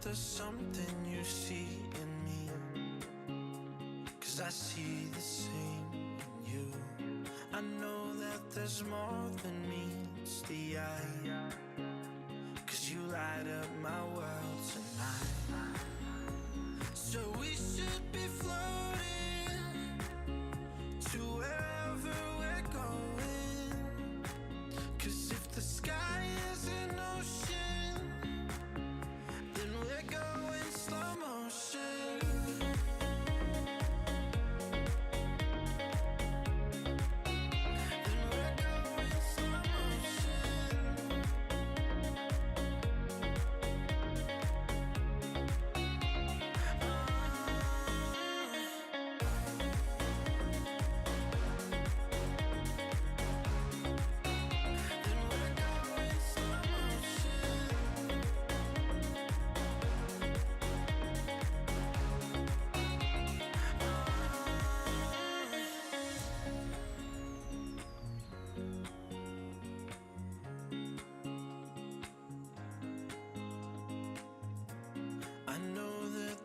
there's something you see in me, 'cause I see the same in you. I know that there's more than meets the eye, 'cause you light up my world tonight. So we should be floating to wherever we're going, 'cause if the sky is an ocean, then we're going slow motion.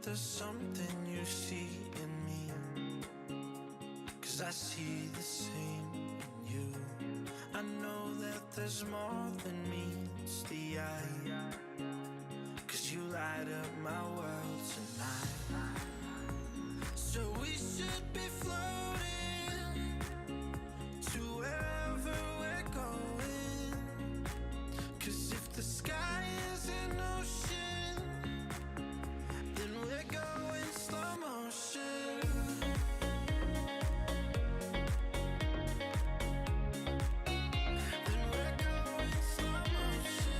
There's something you see in me, 'cause I see the same in you. I know that there's more than meets the eye, 'cause you light up my world tonight. So we should be floating to wherever we're going, 'cause if the sky is an ocean, then we're going slow motion. Then we're going slow motion.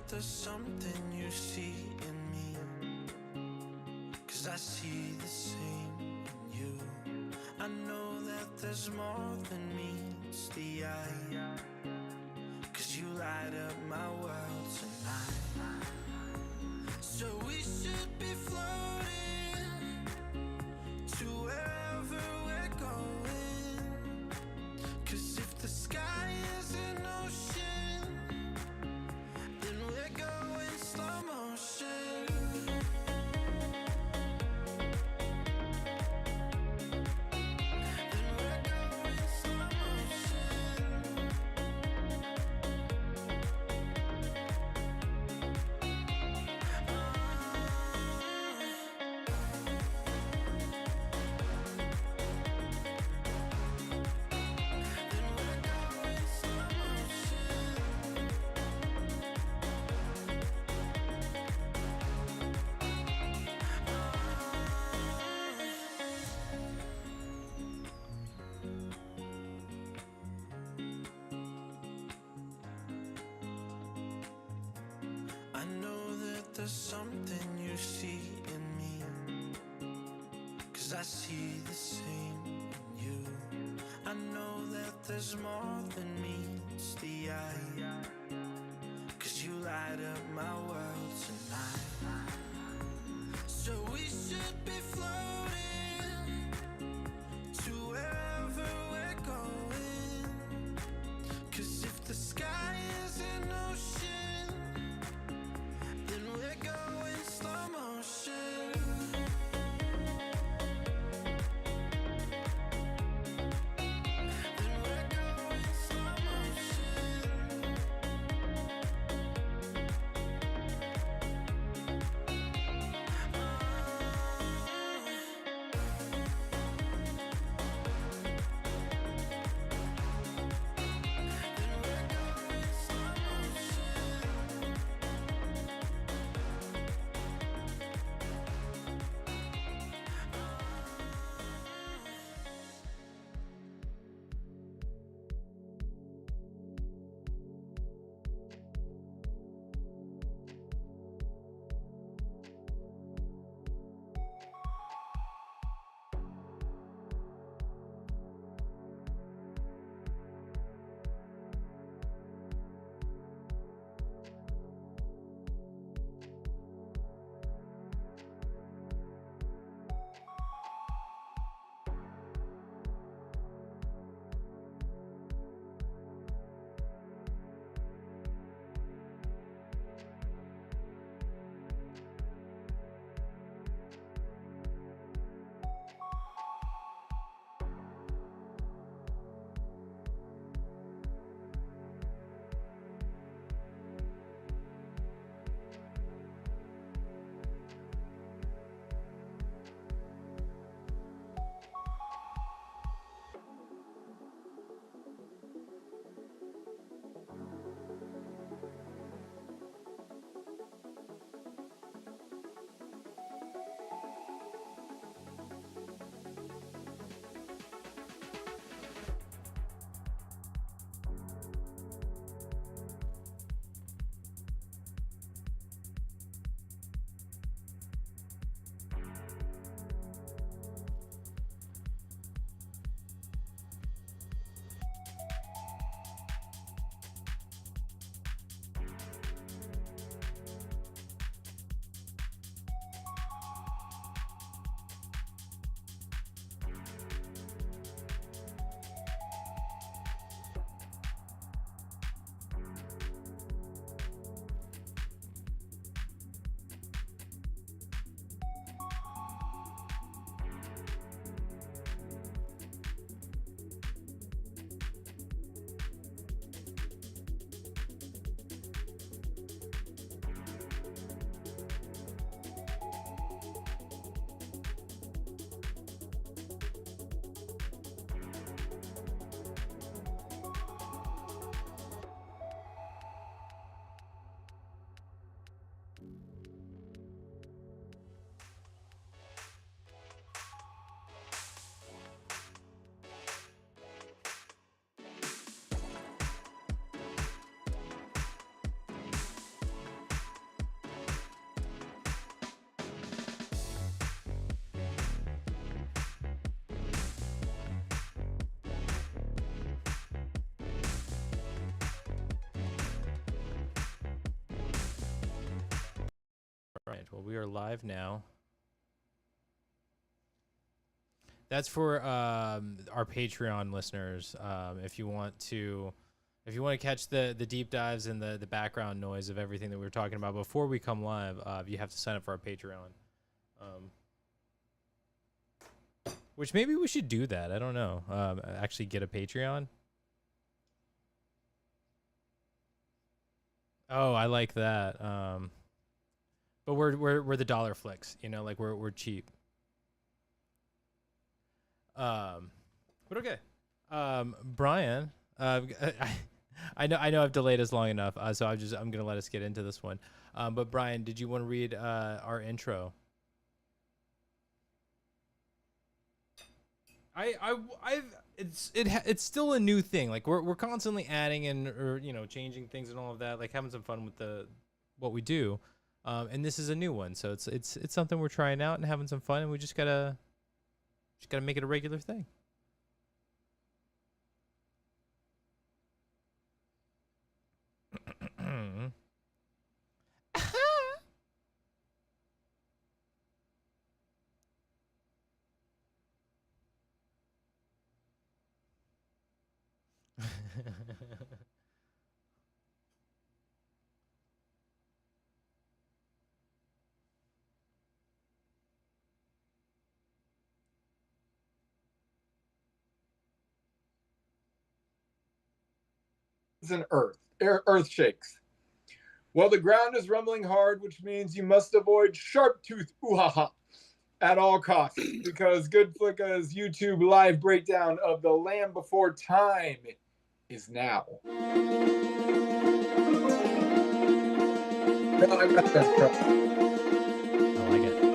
that there's something you see in me, 'cause I see the same in you. I know that there's more than meets the eye, 'cause you light up my world tonight. So we should be floating to wherever we're going, 'cause if the sky is an ocean, then we're going slow motion. Then we're going slow motion. Then we're going slow motion. I know that there's something you see in me, 'cause I see the same in you. I know that there's more than meets the eye, 'cause you light up my world tonight. So we should be floating to wherever we're going, 'cause if the sky is an ocean, then we're going slow motion. Then we're going slow motion. right. Well, we are live now. That's for our Patreon listeners. If you want to catch the deep dives and the background noise of everything that we were talking about before we come live, you have to sign up for our Patreon. Which maybe we should do that. I don't know. Actually get a Patreon. Oh, I like that. But we're the dollar flicks, you know, like we're cheap. But okay. Brian, I know I've delayed us long enough, so I'm gonna let us get into this one. But Brian, did you want to read our intro? It's still a new thing. Like we're constantly adding and or changing things and all of that. Like having some fun with what we do. And this is a new one, so it's something we're trying out and having some fun, and we just gotta make it a regular thing. And earth shakes. Well, the ground is rumbling hard, which means you must avoid sharp tooth ooh-ha-ha at all costs, because GoodFlickas YouTube live breakdown of The Land Before Time is now. I like it.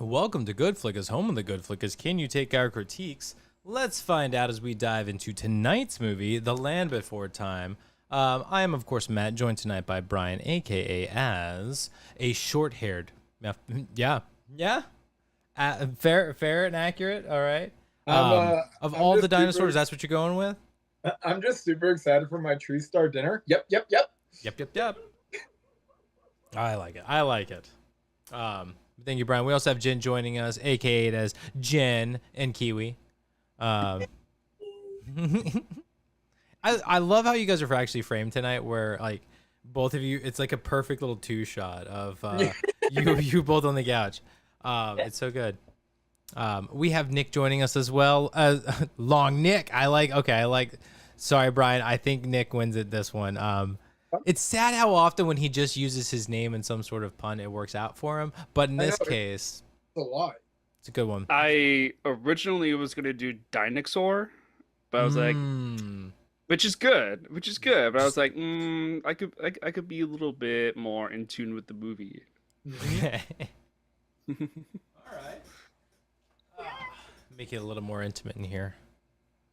Welcome to GoodFlickas, home of the GoodFlickas. Can you take our critiques? Let's find out as we dive into tonight's movie, The Land Before Time. I am, of course, Matt, joined tonight by Brian, a.k.a. as a short-haired... Yeah. Fair and accurate, all right. Of all the dinosaurs, that's what you're going with? I'm just super excited for my tree star dinner. Yep. I like it. Thank you, Brian. We also have Jen joining us, a.k.a. as Jen and Kiwi. I love how you guys are actually framed tonight, where like both of you, it's like a perfect little two shot of you both on the couch. It's so good. We have Nick joining us as well. Long Nick. Sorry, Brian. I think Nick wins it this one. It's sad how often when he just uses his name in some sort of pun, it works out for him. But in this case, it's a lot. It's a good one. I originally was gonna do Dinosaur, but I was like, which is good. But I was like, I could be a little bit more in tune with the movie. All right. Make it a little more intimate in here.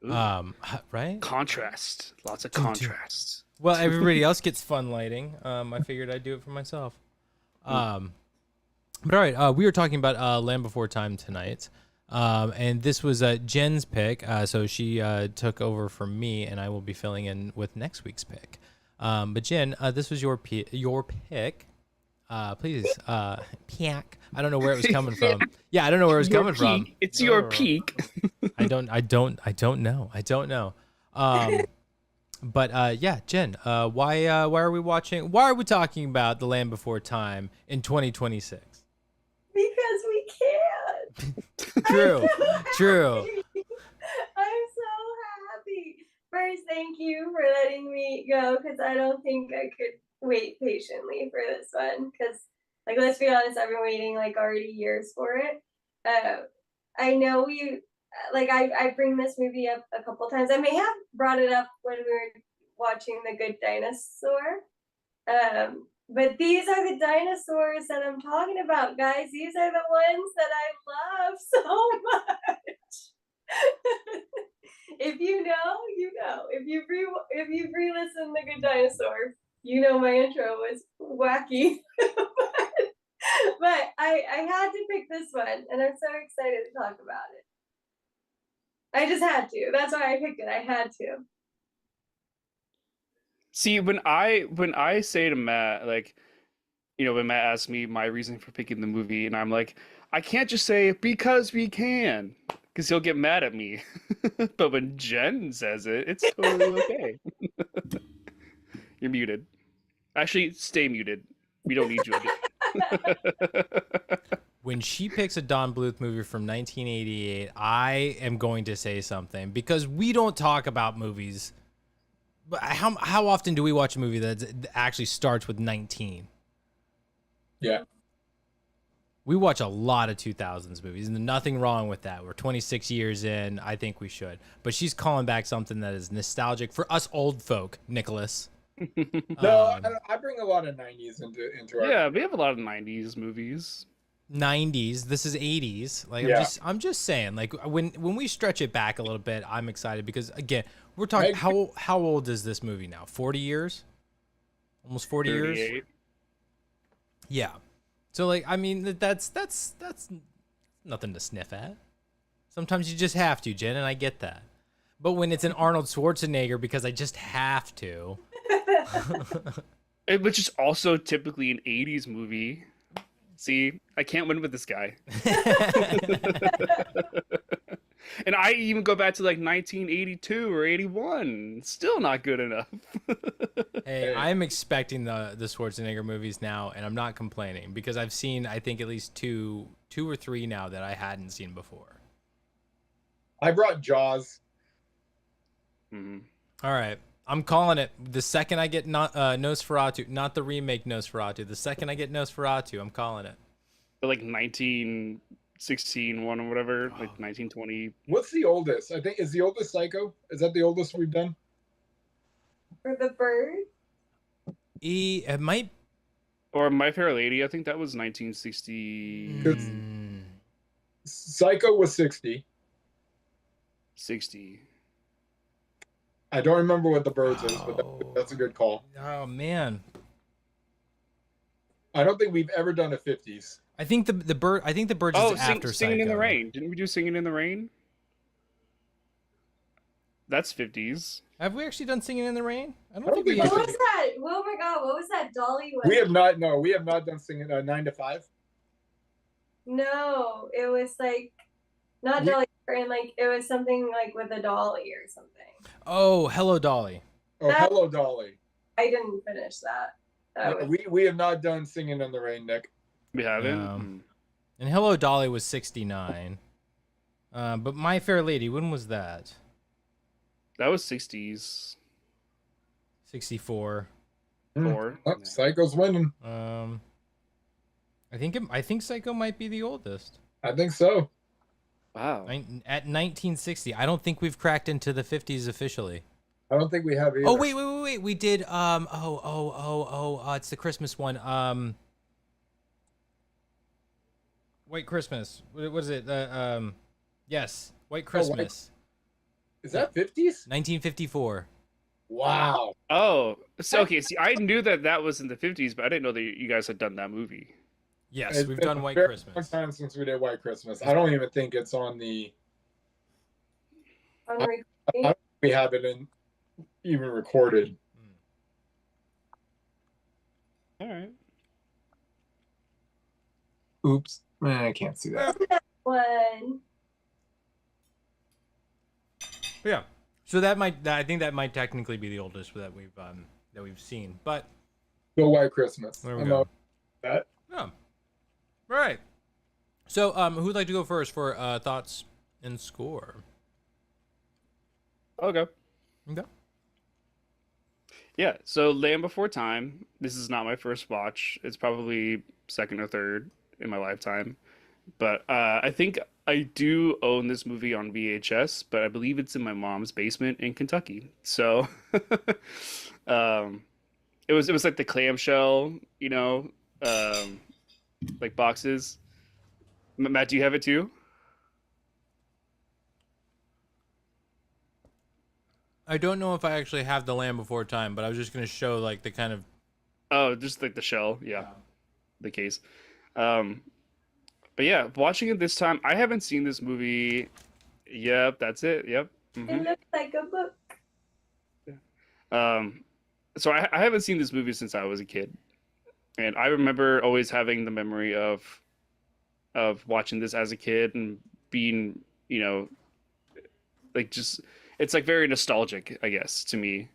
Right? Contrast. Lots of contrast. Well, everybody else gets fun lighting. I figured I'd do it for myself. But all right, we were talking about Land Before Time tonight. And this was Jen's pick. So she took over from me, and I will be filling in with next week's pick. But Jen, this was your pick. Please, pick. I don't know where it was coming from. Yeah, I don't know where it was coming from. It's your peak. I don't know. But yeah, Jen, why are we watching? Why are we talking about The Land Before Time in 2026? Because we can't. True. I'm so happy. First, thank you for letting me go, because I don't think I could wait patiently for this one. Because, like, let's be honest, I've been waiting like already years for it. I know I bring this movie up a couple times. I may have brought it up when we were watching The Good Dinosaur. But these are the dinosaurs that I'm talking about, guys. These are the ones that I love so much. If you if you've re-listened to Good Dinosaur, you know my intro was wacky. But I had to pick this one, and I'm so excited to talk about it. I just had to. That's why I picked it. I had to. See, when I say to Matt, like, you know, when Matt asks me my reason for picking the movie, and I'm like, I can't just say because we can, because he'll get mad at me. But when Jen says it, it's totally okay. You're muted. Actually, stay muted. We don't need you again. When she picks a Don Bluth movie from 1988, I am going to say something because we don't talk about movies. But how often do we watch a movie that actually starts with 19? Yeah. We watch a lot of 2000s movies, and nothing wrong with that. We're 26 years in. I think we should. But she's calling back something that is nostalgic for us old folk, Nicholas. No, I bring a lot of 90s into our. Yeah, we have a lot of 90s movies. 90s. This is 80s. Like Yeah. I'm just saying. Like when we stretch it back a little bit, I'm excited because again, we're talking how old is this movie now? 40 years? Almost 40 years? 38. Yeah. So like I mean that's nothing to sniff at. Sometimes you just have to, Jen, and I get that. But when it's an Arnold Schwarzenegger because I just have to. Which is also typically an 80s movie. See, I can't win with this guy. And I even go back to like 1982 or 81. Still not good enough. Hey, I'm expecting the Schwarzenegger movies now, and I'm not complaining because I've seen I think at least two or three now that I hadn't seen before. I brought Jaws. Mm-hmm. All right. I'm calling it. The second I get Nosferatu, not the remake Nosferatu, the second I get Nosferatu, I'm calling it. But like 1916 one or whatever, like 1920. What's the oldest? I think is the oldest Psycho. Is that the oldest we've done? For the bird? It might. Or My Fair Lady, I think that was 1960. Psycho was 60. 60. I don't remember what the birds is, but that's a good call. Oh man. I don't think we've ever done a 50s. I think the bird. I think the birds is after Singing in the Psycho. Rain. Didn't we do Singing in the Rain? That's 50s. Have we actually done Singing in the Rain? I don't I think don't we think have. What was that? Oh my god, what was that Dolly one? We have not. No, we have not done singing 9 to 5. No, it was like not Dolly and like it was something like with a dolly or something. Oh, Hello Dolly. Oh, Hello Dolly. I didn't finish that. No, we have not done Singing in the Rain, Nick. We haven't. And Hello Dolly was 69. But My Fair Lady, when was that? That was 60s. 64. Four. Oh, Psycho's winning. I think Psycho might be the oldest. I think so. Wow. At 1960. I don't think we've cracked into the 50s officially. I don't think we have either. Oh wait. We did it's the Christmas one. White Christmas. What is it? Yes, White Christmas. Is that 50s? 1954. Wow. Oh, so okay. See, I knew that was in the 50s, but I didn't know that you guys had done that movie. Yes, It's we've been done a White very Christmas. long time since we did White Christmas. I don't even think it's on the. We have it in even recorded. All right. Oops, man, I can't see that. One. Yeah. So I think that might technically be the oldest that we've seen. But Go White Christmas. there we I'm go. up with that. Yeah. Right. So who'd like to go first for thoughts and score? Okay. Okay. Yeah. So Land Before Time. This is not my first watch. It's probably second or third in my lifetime. But I think I do own this movie on VHS, but I believe it's in my mom's basement in Kentucky. So it was like the clamshell, like boxes. Matt, do you have it too? I don't know if I actually have the Land Before Time, but I was just gonna show like the kind of Oh, just like the shell, yeah, the case. Um, but yeah, watching it this time, I haven't seen this movie. Yep, that's it. Yep. It looks like a book. Um, so I haven't seen this movie since I was a kid, and I remember always having the memory of watching this as a kid and being, like just it's like very nostalgic, I guess, to me,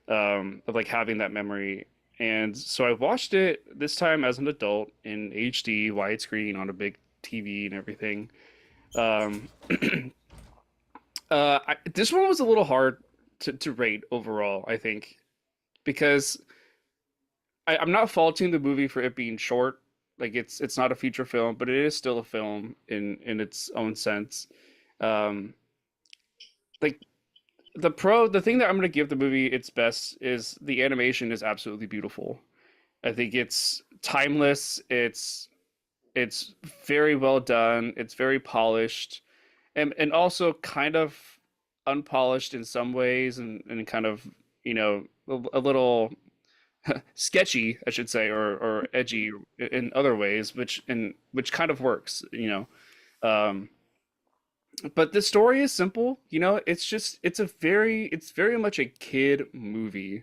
of like having that memory. And so I watched it this time as an adult in HD widescreen on a big TV and everything. Um, this one was a little hard to rate overall, I think, because I'm not faulting the movie for it being short. Like it's not a feature film, but it is still a film in its own sense. Um, like the thing that I'm gonna give the movie its best is the animation is absolutely beautiful. I think it's timeless. It's very well done. It's very polished, and also kind of unpolished in some ways, and kind of a little sketchy, I should say, or edgy in other ways, which kind of works, Um, but the story is simple, it's very much a kid movie.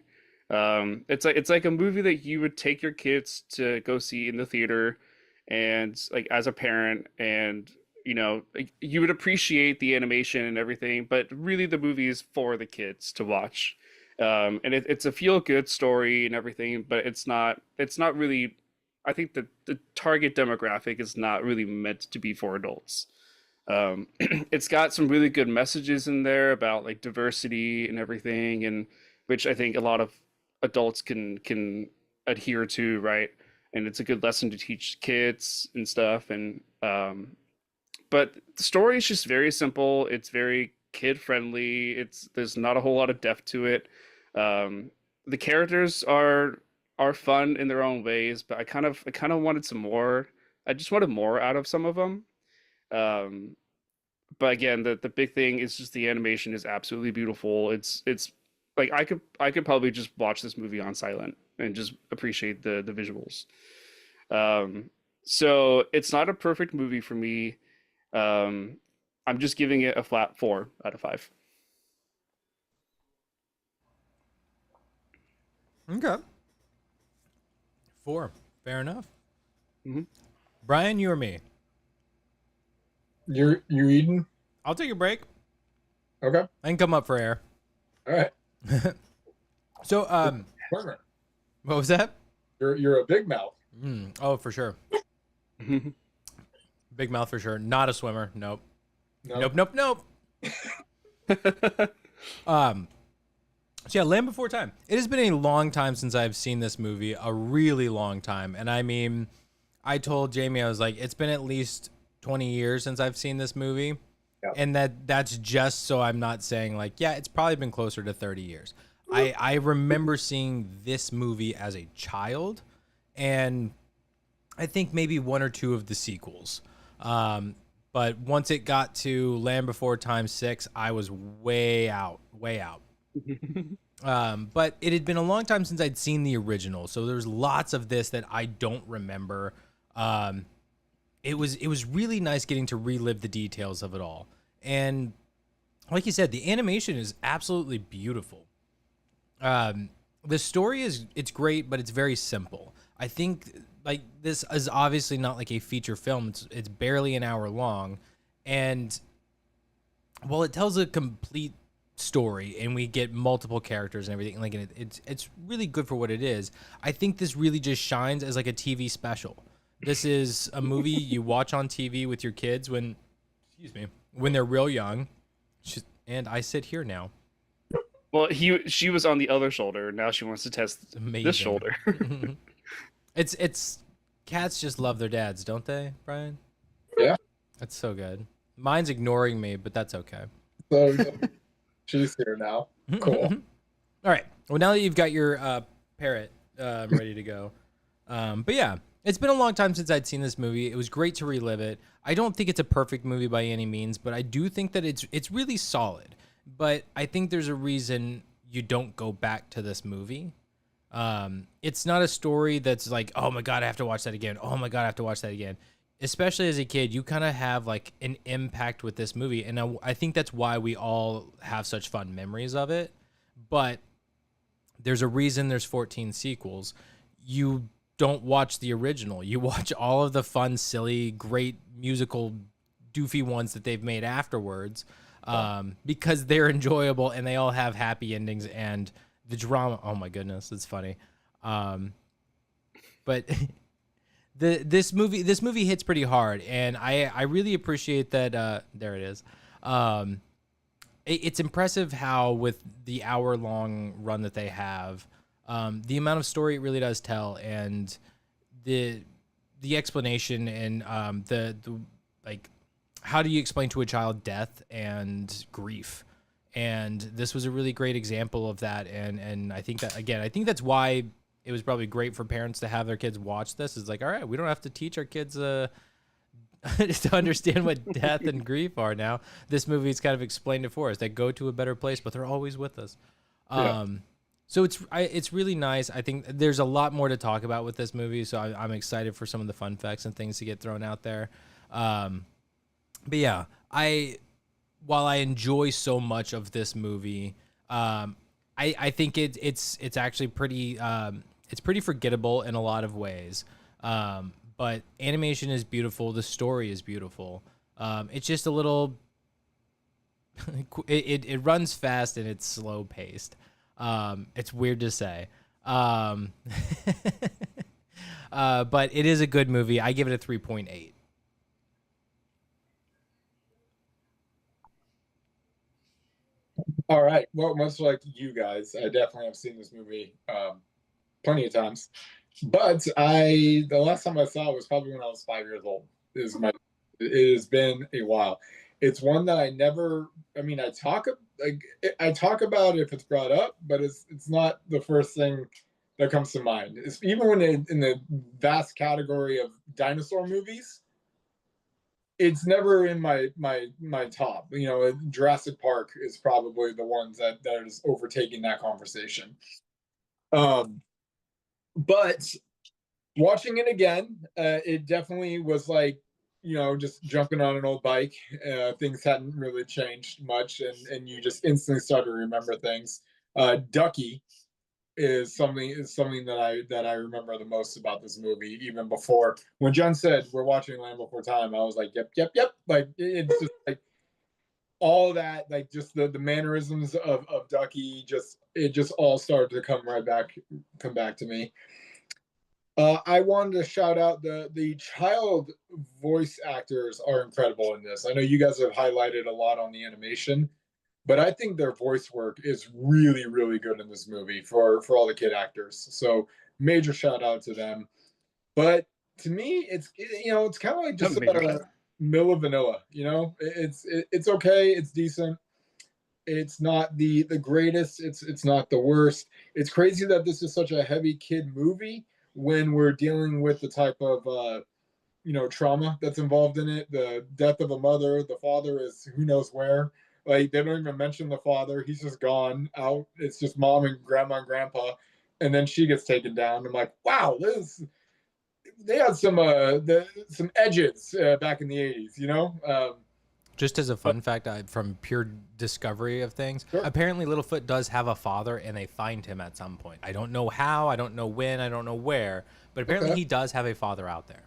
It's like a movie that you would take your kids to go see in the theater, and like as a parent, and like, you would appreciate the animation and everything, but really the movie is for the kids to watch. And it's a feel good story and everything, but it's not really. I think the target demographic is not really meant to be for adults. It's got some really good messages in there about like diversity and everything, and which I think a lot of adults can adhere to, right? And it's a good lesson to teach kids and stuff. And but the story is just very simple. It's very kid friendly. There's not a whole lot of depth to it. The characters are fun in their own ways, but I kind of wanted some more. I just wanted more out of some of them. Um, but again, the big thing is just the animation is absolutely beautiful. It's like I could probably just watch this movie on silent and just appreciate the visuals. Um, so it's not a perfect movie for me. Um, I'm just giving it a flat 4 out of 5. okay. 4. Fair enough. Mhm. Brian, you or me? You eating? I'll take a break. Okay. I can come up for air. All right. So, Swimmer. what was that? You're a big mouth. Oh, for sure. Big mouth for sure. Not a swimmer. Nope. No. Nope. So yeah, Land Before Time. It has been a long time since I've seen this movie, a really long time. And I mean, I told Jamie, I was like, it's been at least 20 years since I've seen this movie. Yeah. And that's just so I'm not saying like, yeah, it's probably been closer to 30 years. I remember seeing this movie as a child, and I think maybe 1 or 2 of the sequels. But once it got to Land Before Time 6, I was way out. But it had been a long time since I'd seen the original, so there's lots of this that I don't remember. It was really nice getting to relive the details of it all. And like you said, the animation is absolutely beautiful. The story it's great, but it's very simple. I think like this is obviously not like a feature film. It's barely an hour long, and well, it tells a complete story, and we get multiple characters and everything. Like, and it's really good for what it is. I think this really just shines as like a TV special. This is a movie you watch on TV with your kids when they're real young. And I sit here now. Well, she was on the other shoulder. Now she wants to test Amazing. this shoulder. It's cats just love their dads, don't they, Brian? Yeah. That's so good. Mine's ignoring me, but that's okay. So she's here now. Cool. All right. Well, now that you've got your parrot ready to go, but yeah, it's been a long time since I'd seen this movie. It was great to relive it. I don't think it's a perfect movie by any means, but I do think that it's really solid. but I think there's a reason you don't go back to this movie. It's not a story that's like, oh my God, I have to watch that again. Oh my God, I have to watch that again. Especially as a kid, you kind of have like an impact with this movie. And I think that's why we all have such fun memories of it. But there's a reason there's 14 sequels. You don't watch the original. You watch all of the fun, silly, great musical, doofy ones that they've made afterwards, because they're enjoyable and they all have happy endings, and the drama. Oh my goodness, it's funny. But this movie hits pretty hard, and I really appreciate that. There it is. It's impressive how with the hour-long run that they have, the amount of story it really does tell, and the explanation, and the like, how do you explain to a child death and grief? And this was a really great example of that. And I think that, again, I think that's why it was probably great for parents to have their kids watch this. It's like, all right, we don't have to teach our kids to understand what death and grief are now. This movie's kind of explained it for us. They go to a better place, but they're always with us. So it's really nice. I think there's a lot more to talk about with this movie, so I'm excited for some of the fun facts and things to get thrown out there. But yeah, while I enjoy so much of this movie, I think it's actually pretty it's pretty forgettable in a lot of ways. But animation is beautiful. The story is beautiful. It's just a little. It runs fast and it's slow paced. It's weird to say. But it is a good movie. I give it a 3.8. All right. Well, much like you guys, I definitely have seen this movie plenty of times. But the last time I saw it was probably when I was 5 years old. It has been a while. It's one that I never. I mean, I talk about if it's brought up, but it's not the first thing that comes to mind. It's even when in the vast category of dinosaur movies, it's never in my top. You know, Jurassic Park is probably the ones that is overtaking that conversation. But watching it again, it definitely was like, you know, just jumping on an old bike. Things hadn't really changed much, and you just instantly start to remember things. Ducky is something that I remember the most about this movie. Even before, when Jen said we're watching Land Before Time, I was like, yep. Like, it's just like all that, like just the mannerisms of Ducky, it just all started to come back to me. I wanted to shout out the child voice actors are incredible in this. I know you guys have highlighted a lot on the animation, but I think their voice work is really, really good in this movie for all the kid actors. So major shout out to them. But to me, it's kind of like just about a mill of vanilla. You know, it's okay, it's decent. It's not the greatest. It's not the worst. It's crazy that this is such a heavy kid movie when we're dealing with the type of trauma that's involved in it. The death of a mother, the father is who knows where. Like, they don't even mention the father. He's just gone out. It's just mom and grandma and grandpa, and then she gets taken down. I'm like, wow, they had some edges back in the 80s, you know. Just as a fun fact, from pure discovery of things, Sure. Apparently Littlefoot does have a father, and they find him at some point. I don't know how, I don't know when, I don't know where, but apparently he does have a father out there.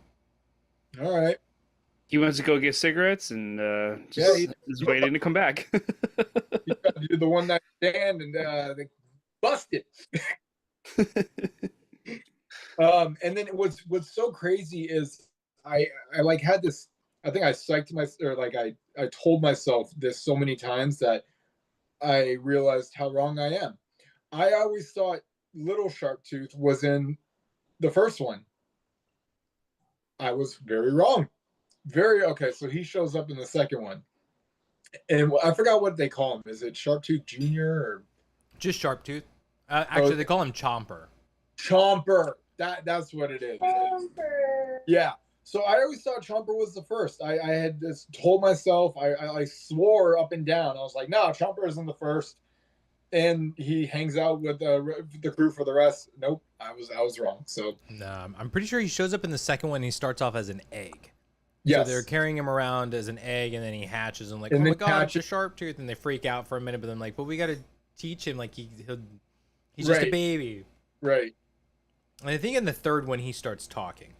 All right. He wants to go get cigarettes and is waiting to come back. You got to do the one night stand, and they busted. And then what's so crazy is I like had this. I think I I told myself this so many times that I realized how wrong I am. I always thought Little Sharptooth was in the first one. I was very wrong. Okay, so he shows up in the second one. And I forgot what they call him. Is it Sharptooth Jr. or just Sharptooth? Actually, they call him Chomper. Chomper. That's what it is. Chomper. Yeah. So I always thought Chomper was the first. I had just told myself, I swore up and down. I was like, no, Chomper isn't the first. And he hangs out with the crew for the rest. Nope, I was wrong. So No, I'm pretty sure he shows up in the second one. And he starts off as an egg. yes, So they're carrying him around as an egg, and then he hatches and like, And oh my then god, it's a hatches- sharp tooth, and they freak out for a minute. But then like, but we got to teach him like he's just a Right. baby. right. And I think in the third one he starts talking.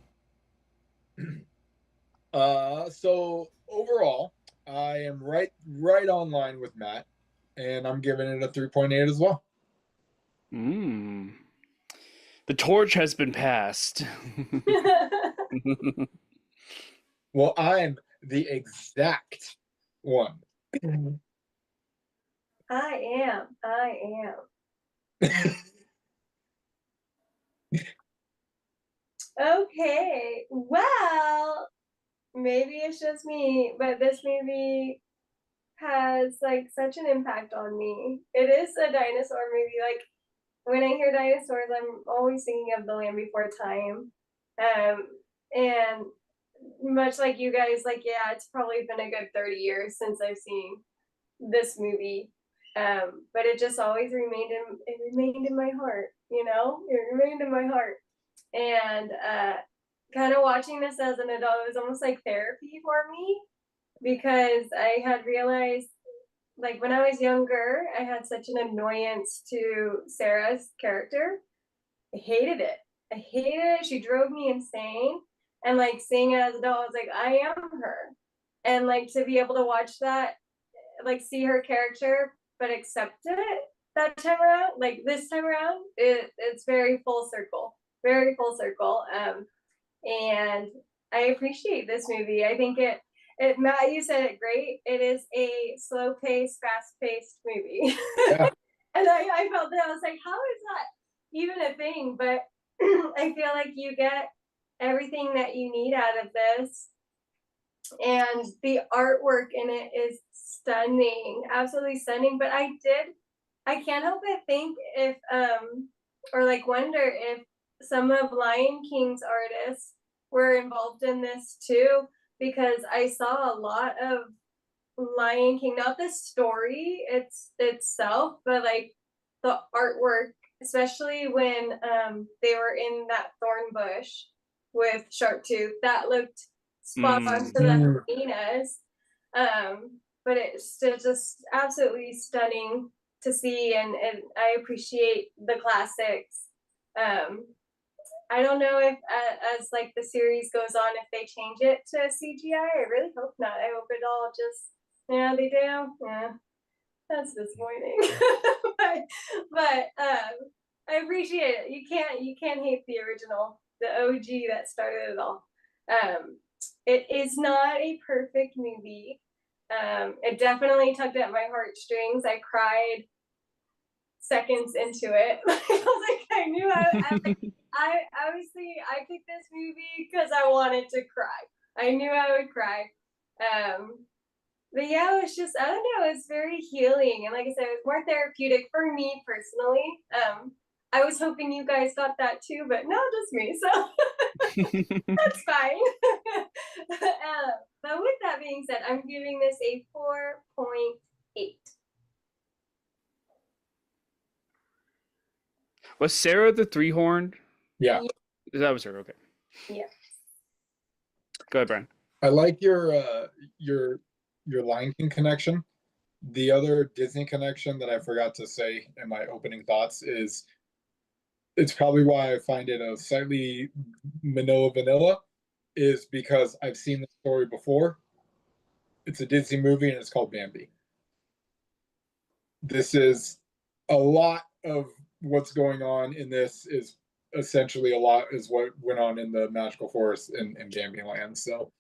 So overall, I am right on line with Matt, and I'm giving it a 3.8 as well. The torch has been passed. Well, I'm the exact one. I am. Okay, well, maybe it's just me, but this movie has like such an impact on me. It is a dinosaur movie. Like when I hear dinosaurs, I'm always thinking of The Land Before Time. And much like you guys, like, yeah, it's probably been a good 30 years since I've seen this movie. But it just always remained in my heart, you know? It remained in my heart. And kind of watching this as an adult, it was almost like therapy for me because I had realized, like, when I was younger, I had such an annoyance to Sarah's character. I hated it. I hated it. She drove me insane. And like seeing it as an adult, I was like, I am her. And like to be able to watch that, like see her character, but accept it that time around, like this time around, it's very full circle. Very full circle. And I appreciate this movie. I think Matt, you said it great. It is a slow paced, fast paced movie. Yeah. And I felt that I was like, how is that even a thing? But I feel like you get everything that you need out of this. And the artwork in it is stunning, absolutely stunning. But I can't help but think if, or like wonder if some of Lion King's artists were involved in this too, because I saw a lot of Lion King, not the story itself, but like the artwork, especially when they were in that thorn bush with Sharptooth, that looked spot on to the hyenas. But it's still just absolutely stunning to see, and I appreciate the classics. I don't know if as like the series goes on, if they change it to CGI. I really hope not. I hope it all just, yeah, they do. Yeah, that's disappointing. but I appreciate it. You can't hate the original, the OG that started it all. It is not a perfect movie. It definitely tugged at my heartstrings. I cried seconds into it. I was like, I knew I obviously I picked this movie because I wanted to cry. I knew I would cry. But yeah, it was just, I don't know, it's very healing. And like I said, it was more therapeutic for me personally. I was hoping you guys got that too, but no, just me. So that's fine. But with that being said, I'm giving this a 4.8. Was Sarah the three-horned? Yeah. That was her. Okay. Yeah. Go ahead, Brian. I like your Lion King connection. The other Disney connection that I forgot to say in my opening thoughts is it's probably why I find it a slightly Manila vanilla, is because I've seen the story before. It's a Disney movie and it's called Bambi. This is a lot of what's going on in this is essentially a lot is what went on in the magical forest in Bambi land. So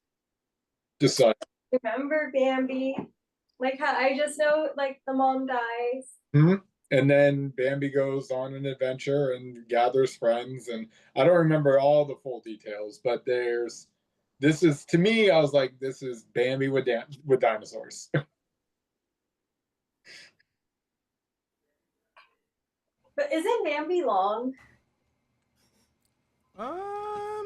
just Remember Bambi? Like how I just know like the mom dies. And then Bambi goes on an adventure and gathers friends, and I don't remember all the full details, but this is, to me, I was like, this is Bambi with dinosaurs. But isn't Bambi long?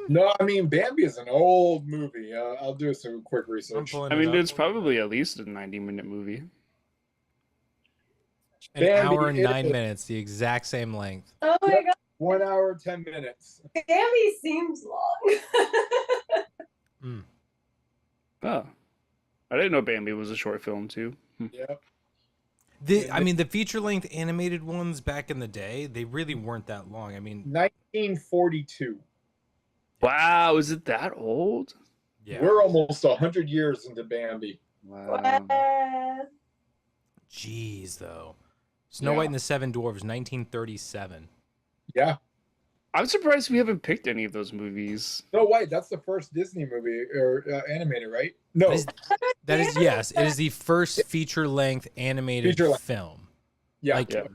No, I mean Bambi is an old movie. I'll do some quick I'm research. pulling I mean, it up. it's probably at least a 90-minute movie. An Bambi hour and is 9 minutes, the exact same length. Oh my god, 1 hour 10 minutes. Bambi seems long. Oh, I didn't know Bambi was a short film too. Yep. I mean, the feature-length animated ones back in the day, they really weren't that long. I mean, 1942. Wow, is it that old? yeah. We're almost 100 years into Bambi. Wow. Jeez, though. Snow Yeah. White and the Seven Dwarfs, 1937. Yeah. I'm surprised we haven't picked any of those movies. Snow White, that's the first Disney movie or animated, right? No. That is, yes, it is the first feature-length animated Feature-length. film. Yeah. Like, Yeah.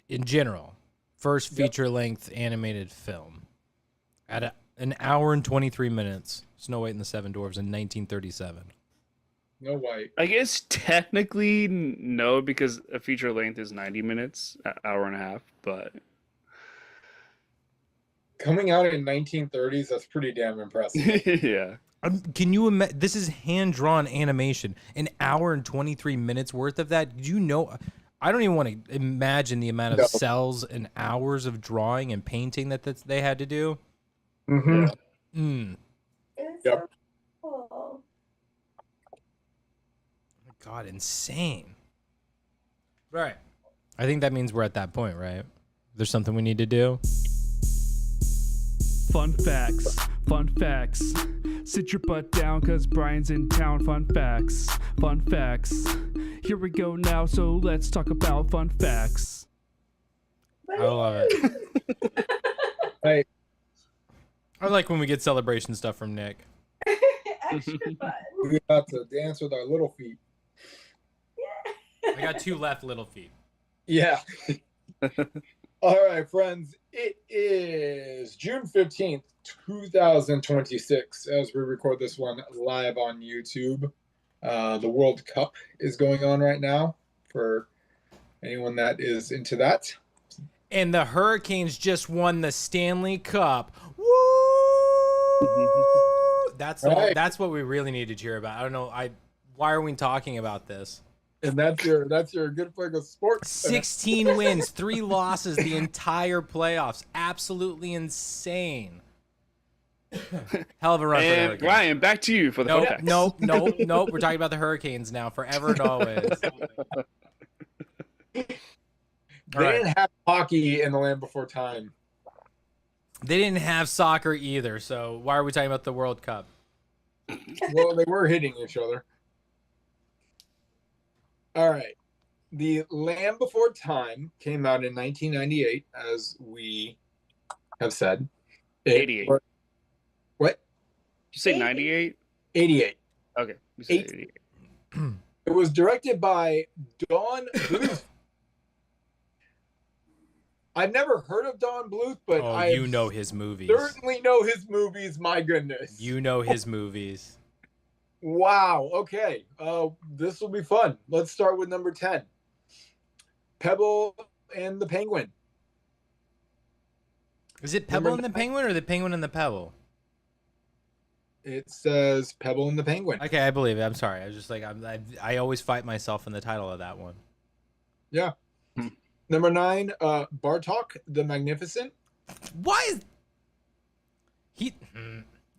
in general, first Yep. feature-length animated film. At an hour and 23 minutes, Snow White and the Seven Dwarfs in 1937. Snow White. I guess technically no, because a feature length is 90 minutes, an hour and a half. But Coming out in 1930s, that's pretty damn impressive. yeah, Can you imagine? This is hand-drawn animation. An hour and 23 minutes worth of that. Do you know? I don't even want to imagine the amount of No. cells and hours of drawing and painting that they had to do. Mm-hmm. Mm. It's Yep. so cool. God, insane. Right. I think that means we're at that point, right? There's something we need to do. Fun facts, fun facts. Sit your butt down cause Brian's in town. Fun facts, fun facts. Here we go now, so let's talk about fun facts. I love it. Hey, I like when we get celebration stuff from Nick. Extra fun. we got to dance with our little feet. I got two left little feet. Yeah. All right, friends. It is June 15th, 2026, as we record this one live on YouTube. The World Cup is going on right now for anyone that is into that. And the Hurricanes just won the Stanley Cup. Woo! That's Right. that's what we really need to cheer about. I don't know. Why are we talking about this? And that's your good flick of sports. 16 wins, 3 losses the entire playoffs. Absolutely insane. Hell of a run for the and Hurricanes. Ryan, back to you for the fun facts. Nope. We're talking about the Hurricanes now, forever and always. They All right. didn't have hockey in the land before time. They didn't have soccer either, so why are we talking about the World Cup? Well, they were hitting each other. All right. The Land Before Time came out in 1998, as we have said. 88. What? You say 98? 88. Okay, you said 8. 88. It was directed by Don Bluth. I've never heard of Don Bluth, but Oh, I you know his movies. certainly know his movies. My goodness. You know his movies. Wow. Okay. This will be fun. Let's start with number 10. Pebble and the Penguin. Is it Pebble and the Penguin or the Penguin and the Pebble? It says Pebble and the Penguin. Okay, I believe it. I'm sorry. I was just like, I always fight myself in the title of that one. Yeah. Number 9, Bartok the Magnificent. Why is he?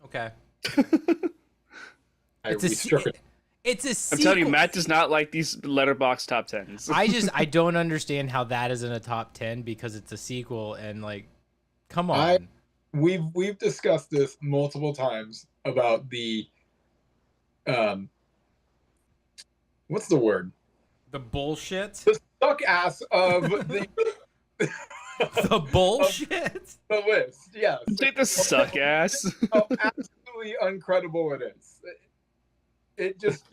Okay. It's We a struck it. it's a I'm sequel. telling you, Matt does not like these letterbox top 10s. I don't understand how that is in a top 10 because it's a sequel and like, come on. We've discussed this multiple times about the what's the word? The bullshit. The suck ass of the The bullshit. the list. Yes. Take the suck ass. How absolutely uncredible it is. It just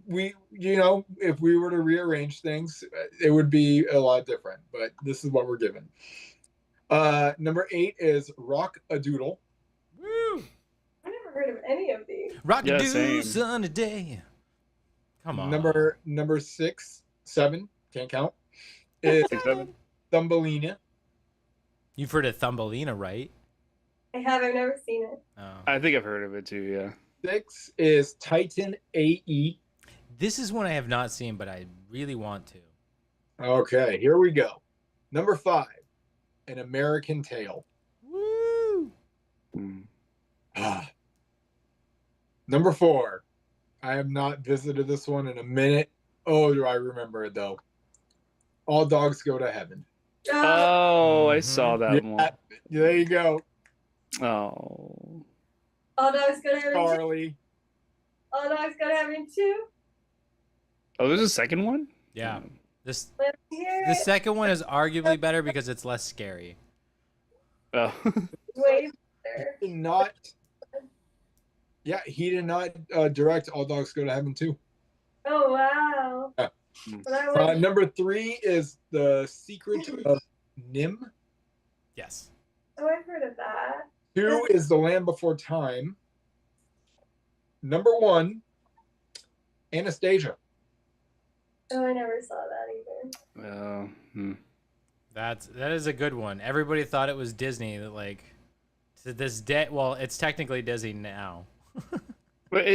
we if we were to rearrange things, it would be a lot different. But this is what we're given. Number 8 is Rock a Doodle. Woo! I never heard of any of these. Rock Yeah, a same. sunny day. Come on. Number 6, 7, can't count. Is 6, 7. Thumbelina. You've heard of Thumbelina, right? I have. I've never seen it. Oh. I think I've heard of it too. Yeah. 6 is Titan AE. This is one I have not seen, but I really want to. Okay, here we go. Number 5, An American Tale. Woo! Mm. Number 4, I have not visited this one in a minute. Oh, do I remember it though? All Dogs Go to Heaven. Oh, I saw that Yeah, one. there you go, Oh. All dogs go to heaven. Charlie. All dogs go to heaven too. Oh, there's a second one? Yeah. This Let's hear the it. second one is arguably better because it's less scary. Oh. Way better. He did not. Yeah, he did not direct All Dogs Go to Heaven too. Oh wow. Yeah. Well, that was- Number 3 is The Secret of Nim. Yes. oh, I've heard of that. 2 is The Land Before Time. Number 1, Anastasia. Oh, I never saw that either. Hmm. That is a good one. Everybody thought it was Disney. That like to this day. Well, it's technically Disney now. But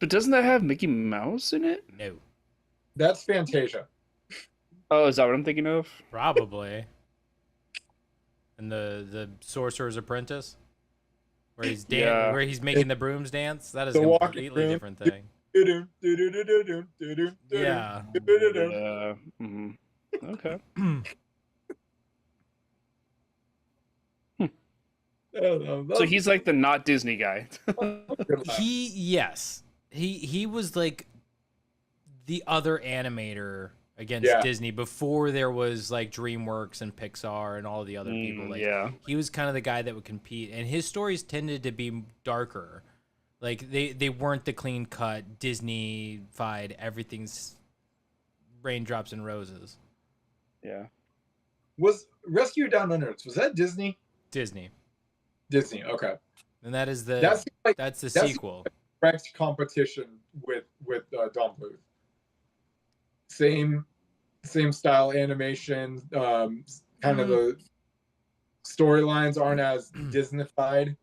doesn't that have Mickey Mouse in it? No, That's Fantasia. Oh, is that what I'm thinking of? probably. And the Sorcerer's Apprentice, where he's Yeah. where he's making the brooms dance. That is The a walking completely broom. different thing. Yeah. Yeah. Hmm. Okay. So he's like the not Disney guy. He was like the other animator against Yeah. Disney before there was like DreamWorks and Pixar and all the other people. Like Yeah. he was kind of the guy that would compete, and his stories tended to be darker. Like they weren't the clean cut Disney-fied everything's raindrops and roses. Yeah. Was Rescue Down Under, was that Disney? Disney. Disney, okay. And that is the That's like that's the that's- sequel. direct competition with Don Bluth. Same style animation. Kind of the storylines aren't as Disney-fied.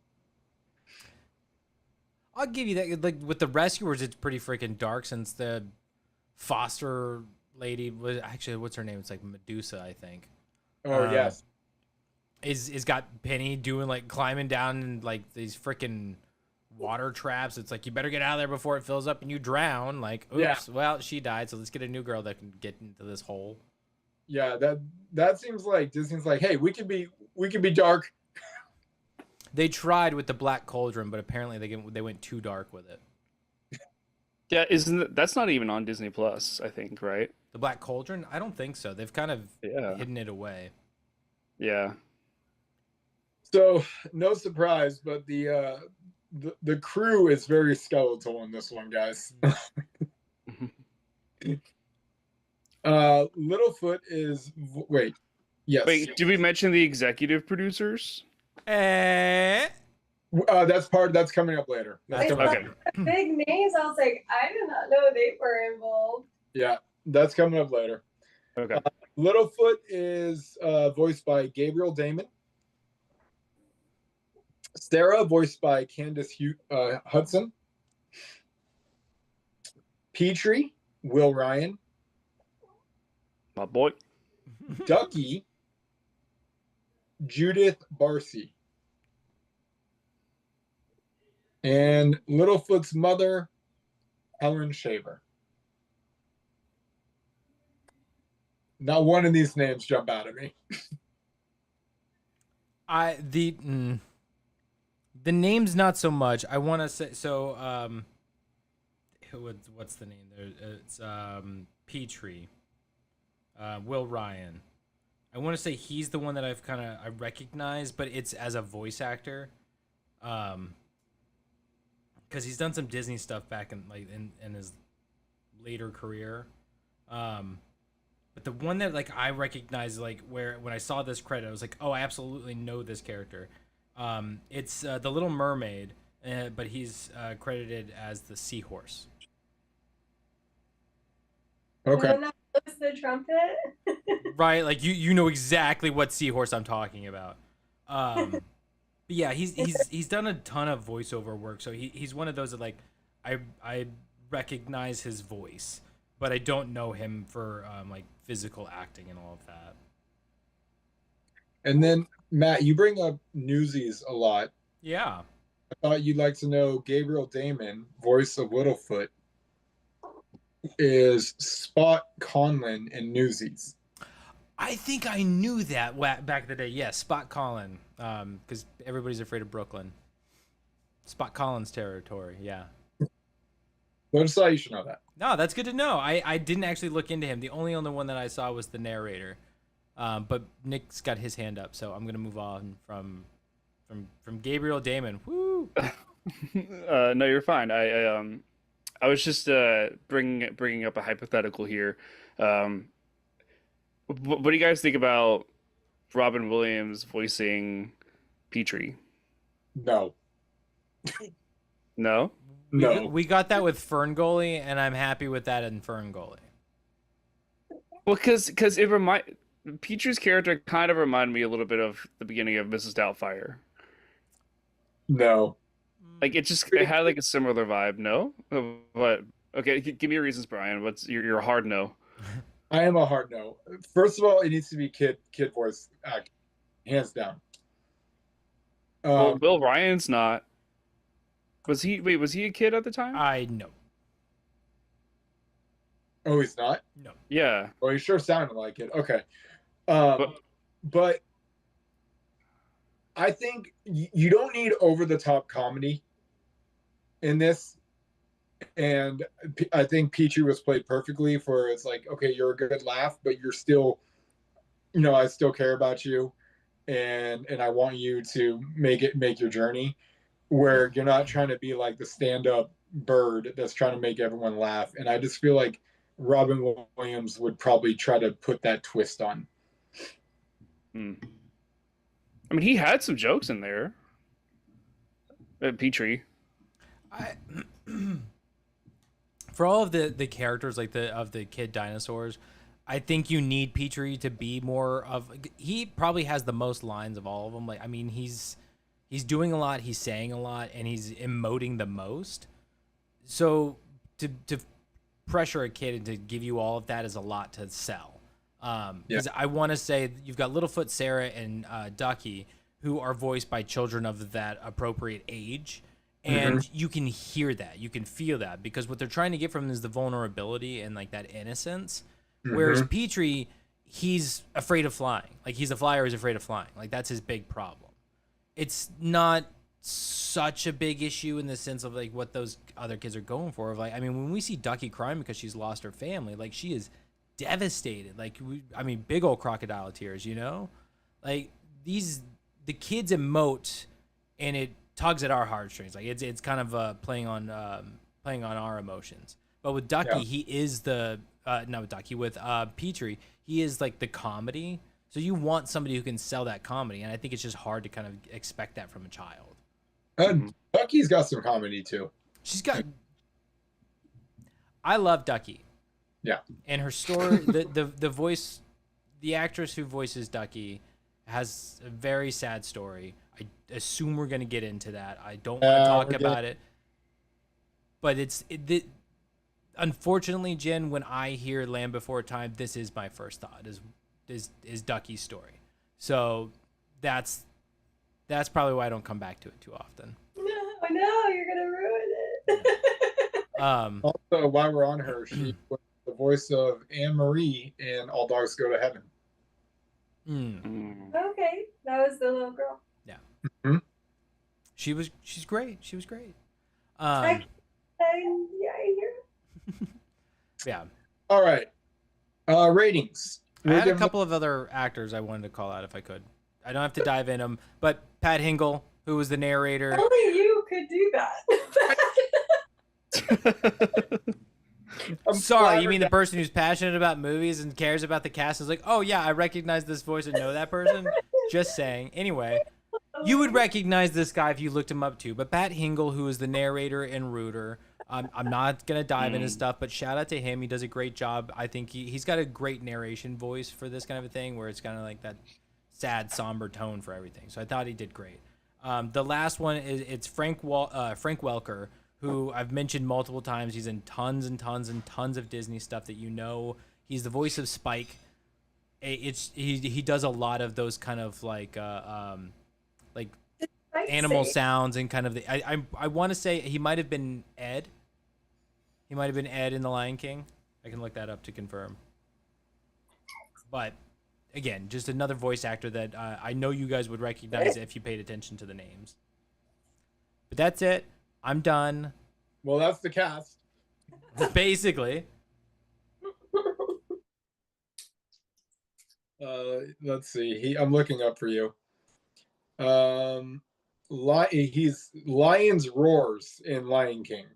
I'll give you that. Like with the Rescuers, it's pretty freaking dark since the foster lady was actually what's her name? It's like Medusa, I think. Oh yes. Is got Penny doing like climbing down in like these freaking water traps. It's like you better get out of there before it fills up and you drown. Like, oops, Yeah. well she died, so let's get a new girl that can get into this hole. Yeah, that seems like Disney's like, hey, we can be dark. They tried with the Black Cauldron, but apparently they went too dark with it. Yeah, that's not even on Disney Plus, I think, right? The Black Cauldron? I don't think so. They've kind of hidden it away. Yeah. So no surprise, but the crew is very skeletal in this one, guys. Littlefoot is wait, yes. Wait, did we mention the executive producers? Eh. That's coming up later. That's I coming thought Okay. the big names. I was like, I did not know they were involved. Yeah, that's coming up later. Okay. Littlefoot is voiced by Gabriel Damon. Sarah, voiced by Candace Hudson. Petrie, Will Ryan. My boy. Ducky, Judith Barcy. And Littlefoot's mother, Helen Shaver. Not one of these names jump out at me. The name's not so much. I want to say so. What's the name there? It's Petrie. Will Ryan. I want to say he's the one that I recognize, but it's as a voice actor. Because he's done some Disney stuff back in his later career. But the one that like I recognize, like when I saw this credit, I was like, oh, I absolutely know this character. It's the Little Mermaid, but he's credited as the seahorse. Okay. And that was the trumpet. Right, like you know exactly what seahorse I'm talking about. But yeah, he's done a ton of voiceover work, so he's one of those that like I recognize his voice, but I don't know him for like physical acting and all of that. And then Matt, you bring up Newsies a lot. Yeah. I thought you'd like to know Gabriel Damon, voice of Littlefoot, is Spot Conlon in Newsies. I think I knew that back in the day. Yeah, Spot Colin, because everybody's afraid of Brooklyn. Spot Colin's territory. Yeah. So I just thought you should know that. No, that's good to know. I didn't actually look into him. The only other one that I saw was the narrator. But Nick's got his hand up, so I'm gonna move on from Gabriel Damon. Woo! No, you're fine. I was just bringing up a hypothetical here. What do you guys think about Robin Williams voicing Petrie? No. No? No. We got that with Ferngully, and I'm happy with that in Ferngully. Well, because Petrie's character kind of reminded me a little bit of the beginning of Mrs. Doubtfire. No. Like it had like a similar vibe. No, but okay, give me your reasons, Brian. What's your hard no? I am a hard no. First of all, it needs to be kid voice acting, hands down. Well, Bill Ryan's not. Was he? Wait, was he a kid at the time? I know. Oh, he's not? No. Yeah. Oh, he sure sounded like it. Okay. But I think you don't need over-the-top comedy in this. And I think Petrie was played perfectly for it's like, okay, you're a good laugh, but you're still, I still care about you. And I want you to make your journey where you're not trying to be like the stand-up bird that's trying to make everyone laugh. And I just feel like Robin Williams would probably try to put that twist on. I mean, he had some jokes in there. Petrie. For all of the characters like the kid dinosaurs, I think you need Petrie to be more of. He probably has the most lines of all of them. Like, I mean, he's doing a lot, he's saying a lot, and he's emoting the most. So to pressure a kid and to give you all of that is a lot to sell. Because I want to say you've got Littlefoot, Sarah, and Ducky, who are voiced by children of that appropriate age. And you can hear that, you can feel that, because what they're trying to get from them is the vulnerability and like that innocence. Whereas Petrie, he's afraid of flying. Like, he's a flyer who's afraid of flying. Like, that's his big problem. It's not such a big issue in the sense of like what those other kids are going for. Of like, I mean, when we see Ducky crying because she's lost her family, like, she is devastated. Like, big old crocodile tears, like the kids emote, and it tugs at our heartstrings. Like, it's kind of playing on our emotions. But with Ducky, he is the not with Ducky, with Petrie, he is like the comedy. So you want somebody who can sell that comedy, and I think it's just hard to kind of expect that from a child. Ducky's got some comedy too. She's got. I love Ducky. Yeah. And her story, the voice, the actress who voices Ducky, has a very sad story. I assume we're gonna get into that. I don't want to talk about it. But unfortunately, Jen, when I hear Land Before Time, this is my first thought is Ducky's story. So that's probably why I don't come back to it too often. No, you're gonna ruin it. Also, while we're on her, she was the voice of Anne Marie in All Dogs Go to Heaven. Okay, that was the little girl. Yeah. She's great. She was great. I hear it. Yeah. All right. Ratings. I had a couple of other actors I wanted to call out if I could. I don't have to dive in them, but Pat Hingle, who was the narrator. Only you could do that. Sorry, you mean the person who's passionate about movies and cares about the cast is like, oh yeah, I recognize this voice and know that person? Just saying. Anyway, you would recognize this guy if you looked him up too. But Pat Hingle, who is the narrator in Rooter, I'm not going to dive into stuff, but shout out to him. He does a great job. I think he's got a great narration voice for this kind of a thing where it's kind of like that sad, somber tone for everything. So I thought he did great. The last one is it's Frank Welker, who I've mentioned multiple times. He's in tons and tons and tons of Disney stuff that you know. He's the voice of Spike. He does a lot of those kind of like animal sounds and kind of the I want to say he might have been Ed. He might have been Ed in The Lion King. I can look that up to confirm. But again, just another voice actor that I know you guys would recognize if you paid attention to the names. But that's it. I'm done. Well, that's the cast. Basically. Let's see. I'm looking up for you. He's Lions Roars in Lion King.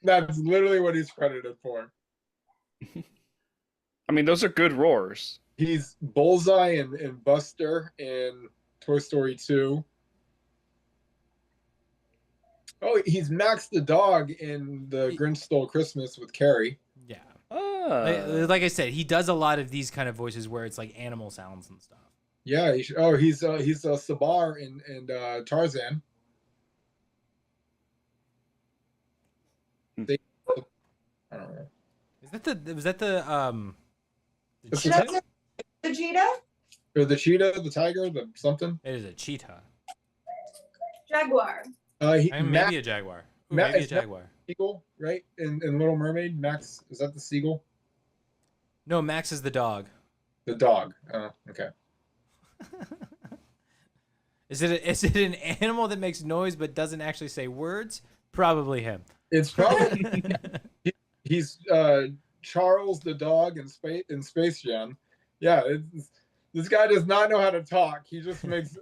That's literally what he's credited for. I mean, those are good roars. He's Bullseye and Buster in Toy Story 2. Oh, he's Max the dog in The Grinch Stole Christmas with Carrie. Yeah. Ah. Like I said, he does a lot of these kind of voices where it's like animal sounds and stuff. Yeah. He's Sabar in Tarzan. I don't know. Was that the Is cheetah? The cheetah? Or the cheetah, the tiger, the something. It is a cheetah. Jaguar. Maybe a jaguar. Ooh, maybe a jaguar. Seagull, right? In Little Mermaid, Max, is that the seagull? No, Max is the dog. The dog. Oh, okay. Is it an animal that makes noise but doesn't actually say words? Probably him. It's probably he's Charles the dog in Space Jam. Yeah, this guy does not know how to talk. He just makes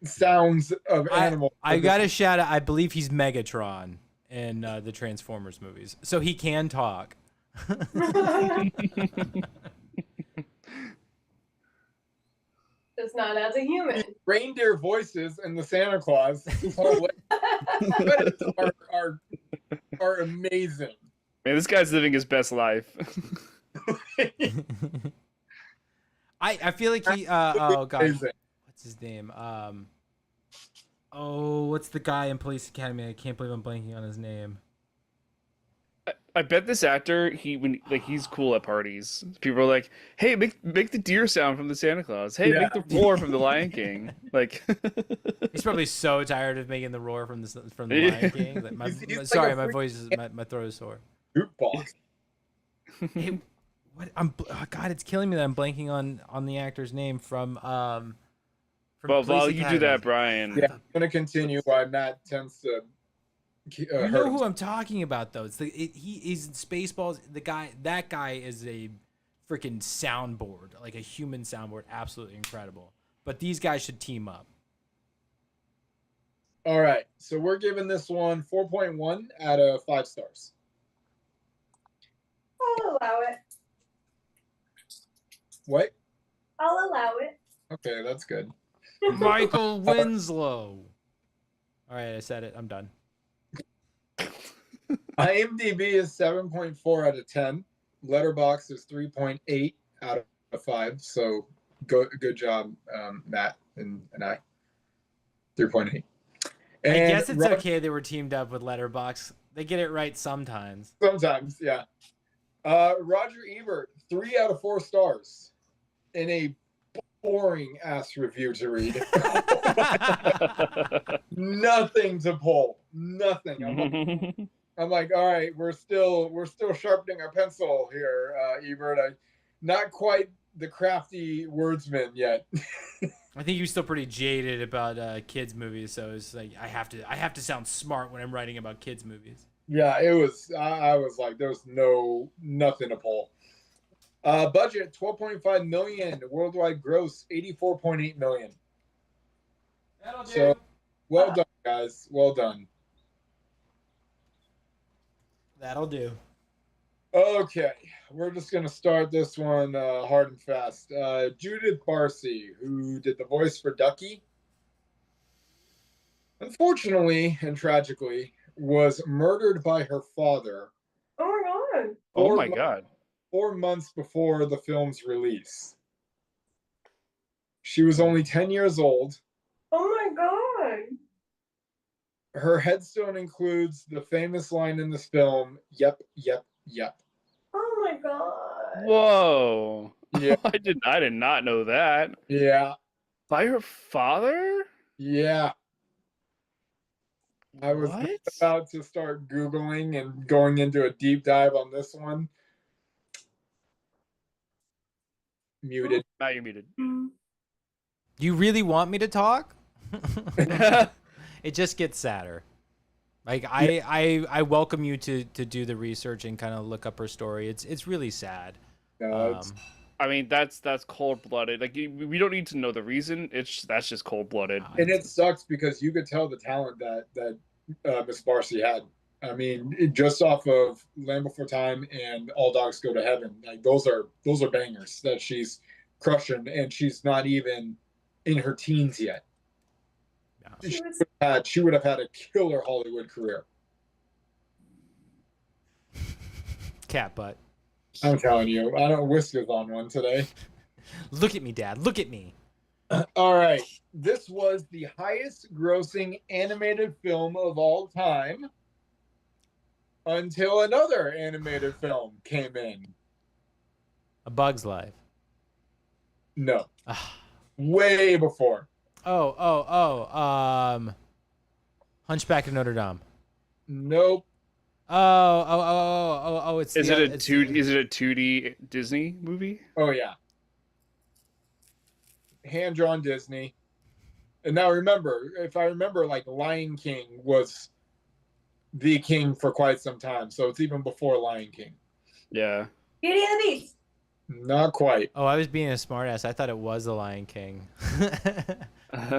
sounds of animals. I got to shout out. I believe he's Megatron in the Transformers movies, so he can talk. Just not as a human. Reindeer voices and the Santa Claus are amazing. Man, this guy's living his best life. I feel like he oh god, Amazing. what's his name? What's the guy in Police Academy? I can't believe I'm blanking on his name. I bet this actor, he's cool at parties. People are like, "Hey, make the deer sound from the Santa Claus. Hey, Yeah. make the roar from the Lion King." Like, He's probably so tired of making the roar from the Lion King. That He's like sorry, a my freak- voice is my throat is sore. Jukebox. Hey, what? God, it's killing me that I'm blanking on the actor's name from well, Police while you do Academy. that, Brian. Yeah, I'm gonna continue why Matt tends to. You hurt know him. who I'm talking about, though. It's he's in Spaceballs. That guy is a freaking soundboard, like a human soundboard. Absolutely incredible. But these guys should team up. All right, so we're giving this one 4.1 out of 5 stars. I'll allow it. What? I'll allow it. Okay, that's good. Michael Winslow. All right, I said it. I'm done. IMDb is 7.4 out of 10. Letterbox is 3.8 out of 5. So good job, Matt and I. 3.8. I guess it's okay they were teamed up with Letterbox. They get it right sometimes. Sometimes, yeah. Roger Ebert, 3 out of 4 stars in a boring ass review to read. Nothing to pull. Nothing. I'm like, all right, we're still sharpening our pencil here, Ebert. Not quite the crafty wordsman yet. I think you're still pretty jaded about kids movies, so it's like I have to sound smart when I'm writing about kids movies. Yeah, it was. I was like, there's nothing to pull. Budget 12.5 million. Worldwide gross 84.8 million. That'll do. So, well done, guys. Well done. That'll do. Okay, we're just gonna start this one hard and fast. Judith Barcy, who did the voice for Ducky, unfortunately and tragically, was murdered by her father. Oh my god. Oh my god. 4 months before the film's release. She was only 10 years old, Oh my god. Her headstone includes the famous line in this film, "Yep, yep, yep." Oh my god. Whoa. Yeah. I did not know that. Yeah, By her father? yeah. I was What? about to start Googling and going into a deep dive on this one. Muted. Now you're muted. You really want me to talk? It just gets sadder. Like I welcome you to do the research and kind of look up her story. It's really sad. No, it's, I mean, that's cold blooded. Like we don't need to know the reason. That's just cold blooded. and it sucks because you could tell the talent that Miss Barcy had. I mean, just off of Land Before Time and All Dogs Go to Heaven, like those are bangers that she's crushing, and she's not even in her teens yet. She would have had a killer Hollywood career. Cat butt. I'm telling you, I don't whiskers on one today. Look at me, Dad. Look at me. All right, this was the highest grossing animated film of all time until another animated film came in. A Bug's Life. No, way before. Hunchback of Notre Dame. Nope. It's Is the, it a it's two? the- Is it a 2D Disney movie? Oh yeah. Hand drawn Disney. And now remember, if I remember, like Lion King was the king for quite some time, so it's even before Lion King. Yeah. Beauty and the Beast. Not quite. Oh, I was being a smartass. I thought it was The Lion King.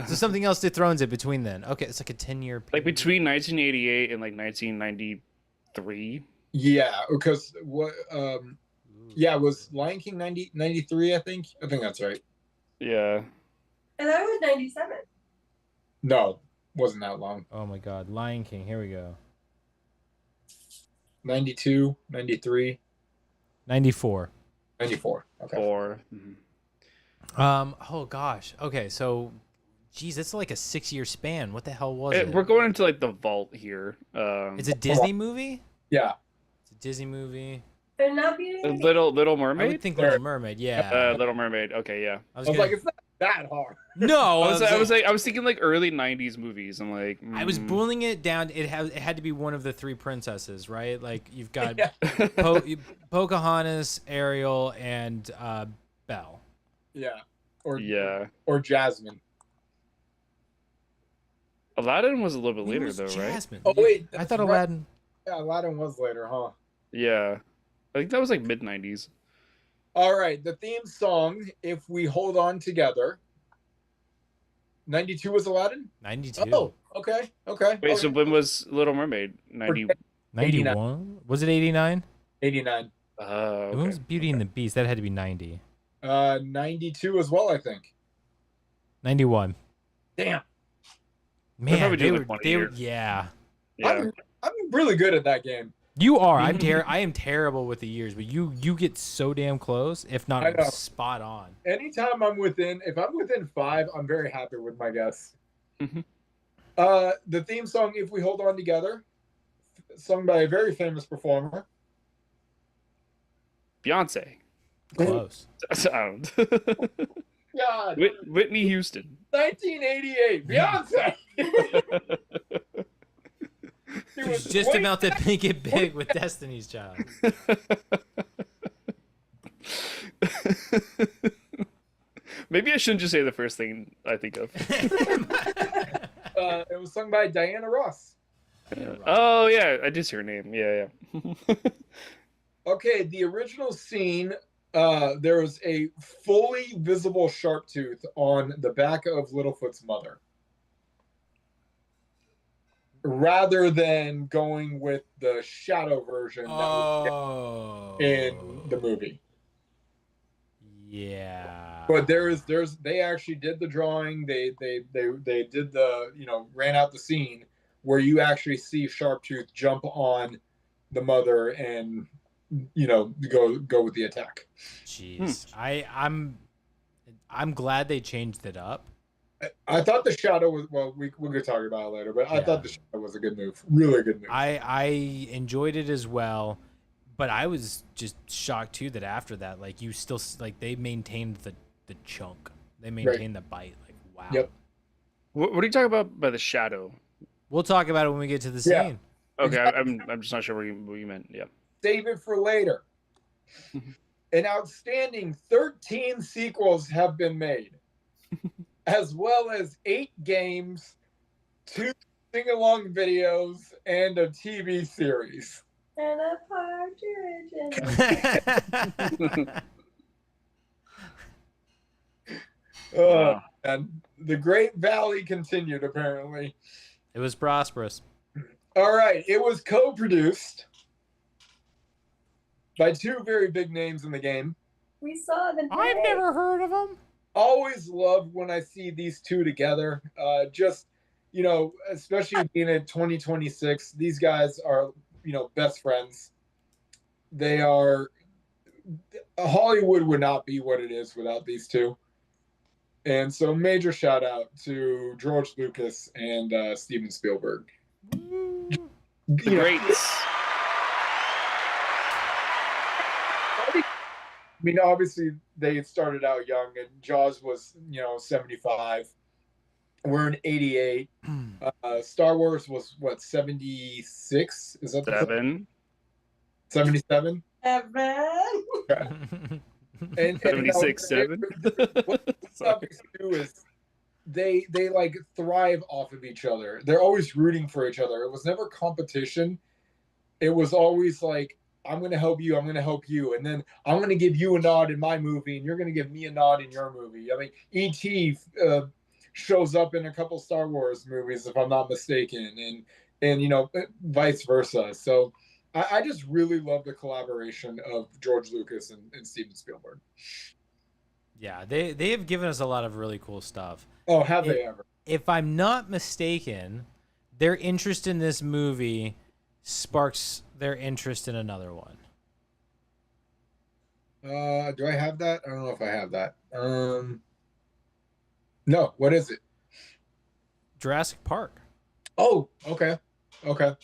So something else dethrones it between then. Okay, it's like a 10-year period. Like between 1988 and like 1993. Yeah, because what? Yeah, it was Lion King 93. I think that's right. Yeah. And that was 97. No, wasn't that long. Oh my God, Lion King. Here we go. 92, 93, 94. 94. Okay. 4. Oh gosh. Okay, so, geez, it's like a 6-year span. What the hell was it? We're going into like the vault here. It's a Disney movie. Yeah. It's a Disney movie. But not Beauty and the Beast. Little I Mermaid. would think Little Mermaid. Yeah. Little Mermaid. Okay, yeah. I was I was gonna- like, it's not that hard. no. I was thinking like early 90s movies. I'm like, I was boiling it down. It had to be one of the 3 princesses, right? Like you've got Yeah. Pocahontas, Ariel, and Belle. Yeah. Or Yeah. or Jasmine. Aladdin was a little bit It later was though, right? Jasmine. Oh wait, I that's thought right. Aladdin. Yeah, Aladdin was later, huh? Yeah. I think that was like mid 90s. All right, the theme song, If We Hold On Together. 92 was Aladdin? 92. Oh, okay. Wait, so Okay. when was Little Mermaid? 90. 91. Was it 89? 89. When Okay. was Beauty and the Beast? That had to be 90. 92 as well, I think. 91. Damn. Man, probably they doing were, like 20 they were, years. yeah. Yeah. I'm really good at that game. You are. I am terrible with the years, but you get so damn close, if I not know. spot on. Anytime if I'm within 5, I'm very happy with my guess. Mhm. The theme song, If We Hold On Together, sung by a very famous performer. Beyonce. Close. God. God, Whitney Houston. 1988, Beyonce. She She was was just way about to make it big with Destiny's Child. Maybe I shouldn't just say the first thing I think of. It was sung by Diana Ross. Oh yeah, I did see her name. Yeah. Okay, the original scene, there was a fully visible sharp tooth on the back of Littlefoot's mother. Rather than going with the shadow version that was in the movie. Yeah. But they actually did the drawing. They did the, ran out the scene where you actually see Sharptooth jump on the mother and go with the attack. Jeez. I'm glad they changed it up. I thought the Shadow was well. We're gonna talk about it later, but I Yeah. thought the Shadow was a good move. Really good move. I enjoyed it as well, but I was just shocked too that after that, like you still like they maintained the chunk, they maintained the bite. Like wow. Yep. What are you talking about by the shadow? We'll talk about it when we get to the Yeah. scene. Okay, Exactly. I'm just not sure what you meant. Yeah. Save it for later. An outstanding 13 sequels have been made, as well as 8 games, 2 sing-along videos, and a TV series. And a partridge in a Wow. And the Great Valley continued, apparently. It was prosperous. All right. It was co-produced by 2 very big names in the game. We saw the I've day. never heard of them. Always love when I see these 2 together. Just, you know, especially being in 2026, these guys are, you know, best friends. They are, Hollywood would not be what it is without these 2. And so major shout out to George Lucas and Steven Spielberg. The You know, greats. I mean, obviously they started out young, and Jaws was, you know, 75. We're in 88. Star Wars was what, 76? Is that 7. 77? Evan. And 76, 7. What these do is they like thrive off of each other. They're always rooting for each other. It was never competition. It was always like, I'm going to help you. I'm going to help you. And then I'm going to give you a nod in my movie, and you're going to give me a nod in your movie. I mean, E.T. Shows up in a couple Star Wars movies, if I'm not mistaken, and you know, vice versa. So I just really love the collaboration of George Lucas and Steven Spielberg. Yeah, they have given us a lot of really cool stuff. Oh, have they ever? If I'm not mistaken, their interest in this movie sparks their interest in another one. Do I have that? I don't know if I have that. No, what is it? Jurassic Park. Oh, okay. Okay.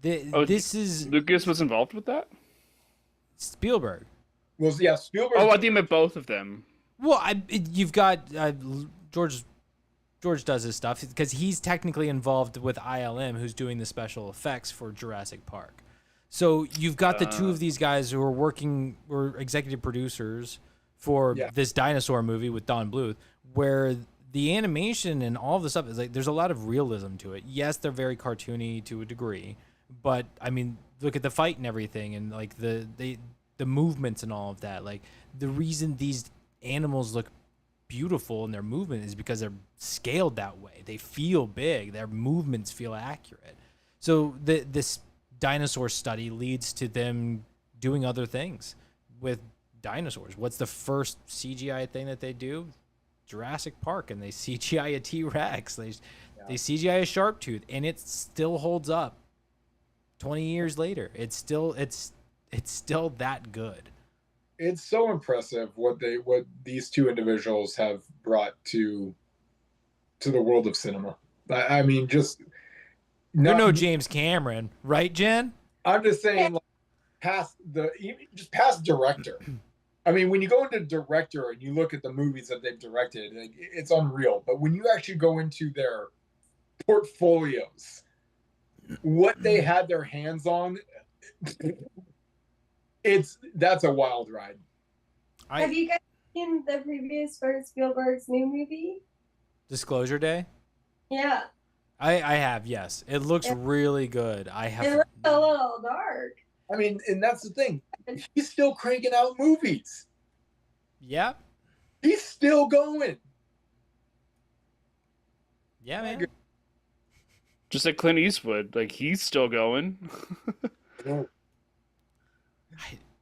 This is Lucas was involved with that? Spielberg. Well, yeah, Spielberg. Oh, I think you meant both of them. Well, you've got George does his stuff because he's technically involved with ILM, who's doing the special effects for Jurassic Park. So you've got the 2 of these guys who are were executive producers for this dinosaur movie with Don Bluth, where the animation and all of the stuff is like, there's a lot of realism to it. Yes, they're very cartoony to a degree, but I mean, look at the fight and everything, and like the movements and all of that. Like the reason these animals look beautiful in their movement is because they're scaled that way. They feel big. Their movements feel accurate. So this dinosaur study leads to them doing other things with dinosaurs. What's the first CGI thing that they do? Jurassic Park, and they CGI a T-Rex. They CGI a sharp tooth, and it still holds up 20 years later. It's still that good. It's so impressive what these 2 individuals have brought to the world of cinema. I mean, just You're no James Cameron, right, Jen? I'm just saying, like, past director. I mean, when you go into director and you look at the movies that they've directed, like, it's unreal. But when you actually go into their portfolios, what they had their hands on, that's a wild ride. Have you guys seen the previews for Spielberg's new movie? Disclosure Day? Yeah. I have, yes. It looks really good. It looks a little dark. I mean, and that's the thing. He's still cranking out movies. Yeah. He's still going. Yeah, man. Just like Clint Eastwood, like he's still going.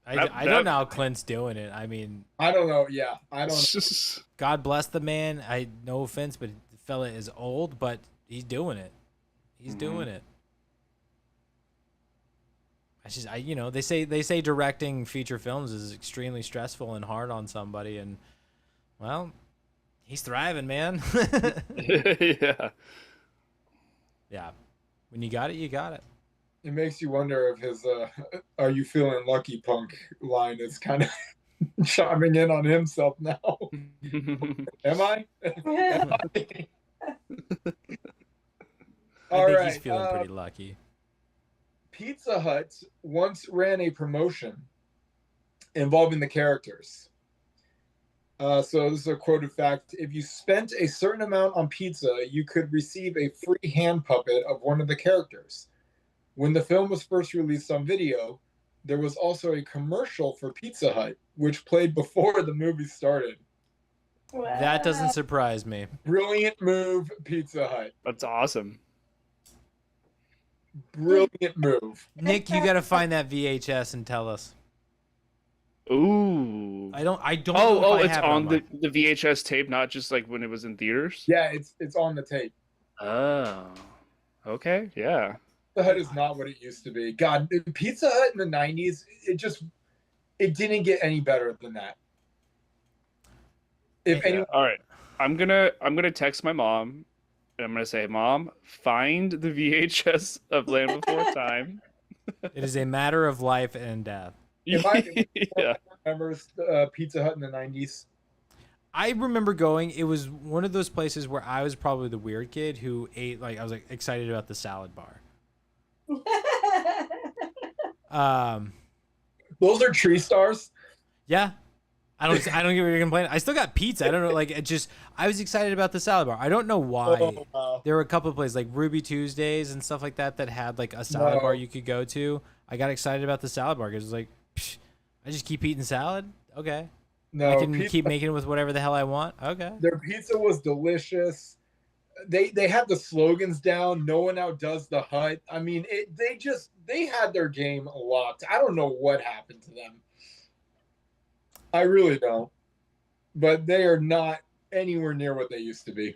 I don't know how Clint's doing it. I mean, I don't know. Yeah, I don't know. God bless the man. No offense, but the fella is old, but he's doing it. He's doing it. They say directing feature films is extremely stressful and hard on somebody, and well, He's thriving, man. Yeah. Yeah. When you got it, you got it. It makes you wonder if his "Are you feeling lucky, punk?" line is kind of chiming in on himself now. Am I? Am I? I All think right. he's feeling pretty lucky. Pizza Hut once ran a promotion involving the characters. So this is a quoted fact. If you spent a certain amount on pizza, you could receive a free hand puppet of one of the characters. When the film was first released on video, there was also a commercial for Pizza Hut, which played before the movie started. Wow. That doesn't surprise me. Brilliant move, Pizza Hut. That's awesome. Brilliant move. Nick, you got to find that VHS and tell us. Ooh. I don't know Oh, if I it's have on it the VHS tape, not just like when it was in theaters. Yeah, it's on the tape. Oh. Okay. Yeah. Pizza Hut is not what it used to be. God, Pizza Hut in the 90s, it didn't get any better than that. If Yeah. anyone, All right. I'm gonna text my mom, and I'm gonna say, Mom, find the VHS of Land Before Time. It is a matter of life and death. if I Yeah. remembers Pizza Hut in the 90s, I remember going. It was one of those places where I was probably the weird kid who ate, like, I was like excited about the salad bar. those are tree stars. Yeah. I don't get what you're complaining. I still got pizza. I don't know, like, I was excited about the salad bar. I don't know why. Oh, wow. There were a couple of places like Ruby Tuesdays and stuff like that had like a salad bar you could go to. I got excited about the salad bar because it was like, psh, I just keep eating salad. Okay. No, I can pizza, keep making it with whatever the hell I want. Okay. their pizza was delicious. They had the slogans down. No one outdoes the Hut. I mean, they had their game locked. I don't know what happened to them. I really don't. But they are not anywhere near what they used to be.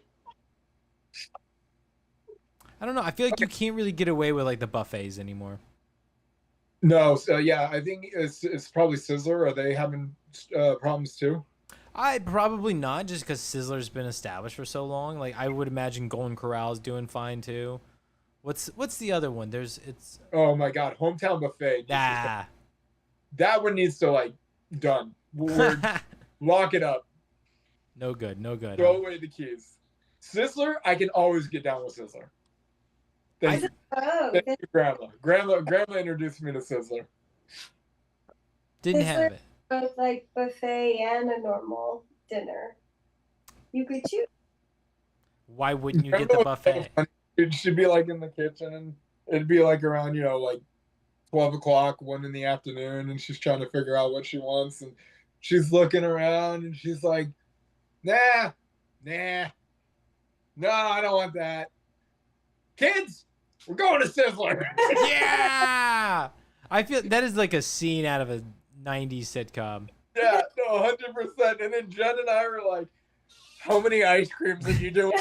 I don't know. I feel like you can't really get away with like the buffets anymore. No, so yeah, I think it's probably Sizzler. Are they having problems too? I probably not, just because Sizzler's been established for so long. Like, I would imagine Golden Corral's doing fine too. What's the other one? Oh my God, Hometown Buffet. Ah. That one needs to like done. Lock it up. No good. Throw away the keys. Sizzler, I can always get down with Sizzler. Thank you, Oh, thank you, Grandma. Grandma introduced me to Sizzler. Didn't Sizzler- have it. both like buffet and a normal dinner. You could choose. Why wouldn't you get the buffet? She'd be like in the kitchen, and it'd be like around, like 12 o'clock, 1 in the afternoon, and she's trying to figure out what she wants, and she's looking around, and she's like, nah, no, I don't want that. Kids, we're going to Sizzler. Yeah. I feel that is like a scene out of a 90s sitcom. Yeah, no, 100%. And then Jen and I were like, how many ice creams are you doing?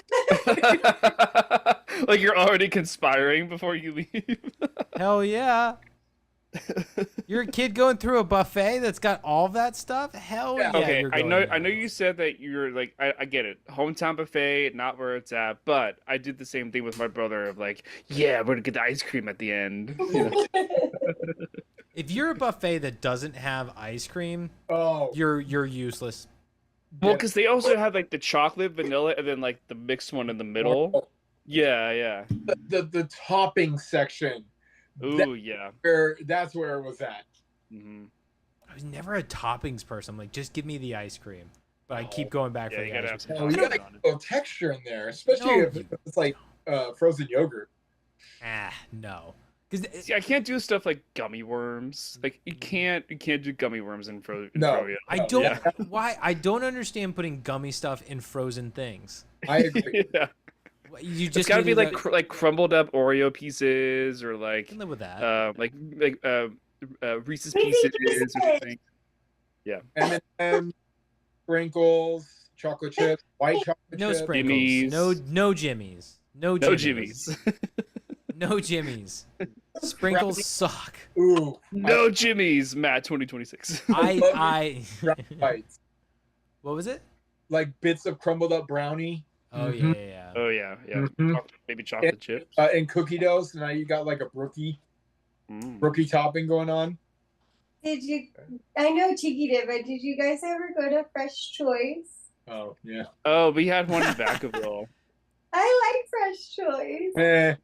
Like you're already conspiring before you leave. Hell yeah. You're a kid going through a buffet that's got all of that stuff? Hell yeah. Okay, you're I going know there. you said that you're like I get it. Hometown buffet, not where it's at, but I did the same thing with my brother of like, yeah, we're gonna get the ice cream at the end. You know? If you're a buffet that doesn't have ice cream, Oh, you're useless. Well, because they also have like the chocolate, vanilla, and then like the mixed one in the middle. Yeah. the topping section. Ooh, yeah. That's where it was at. Hmm. I was never a toppings person. I'm like, just give me the ice cream. But I keep going back Yeah, for you the gotta ice have cream. You some gotta on it. get a little texture in there, especially No, if it's like frozen yogurt. No. Because See, I can't do stuff like gummy worms. Like you can't do gummy worms in frozen. No. I don't. Yeah. Why? I don't understand putting gummy stuff in frozen things. I agree. Yeah. You It's just got to be needed like like crumbled up Oreo pieces or I like can live with that. Reese's Reese's Pieces or something. M&M, sprinkles, chocolate chips, white chocolate No chips. sprinkles. Jimmies. No Jimmies. No No Jimmies. Jimmys. No Jimmies. Sprinkles suck. Ooh, No Jimmys. Matt 2026. I Brown bites. What was it? like bits of crumbled up brownie. Oh yeah, yeah, yeah. Oh yeah, yeah. Mhm. Maybe chocolate chips. And cookie dough. So now you got like a brookie topping going on. Did you? I know Cheeky did, but did you guys ever go to Fresh Choice? Oh yeah. Oh, we had one in Vacaville. I like Fresh Choice.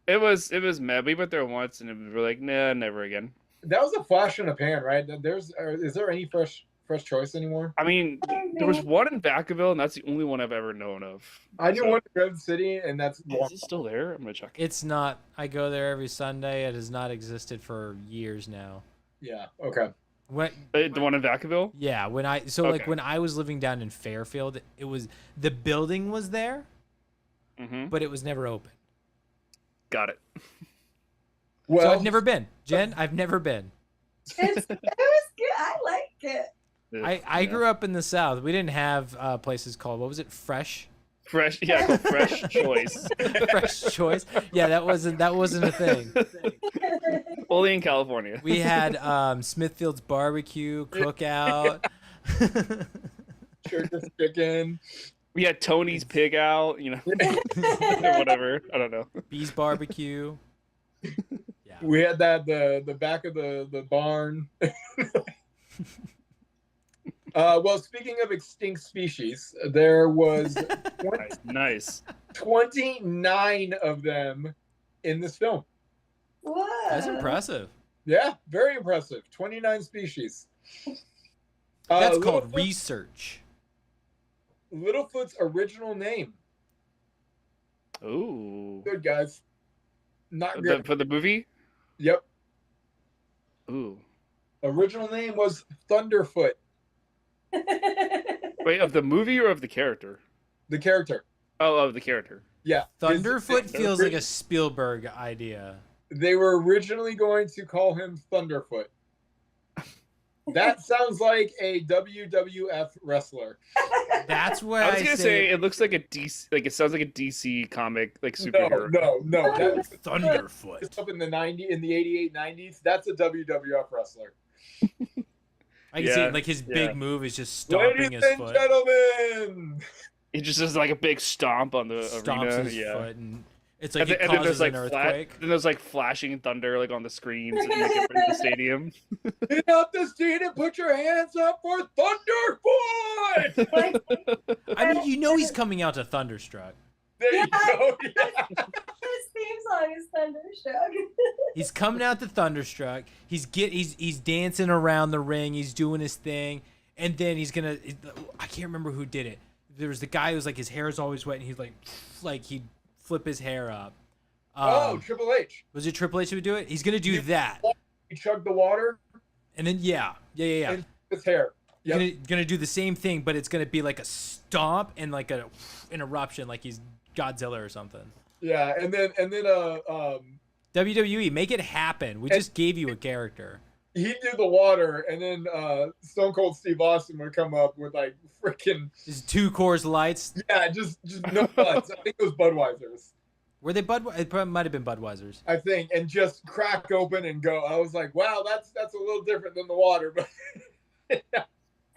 It was meh. We went there once and we were like, nah, never again. That was a flash in the pan, right? Is there any fresh choice anymore? I mean, there was one in Vacaville, and that's the only one I've ever known of. I knew one in Grove City, and that's Is it still there? I'm gonna check. It's not. I go there every Sunday. It has not existed for years now. yeah. Okay. When The one in Vacaville? yeah, when I like Okay. when I was living down in Fairfield, it was the building was there, Mm-hmm. but it was never open. Got it. Well, So I've never been. Jen, I've never been. It was good. I liked it. I grew up in the South. We didn't have places called, what was it, Fresh? Fresh, yeah, called Fresh Choice. Fresh Choice. Yeah, that wasn't a thing. Only in California. We had Smithfield's Barbecue, Cookout. Church's chicken. We had Tony's Pig Out, you know, whatever. I don't know. Bees Barbecue. Yeah. We had that the back of the barn. Well, speaking of extinct species, there was Nice. 29 of them in this film. What? That's impressive. Yeah, very impressive. 29 species. That's called Littlefoot- research. Littlefoot's original name. Ooh. Good, guys. Not good. For the movie? Yep. Ooh. Original name was Thunderfoot, Wait, of the movie or of the character? the character. Oh, of the character. Yeah. Thunderfoot His- feels like a Spielberg idea. They were originally going to call him Thunderfoot. That sounds like a WWF wrestler. That's where I was gonna say say it looks like a DC, like it sounds like a DC comic, like superhero. No. That was Thunderfoot. up in the 88, 90s. That's a WWF wrestler. I can see it, like his big yeah. move is just stomping Ladies his and foot. gentlemen. It just does like a big stomp on the Stomps arena. his Yeah. foot, and it's like And, it then, and then causes there's like an earthquake. then there's like flashing thunder like on the screens and like in the stadium. Get out the seat and put your hands up for Thunderfoot. I mean, you know he's coming out to Thunderstruck. There you go. Yeah. His theme song is Thunderstruck. He's coming out to Thunderstruck. He's dancing around the ring. He's doing his thing, and then he's gonna. I can't remember who did it. There was the guy who's like his hair is always wet, and he's like he'd flip his hair up. Triple H. Was it Triple H who would do it? He's gonna do that, He chugged the water and then yeah. in his hair. Yep. Gonna do the same thing, but it's gonna be like a stomp and like an eruption, like he's Godzilla or something. Yeah, and then WWE, make it happen. We just gave you a character. he'd do the water, and then Stone Cold Steve Austin would come up with like freaking Just 2 Coors Lights. just no butts. I think it was Budweiser's. Were they Bud? It probably might have been Budweiser's. I think, and just crack open and go. I was like, wow, that's a little different than the water, but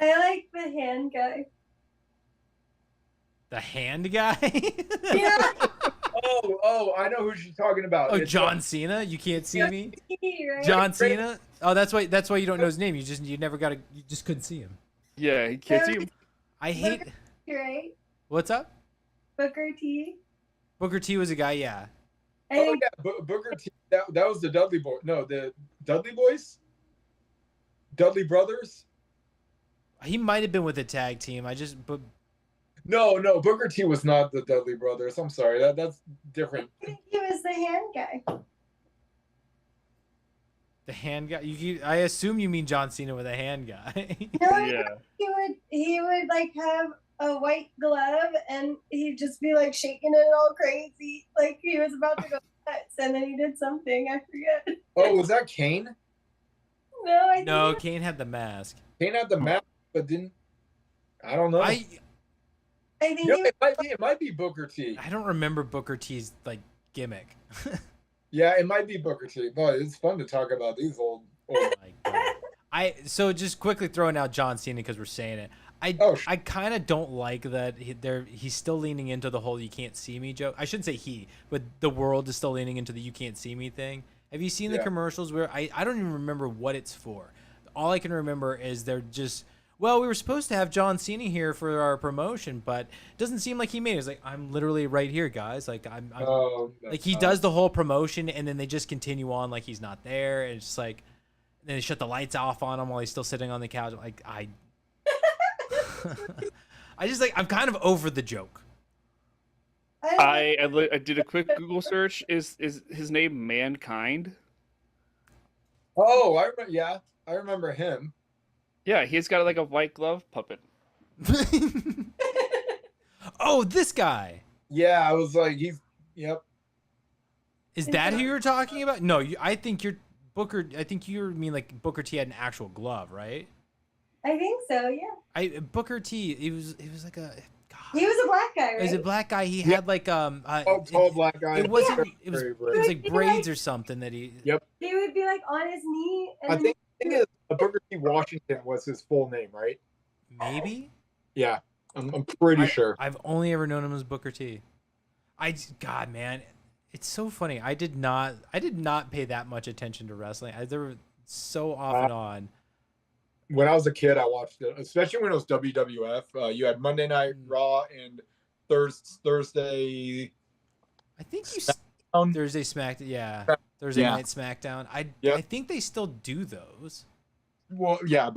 I like the hand guy. The hand guy? Yeah, oh, I know who she's talking about. Oh, It's, John Cena? You can't see me? right? John Cena? Oh, that's why you don't know his name. You just couldn't see him. Yeah, he can't see him. I hate. Right? What's up? Booker T. Booker T was a guy, yeah. I Oh think yeah, Booker T. That was the Dudley boy. No, the Dudley boys. Dudley brothers. He might have been with a tag team. But No, Booker T was not the Dudley brothers. I'm sorry, that's different. I think he was the hand guy. the hand guy. I assume you mean John Cena with a hand guy. No, Yeah. he would like have a white glove and he'd just be like shaking it all crazy, like he was about to go nuts, and then he did something, I forget. Oh, was that Kane? No, I think No, it was- Kane had the mask. Kane had the map, but didn't. I don't know. I I think No, he was, it might be Booker T. don't remember Booker T's like gimmick. Yeah, it might be Booker T. But it's fun to talk about these old. Oh my God. So just quickly throwing out John Cena because we're saying it. I kind of don't like that he's still leaning into the whole "you can't see me" joke. I shouldn't say he, but the world is still leaning into the "you can't see me" thing. Have you seen the commercials where I don't even remember what it's for? All I can remember is they're just, well, we were supposed to have John Cena here for our promotion, but it doesn't seem like he made it. It's like, I'm literally right here, guys. Like I'm like he does the whole promotion and then they just continue on like he's not there. And it's just like, then they shut the lights off on him while he's still sitting on the couch. Like I just like, I'm kind of over the joke. I did a quick Google search. Is his name Mankind? Oh, I remember him. Yeah, he's got like a white glove puppet. Oh, this guy. Yeah, I was like, yep. Is that who you're talking about? No, I think you're Booker. I think you mean like Booker T had an actual glove, right? I think so, yeah. Booker T. He was like a. God. He was a black guy, right? He was a black guy. He had like tall black guy. It wasn't. Yeah. It was like braids or something that he. Yep. He would be like on his knee. And I think Booker T. Washington was his full name, right? Maybe. Yeah, I'm pretty sure. I've only ever known him as Booker T. God, man, it's so funny. I did not pay that much attention to wrestling. They were so off and on. When I was a kid, I watched it, especially when it was WWF. You had Monday Night Raw and Thursday. I think SmackDown. Thursday SmackDown. Yeah, Thursday Night SmackDown. I think they still do those. Well, yeah,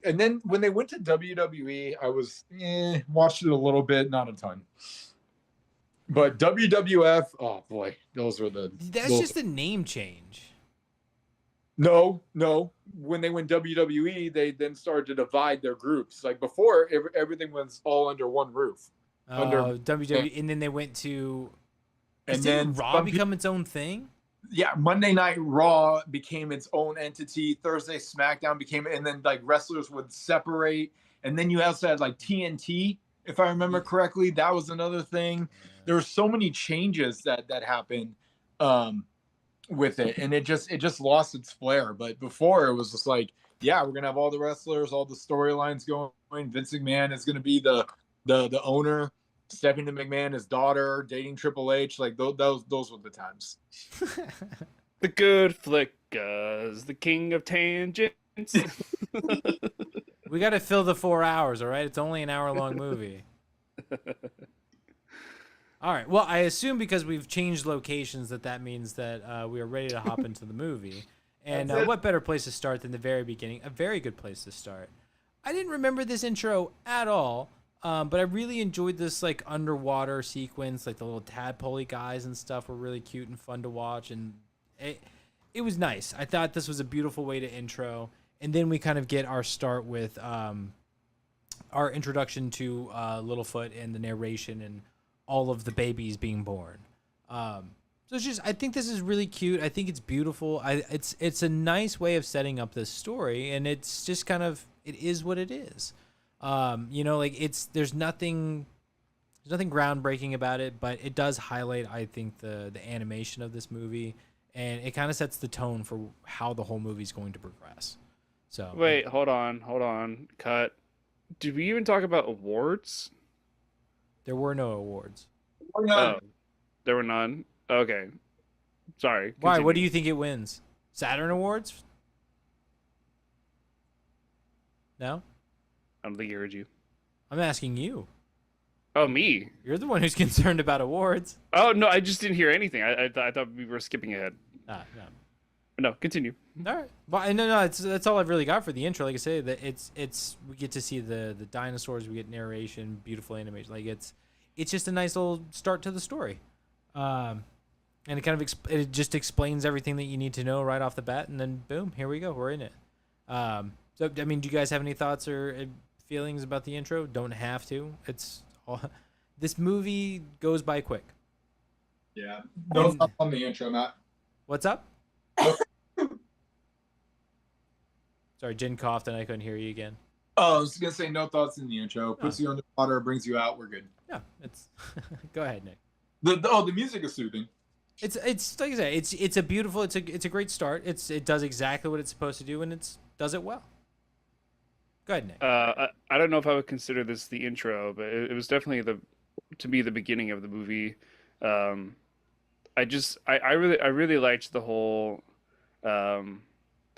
and then when they went to WWE, I was watched it a little bit, not a ton. But WWF, oh boy, those were the. That's just a name change. No. When they went WWE, they then started to divide their groups. Like before, everything was all under one roof. Under WWE, and then they went to. And then Raw become its own thing. Yeah, Monday Night Raw became its own entity. Thursday SmackDown became, and then like wrestlers would separate. And then you also had like TNT, if I remember correctly. That was another thing. There were so many changes that happened. With it, and it just lost its flair. But before, it was just like, yeah, we're gonna have all the wrestlers, all the storylines going. Vince McMahon is gonna be the owner. Stephanie McMahon, his daughter, dating Triple H. Like those were the times. The GoodFlickas, the king of tangents. We got to fill the 4 hours, all right? It's only an hour-long movie. All right. Well, I assume because we've changed locations that means that we are ready to hop into the movie. And what better place to start than the very beginning? A very good place to start. I didn't remember this intro at all, but I really enjoyed this like underwater sequence. Like the little tadpole guys and stuff were really cute and fun to watch, and it was nice. I thought this was a beautiful way to intro. And then we kind of get our start with our introduction to Littlefoot and the narration and all of the babies being born. So it's just, I think this is really cute. I think it's beautiful. It's a nice way of setting up this story, and it's just kind of, it is what it is. Like there's nothing groundbreaking about it, but it does highlight, I think, the animation of this movie, and it kind of sets the tone for how the whole movie is going to progress. So wait, hold on, cut. Did we even talk about awards? There were no awards. Oh, there were none. Okay, sorry. Continue. Why? What do you think it wins? Saturn Awards? No? I don't think I heard you. I'm asking you. Oh, me? You're the one who's concerned about awards. Oh, no, I just didn't hear anything. I thought we were skipping ahead. No. No, continue. All right. Well, no, that's all I've really got for the intro. Like I say, that it's we get to see the dinosaurs, we get narration, beautiful animation. Like it's just a nice little start to the story. And it kind of it just explains everything that you need to know right off the bat, and then boom, here we go, we're in it. So I mean, do you guys have any thoughts or feelings about the intro? Don't have to. This movie goes by quick. Yeah. No thoughts on the intro, Matt. What's up? Sorry, Jen coughed and I couldn't hear you again. Oh, I was gonna say no thoughts in the intro. Puts you underwater, brings you out. We're good. Yeah, it's. Go ahead, Nick. The music is soothing. It's like I said, it's a beautiful, it's a great start. It does exactly what it's supposed to do, and does it well. Go ahead, Nick. I don't know if I would consider this the intro, but it was definitely to me the beginning of the movie. Um, I really liked the whole um,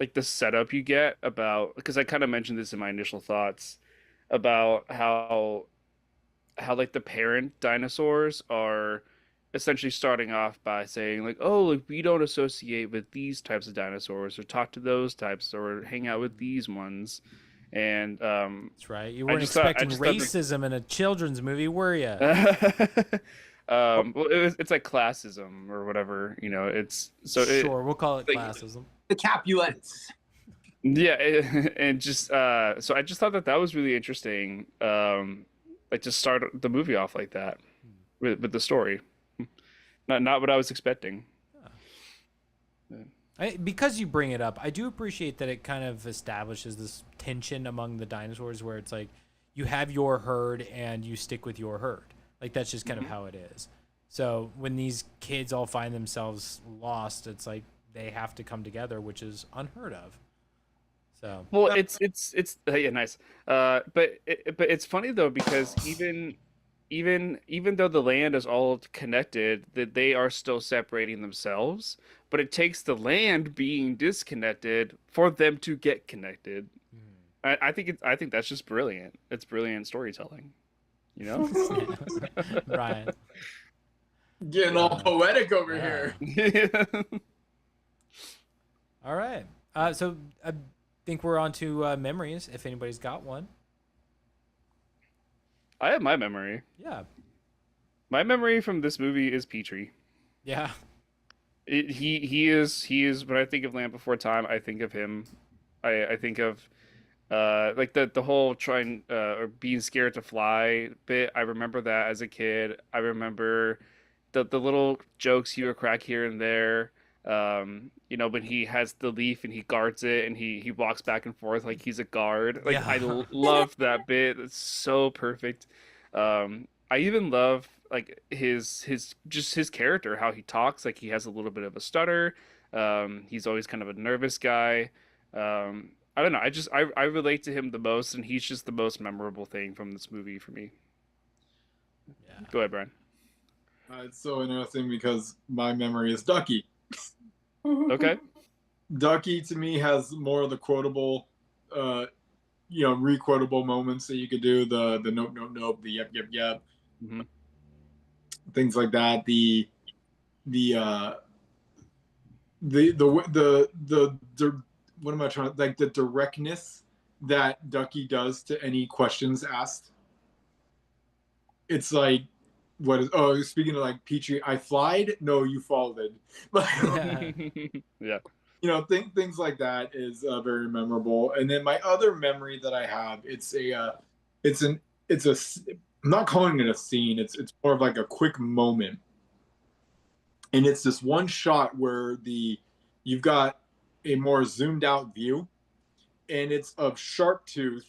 like the setup you get about because I kind of mentioned this in my initial thoughts about how like the parent dinosaurs are essentially starting off by saying like, oh, like we don't associate with these types of dinosaurs or talk to those types or hang out with these ones. And That's right. You I weren't just thought I expecting just thought racism in a children's movie, were you? that well it's like classism or whatever, you know, it's so it Sure, we'll call it like classism. The Capulets. yeah and just so I just thought that that was really interesting, like to start the movie off like that with the story. Not what I was expecting. Because you bring it up, I do appreciate that it kind of establishes this tension among the dinosaurs where it's like you have your herd and you stick with your herd. Like that's just kind of how it is. So when these kids all find themselves lost, it's like they have to come together, which is unheard of. So Well, it's yeah, nice. But it's funny though because even though the land is all connected, that they are still separating themselves. But it takes the land being disconnected for them to get connected. I think that's just brilliant. It's brilliant storytelling, you know? Ryan, Getting all poetic over yeah. here. All right. So I think we're on to memories. If anybody's got one, I have my memory. yeah, My memory from this movie is Petrie. yeah. He is when I think of Land Before Time, I think of him. I think of like the whole trying or being scared to fly bit. I remember that as a kid. I remember the little jokes he would crack here and there. You know, when he has the leaf and he guards it and he walks back and forth like he's a guard. Like Yeah. I love that bit. It's so perfect. I even love like his just his character, how he talks. Like he has a little bit of a stutter. He's always kind of a nervous guy. I don't know. I relate to him the most, and he's just the most memorable thing from this movie for me. Yeah. Go ahead, Brian. It's so interesting because my memory is Ducky. Okay. Ducky to me has more of the quotable, re-quotable moments that you could do. The nope, nope, nope, the yep, yep, yep, Hmm. things like that. The what am I trying to like the directness that Ducky does to any questions asked. It's like speaking of like Petrie, I flied, no you followed. Yeah. Yeah. Things like that is very memorable. And then my other memory that I have, I'm not calling it a scene, it's more of like a quick moment, and it's this one shot where you've got a more zoomed out view, and it's of Sharptooth.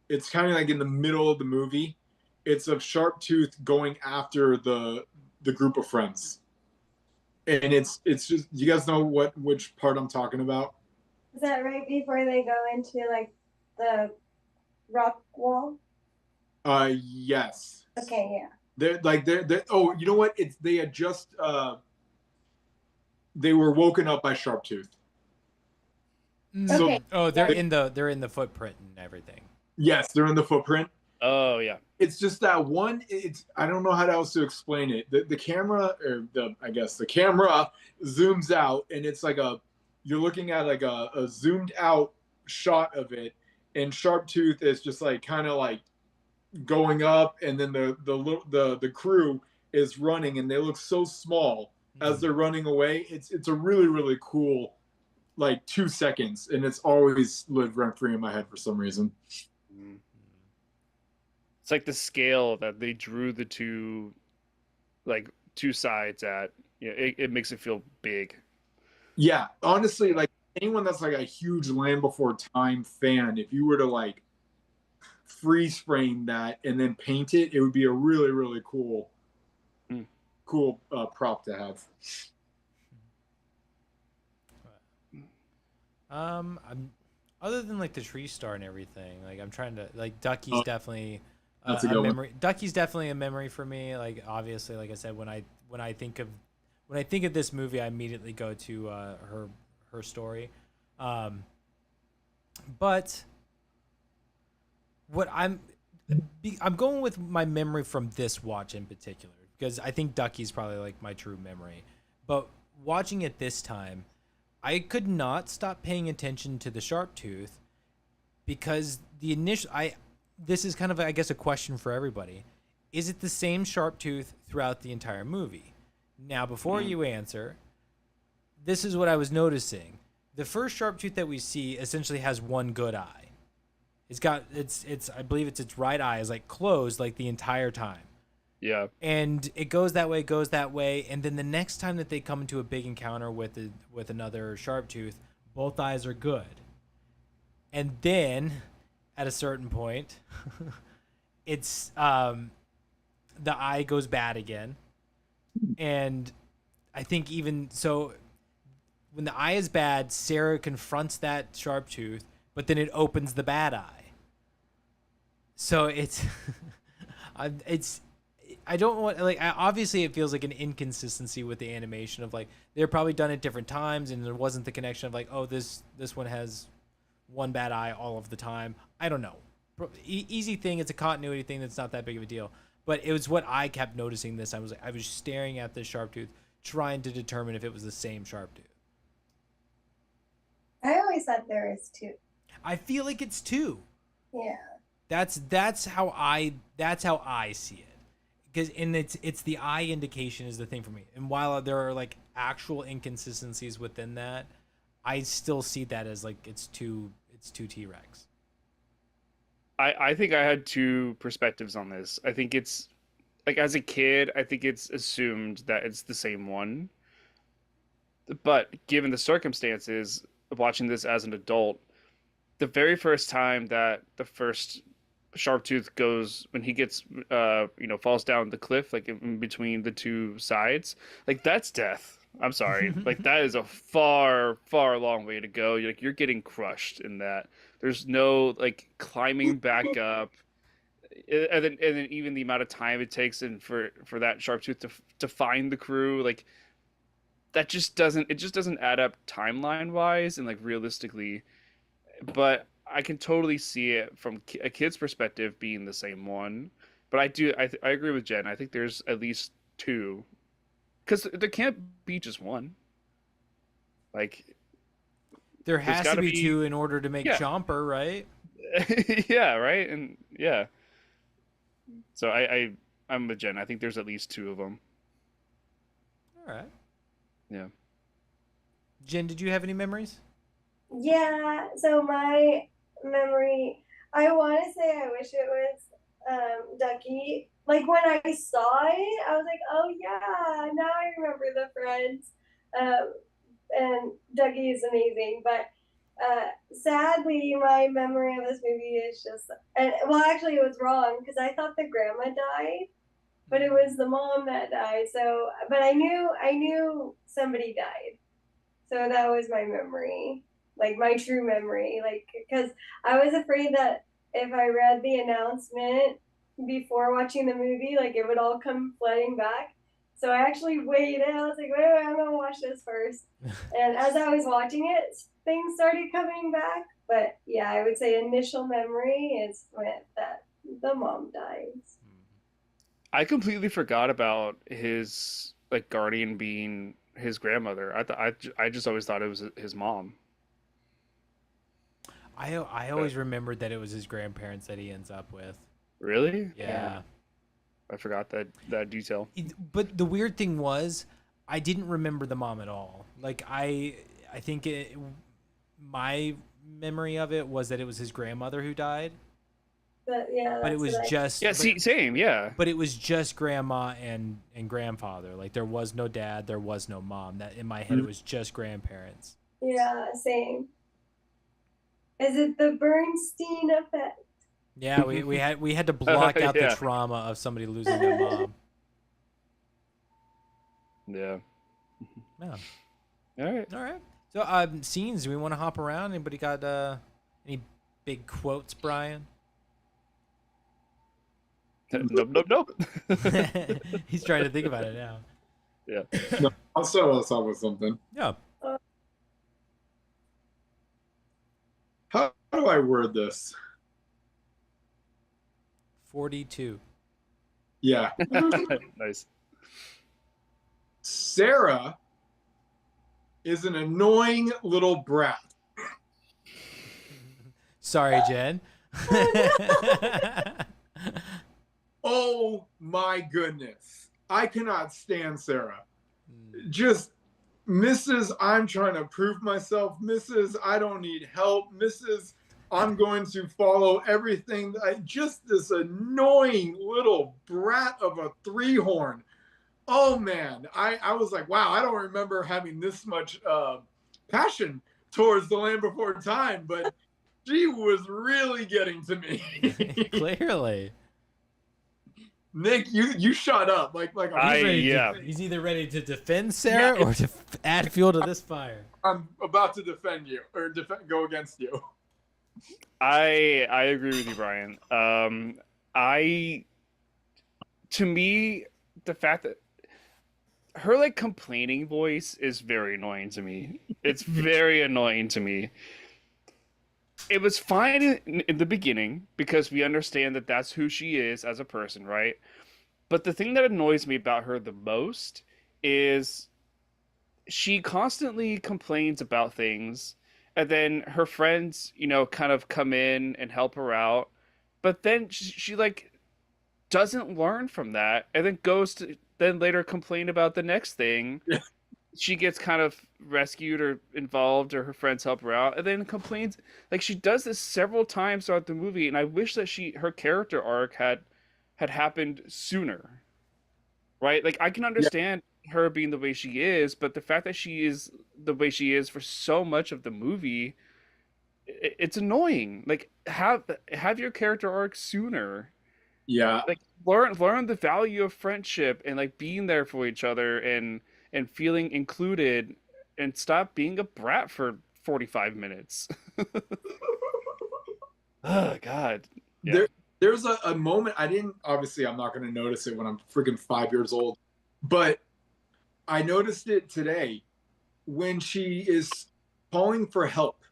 It's kind of like in the middle of the movie. It's of Sharptooth going after the group of friends, and it's just, you guys know which part I'm talking about? Is that right before they go into like the rock wall? Yes. Okay, yeah. They're oh, you know what? They had just they were woken up by Sharptooth. So Okay. Oh, they're in the footprint and everything. yes, they're in the footprint. Oh yeah. It's just that one. I don't know how else to explain it. The camera, or I guess the camera zooms out, and it's like you're looking at like a zoomed out shot of it, and Sharptooth is just like kind of like going up, and then the crew is running, and they look so small as they're running away. It's a really really cool like 2 seconds, and it's always lived rent free in my head for some reason. It's like the scale that they drew the two sides at. Yeah, it makes it feel big. Yeah, honestly, like anyone that's like a huge Land Before Time fan, if you were to like freeze frame that and then paint it, it would be a really really cool prop to have. Other than like the tree star and everything, like I'm trying to like Ducky's definitely That's a a good one. memory. Ducky's definitely a memory for me. Like obviously, like I said, when I think of this movie, I immediately go to her story. Um, but what I'm going with my memory from this watch in particular because I think Ducky's probably like my true memory. But watching it this time, I could not stop paying attention to the sharp tooth because the initial this is kind of I guess a question for everybody. Is it the same sharp tooth throughout the entire movie? Now, before you answer, this is what I was noticing. The first sharp tooth that we see essentially has one good eye. It's got it's I believe it's its right eye is like closed like the entire time. Yeah. And it goes that way, and then the next time that they come into a big encounter with another sharp tooth, both eyes are good. And then at a certain point, it's the eye goes bad again. And I think even so when the eye is bad, Sarah confronts that sharp tooth, but then it opens the bad eye. So it's I don't want like obviously it feels like an inconsistency with the animation of like they're probably done it different times and there wasn't the connection of like oh this one has one bad eye all of the time. I don't know. Easy thing. It's a continuity thing. That's not that big of a deal. But it was what I kept noticing this. I was staring at this sharp tooth, trying to determine if it was the same sharp tooth. I always thought there was two. I feel like it's two. Yeah. That's how I see it. Because it's the eye indication is the thing for me. And while there are like actual inconsistencies within that, I still see that as like it's two T-Rex. I think I had two perspectives on this. I think it's like as a kid, I think it's assumed that it's the same one. But given the circumstances of watching this as an adult, the very first time that the first Sharptooth goes when he gets falls down the cliff like in between the two sides, like that's death. I'm sorry. Like that is a far long way to go. You're getting crushed in that. There's no like climbing back up. And then even the amount of time it takes and for that Sharptooth to find the crew, like that just doesn't add up timeline wise and like realistically. But I can totally see it from a kid's perspective being the same one. But I agree with Jen. I think there's at least two, because there can't be just one. Like there has to be two in order to make Yeah. Chomper, right? Yeah, right, and yeah. So I'm with Jen. I think there's at least two of them. All right. Yeah. Jen, did you have any memories? Yeah, so my memory, I want to say I wish it was Ducky. Like when I saw it, I was like, oh yeah, now I remember the friends. And Ducky is amazing, but sadly, my memory of this movie is just, well, actually, it was wrong because I thought the grandma died, but it was the mom that died. So, but I knew somebody died, so that was my memory, like my true memory, like because I was afraid that if I read the announcement before watching the movie, like it would all come flooding back. So I actually waited. I was like, wait, I'm gonna watch this first. And as I was watching it, things started coming back. But yeah, I would say initial memory is when that the mom dies. I completely forgot about his like guardian being his grandmother. I just always thought it was his mom. I always remembered that it was his grandparents that he ends up with. Really? Yeah. I forgot that detail. But the weird thing was, I didn't remember the mom at all. Like I think my memory of it was that it was his grandmother who died. But yeah, But it was just Same, yeah. But it was just grandma and grandfather. Like there was no dad, there was no mom. That in my head it was just grandparents. Yeah, same. Is it the Bernstein effect? Yeah, we had to block out Yeah. the trauma of somebody losing their mom. Yeah. Yeah. All right. All right. So scenes, do we want to hop around? Anybody got Any big quotes, Brian? Nope. He's trying to think about it now. Yeah. No, I'll start us off with something. Yeah. How do I word this? 42. Yeah. Nice. Sarah is an annoying little brat. Sorry, Jen. Oh my goodness. I cannot stand Sarah. Just Mrs. I'm trying to prove myself. Mrs. I don't need help. Mrs. I'm going to follow everything. Just this annoying little brat of a three-horn. Oh man, I was like, wow, I don't remember having this much passion towards The Land Before Time, but she was really getting to me. Clearly. Nick, you shut up. Like He's either ready to defend Sarah or to add fuel to this fire. I'm about to defend you or go against you. I agree with you, Brian. To me, the fact that her like complaining voice is very annoying to me. It's very annoying to me. It was fine in the beginning because we understand that that's who she is as a person, right? But the thing that annoys me about her the most is she constantly complains about things, and then her friends, kind of come in and help her out, but then she like doesn't learn from that, and then goes to then later complain about the next thing. Yeah. She gets kind of rescued or involved, or her friends help her out, and then complains. Like, she does this several times throughout the movie, and I wish that her character arc had happened sooner. Right? Like, I can understand her being the way she is, but the fact that she is the way she is for so much of the movie, it's annoying. Like, have your character arc sooner. Yeah. Like, learn the value of friendship and like being there for each other and feeling included, and stop being a brat for 45 minutes. Oh God. Yeah. There's a moment obviously I'm not going to notice it when I'm freaking 5 years old, but I noticed it today when she is calling for help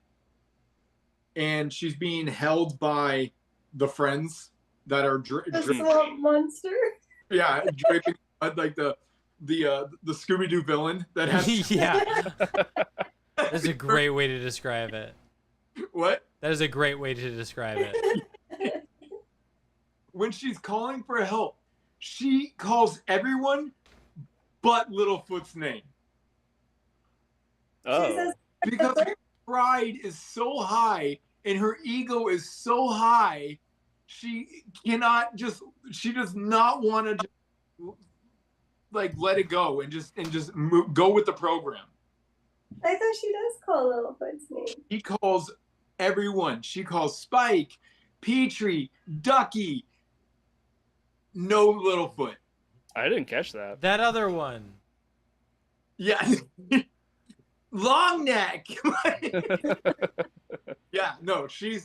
and she's being held by the friends that are swamp monster. Yeah, draping like the Scooby-Doo villain that has Yeah. That's a great way to describe it. What? That is a great way to describe it. When she's calling for help, she calls everyone but Littlefoot's name. Oh. Because her pride is so high and her ego is so high, she does not want to like let it go and just go with the program. I thought she does call Littlefoot's name. She calls everyone. She calls Spike, Petrie, Ducky. No Littlefoot. I didn't catch that. That other one. Yeah. Long neck. Yeah, no, she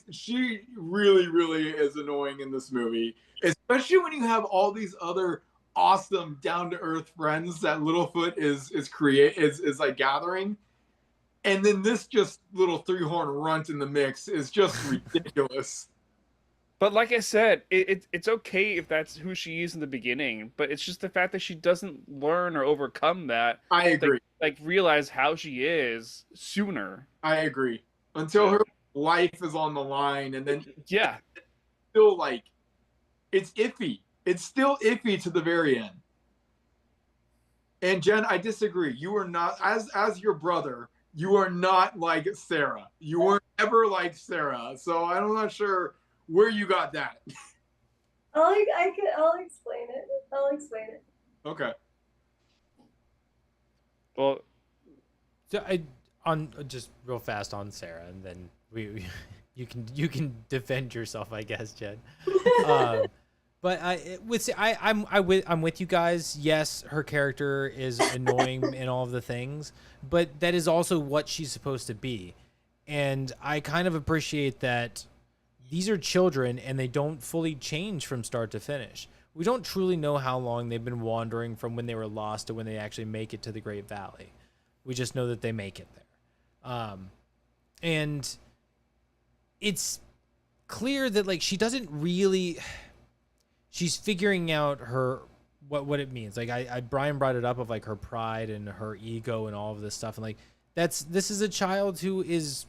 really, really is annoying in this movie, especially when you have all these other awesome down to earth friends that Littlefoot is like gathering, and then this just little three-horn runt in the mix is just ridiculous. But like I said, it's okay if that's who she is in the beginning, but it's just the fact that she doesn't learn or overcome that. I agree. Like realize how she is sooner. I agree. Until her life is on the line, and then still like it's iffy. It's still iffy to the very end. And Jen, I disagree. You are not, as your brother, you are not like Sarah. You weren't ever like Sarah. So I'm not sure where you got that. I'll explain it. I'll explain it. Okay. Well, So just real fast on Sarah, and then you can defend yourself, I guess, Jen. But I'm with you guys. Yes, her character is annoying in all of the things, but that is also what she's supposed to be. And I kind of appreciate that these are children and they don't fully change from start to finish. We don't truly know how long they've been wandering from when they were lost to when they actually make it to the Great Valley. We just know that they make it there. And it's clear that like she doesn't really, she's figuring out her what it means. Like I Brian brought it up of like her pride and her ego and all of this stuff, and like this is a child who is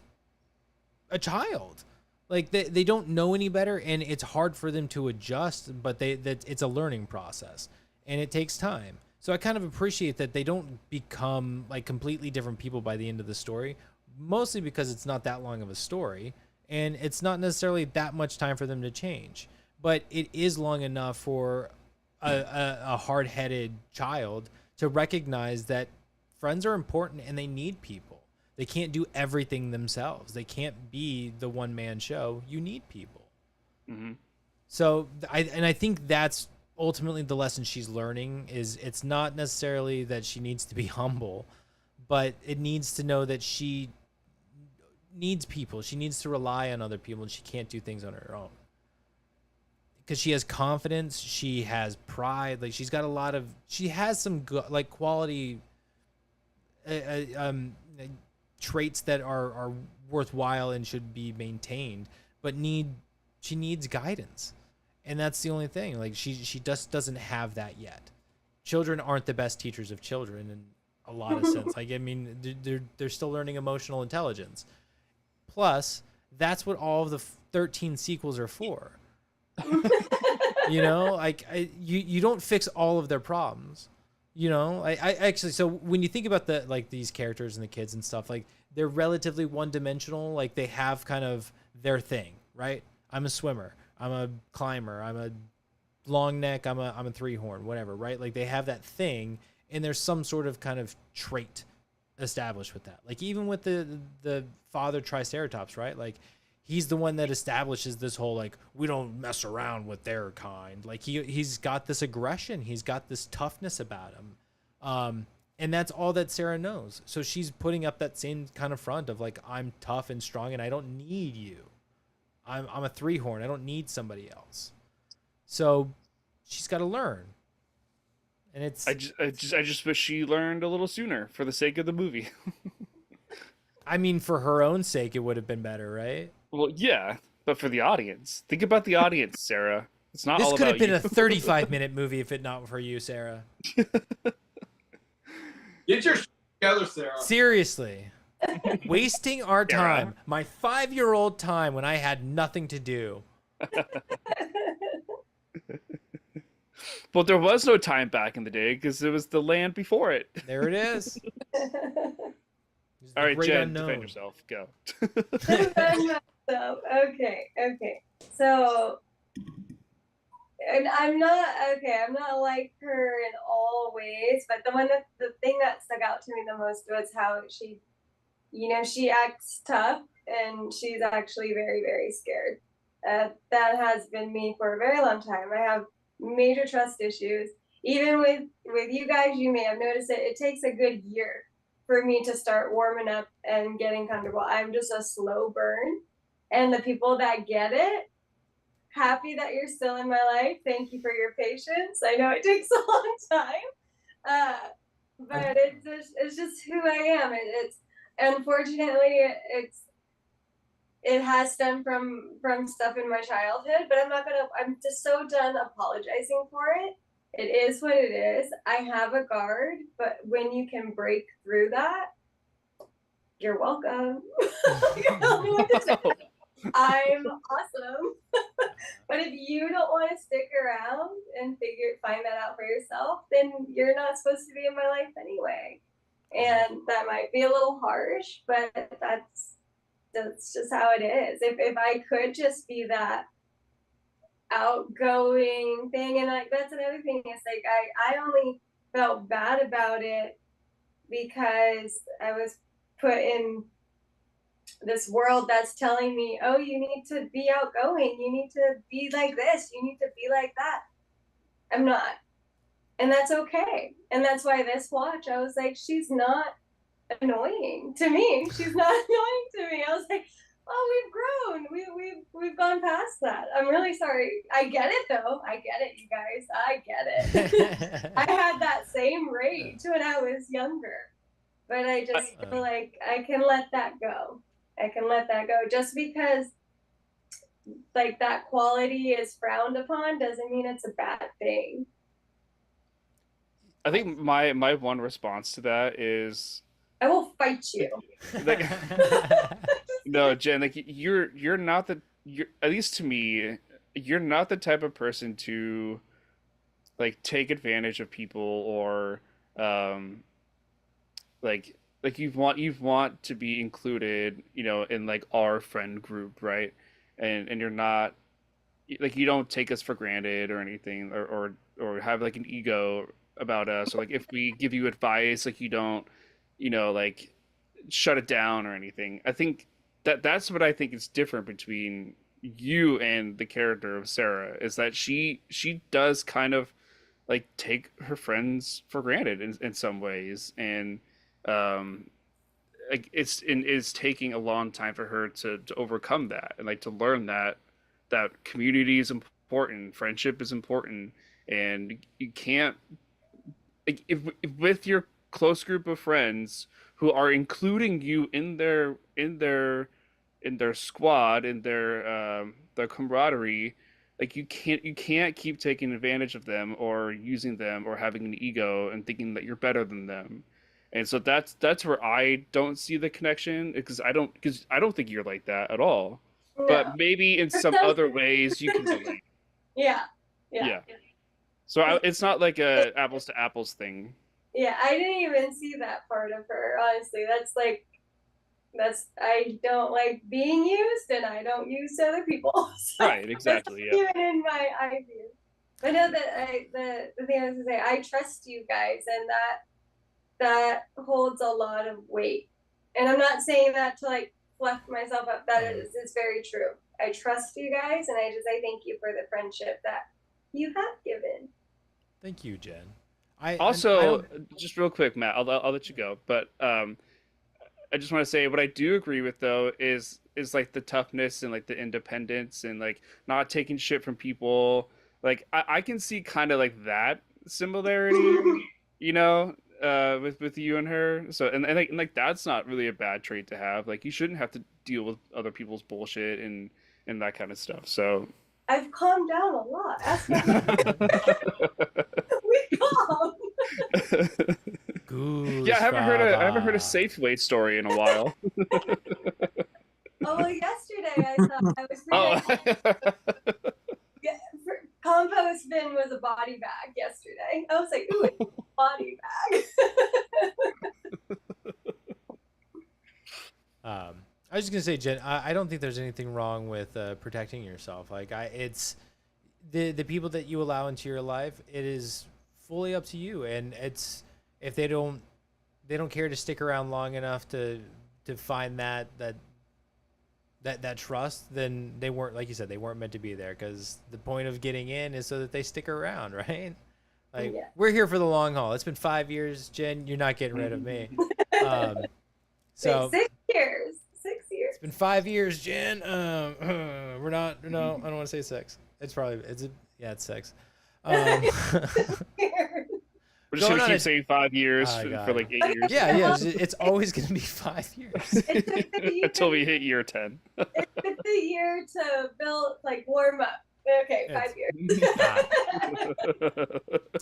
a child. Like they don't know any better, and it's hard for them to adjust, but it's a learning process and it takes time. So I kind of appreciate that they don't become like completely different people by the end of the story, mostly because it's not that long of a story and it's not necessarily that much time for them to change, but it is long enough for a hard-headed child to recognize that friends are important and they need people. They can't do everything themselves. They can't be the one-man show. You need people. Mm-hmm. So I think that's ultimately the lesson she's learning. Is it's not necessarily that she needs to be humble, but it needs to know that she needs people. She needs to rely on other people, and she can't do things on her own. Because she has confidence, she has pride. Like she's got she has some like quality traits that are worthwhile and should be maintained, but she needs guidance, and that's the only thing. Like she just doesn't have that yet. Children aren't the best teachers of children in a lot of sense. Like I mean, they're still learning emotional intelligence. Plus, that's what all of the 13 sequels are for. You know, like you don't fix all of their problems. You know, I actually, so when you think about these characters and the kids and stuff, like they're relatively one-dimensional. Like they have kind of their thing, right? I'm a swimmer, I'm a climber, I'm a long neck, I'm a three-horn, whatever, right? Like they have that thing, and there's some sort of kind of trait established with that. Like even with the father Triceratops, right? Like he's the one that establishes this whole like we don't mess around with their kind. Like he's got this aggression, he's got this toughness about him, and that's all that Sarah knows. So she's putting up that same kind of front of like I'm tough and strong, and I don't need you. I'm a three-horn. I don't need somebody else. So she's got to learn, and it's I just wish she learned a little sooner for the sake of the movie. I mean, for her own sake, it would have been better, right? Well, yeah, but for the audience, think about the audience, Sarah. It's not This all could about have been you. a 35-minute movie if it not for you, Sarah. Get your shit together, Sarah. Seriously. Wasting our Sarah? time. My 5-year-old time when I had nothing to do. But there was no time back in the day because it was the land before it. There it is. All right, Jen, unknown. defend yourself. Go. Okay. So, and I'm not like her in all ways, but the thing that stuck out to me the most was how she, she acts tough and she's actually very, very scared. That has been me for a very long time. I have major trust issues. Even with you guys, you may have noticed it takes a good year for me to start warming up and getting comfortable. I'm just a slow burn. And the people that get it, happy that you're still in my life. Thank you for your patience. I know it takes a long time. But it's just who I am. It's unfortunately it has stemmed from stuff in my childhood, but I'm just so done apologizing for it. It is what it is. I have a guard, but when you can break through that, you're welcome. I'm awesome. But if you don't want to stick around and find that out for yourself, then you're not supposed to be in my life anyway. And that might be a little harsh, but that's just how it is. If I could just be that outgoing thing, and like that's another thing, it's like I only felt bad about it because I was put in this world that's telling me, oh, you need to be outgoing, you need to be like this, you need to be like that. I'm not, and that's okay. And that's why this watch, I was like, she's not annoying to me. She's not annoying to me. I was like, oh, we've grown. We've gone past that. I'm really sorry. I get it though. I get it, you guys. I get it. I had that same rage when I was younger, but I just feel like I can let that go. I can let that go. Just because like that quality is frowned upon doesn't mean it's a bad thing. I think my one response to that is I will fight you. like no, Jen, like you're not at least to me, you're not the type of person to like take advantage of people or like you want to be included, in like our friend group, right? And you're not like you don't take us for granted or anything or have like an ego about us, or like if we give you advice, like you don't, like shut it down or anything. I think that's what I think is different between you and the character of Sarah, is that she does kind of like take her friends for granted in some ways, and like it's taking a long time for her to overcome that, and like to learn that community is important, friendship is important, and you can't like if with your close group of friends who are including you in their squad, in their camaraderie, like you can't keep taking advantage of them or using them or having an ego and thinking that you're better than them. And so that's where I don't see the connection, because I don't think you're like that at all. No. But maybe in some other ways you can relate. Yeah. So it's not like a apples to apples thing. Yeah, I didn't even see that part of her, honestly. I don't like being used, and I don't use other people. So Right, exactly, yeah. Even in my eye view. I know that the thing I was gonna say, I trust you guys, and that holds a lot of weight. And I'm not saying that to like fluff myself up. That is very true. I trust you guys, and I thank you for the friendship that you have given. Thank you, Jen. Just real quick, Matt, I'll let you go, but I just want to say what I do agree with though is like the toughness and like the independence and like not taking shit from people. Like I can see kind of like that similarity, with you and her. So and like that's not really a bad trait to have. Like you shouldn't have to deal with other people's bullshit and that kind of stuff. So I've calmed down a lot. Ask me. We calm. Yeah, I haven't heard a Safeway story in a while. Oh, well, yesterday I thought I was compost bin was a body bag yesterday. I was like, ooh, it's a body bag. I was just gonna say, Jen, I don't think there's anything wrong with protecting yourself. Like it's the people that you allow into your life, it is fully up to you, and it's if they don't care to stick around long enough to find that trust, then they weren't, like you said, they weren't meant to be there, because the point of getting in is so that they stick around, right? Like we're here for the long haul. It's been 5 years, Jen. You're not getting rid of me. So 6 years. 6 years. It's been 5 years, Jen. We're not. No, I don't want to say 6. It's 6. We're just gonna keep saying 5 years for like 8 years. Yeah. It's always gonna be 5 years until we hit year 10. It took the year to build, like warm up. Okay, 5 years.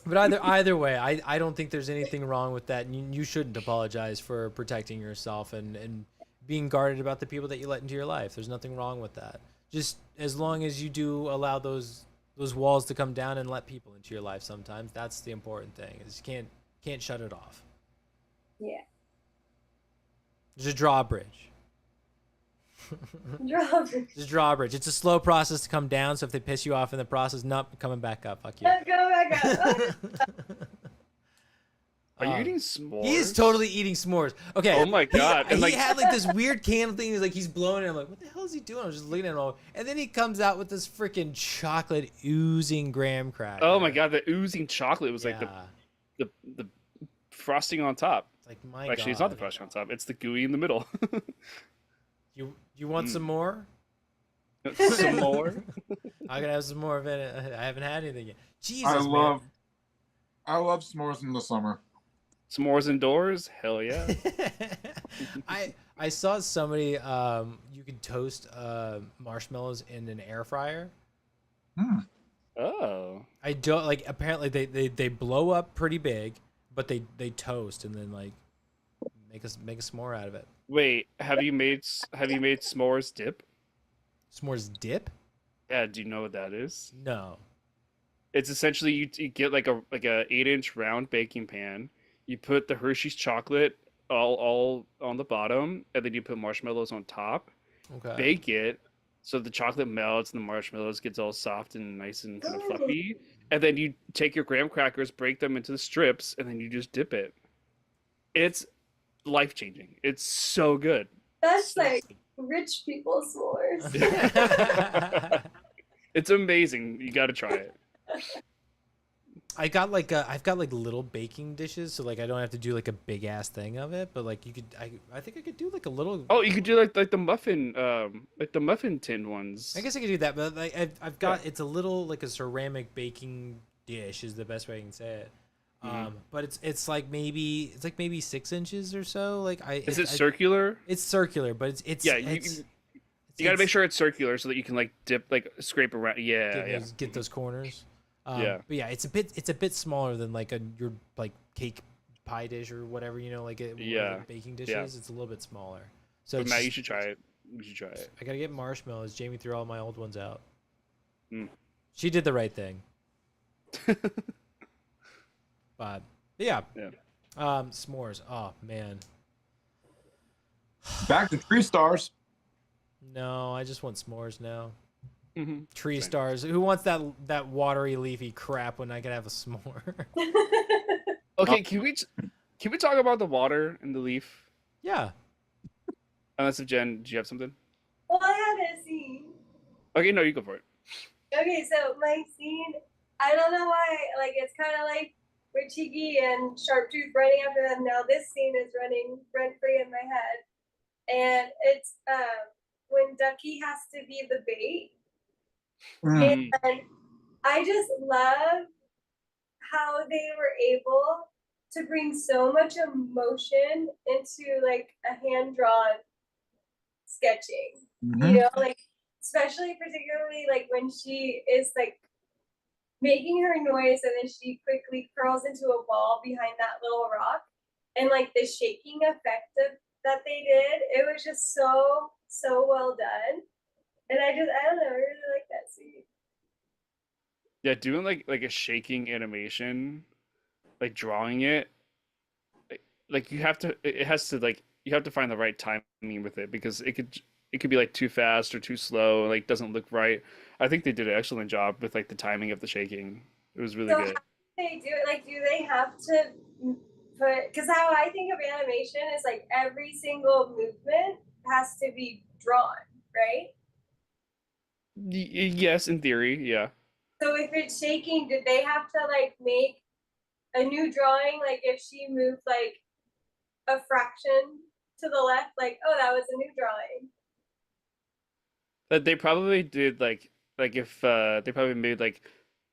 But either way, I don't think there's anything wrong with that. And you shouldn't apologize for protecting yourself and being guarded about the people that you let into your life. There's nothing wrong with that. Just as long as you do allow those walls to come down and let people into your life sometimes, that's the important thing. Is you can't shut it off. Yeah. There's a drawbridge. There's a drawbridge. It's a slow process to come down, so if they piss you off in the process, nope, coming back up. Fuck you. Go back up. Are you eating s'mores? He is totally eating s'mores. Okay. Oh my god! He had like this weird candle thing. He's blowing it. I'm like, what the hell is he doing? I was just looking at him. And then he comes out with this freaking chocolate oozing graham cracker. Oh my god! The oozing chocolate was like the frosting on top. Like my Actually, it's not the frosting on top. It's the gooey in the middle. You want some more? Some more. I'm gonna have some more of it. I haven't had anything yet. Jesus, I man. love s'mores in the summer. S'mores indoors? Hell yeah. I saw somebody you could toast marshmallows in an air fryer. Oh. I don't like apparently they blow up pretty big, but they toast and then like make a s'more out of it. Wait, have you made s'mores dip? S'mores dip? Yeah, do you know what that is? No. It's essentially you get like a 8-inch round baking pan. You put the Hershey's chocolate all on the bottom, and then you put marshmallows on top. Okay. Bake it so the chocolate melts and the marshmallows gets all soft and nice and kind of fluffy. And then you take your graham crackers, break them into the strips, and then you just dip it. It's life changing. It's so good. That's like rich people s'mores. It's amazing. You got to try it. I've got like little baking dishes, so like I don't have to do like a big ass thing of it, but like I think I could do like a little. Oh, you could do like the muffin tin ones. I guess I could do that, but like I've got it's a little like a ceramic baking dish is the best way I can say it. But it's like maybe 6 inches or so. Like Is it circular? It's circular, but it's Yeah, you got to make sure it's circular so that you can like dip, like scrape around. Yeah, get those corners. Yeah. But yeah, it's a bit smaller than like your like cake pie dish or whatever, you know, like one of the baking dishes. Yeah. It's a little bit smaller. So But Matt, you should try it. You should try it. I gotta get marshmallows. Jamie threw all my old ones out. Mm. She did the right thing. But yeah. S'mores. Oh man. Back to Tree Stars. No, I just want s'mores now. Mm-hmm. Tree stars. Who wants that watery leafy crap when I can have a s'more? Okay, can we talk about the water and the leaf? Yeah. Unless if Jen, do you have something? Well, I had a scene. Okay, no, you go for it. Okay, so my scene, I don't know why, like it's kind of like with Cheeky and Sharptooth running after them. Now this scene is running rent free in my head, and it's when Ducky has to be the bait, Mm. and I just love how they were able to bring so much emotion into like a hand drawn sketching. You know, like especially particularly like when she is like making her noise and then she quickly curls into a ball behind that little rock, and like the shaking effect that they did, it was just so well done. And I don't know, I really like that scene. Yeah, doing like a shaking animation, like drawing it, like you have to. It has to like you have to find the right timing with it because it could be like too fast or too slow, like doesn't look right. I think they did an excellent job with like the timing of the shaking. It was really So good. how do they do it? Like, do they have to put? Because how I think of animation is like every single movement has to be drawn, right? Yes, in theory, yeah. So if it's shaking, did they have to like make a new drawing? Like if she moved like a fraction to the left, like, oh, that was a new drawing. But they probably did like if they probably made like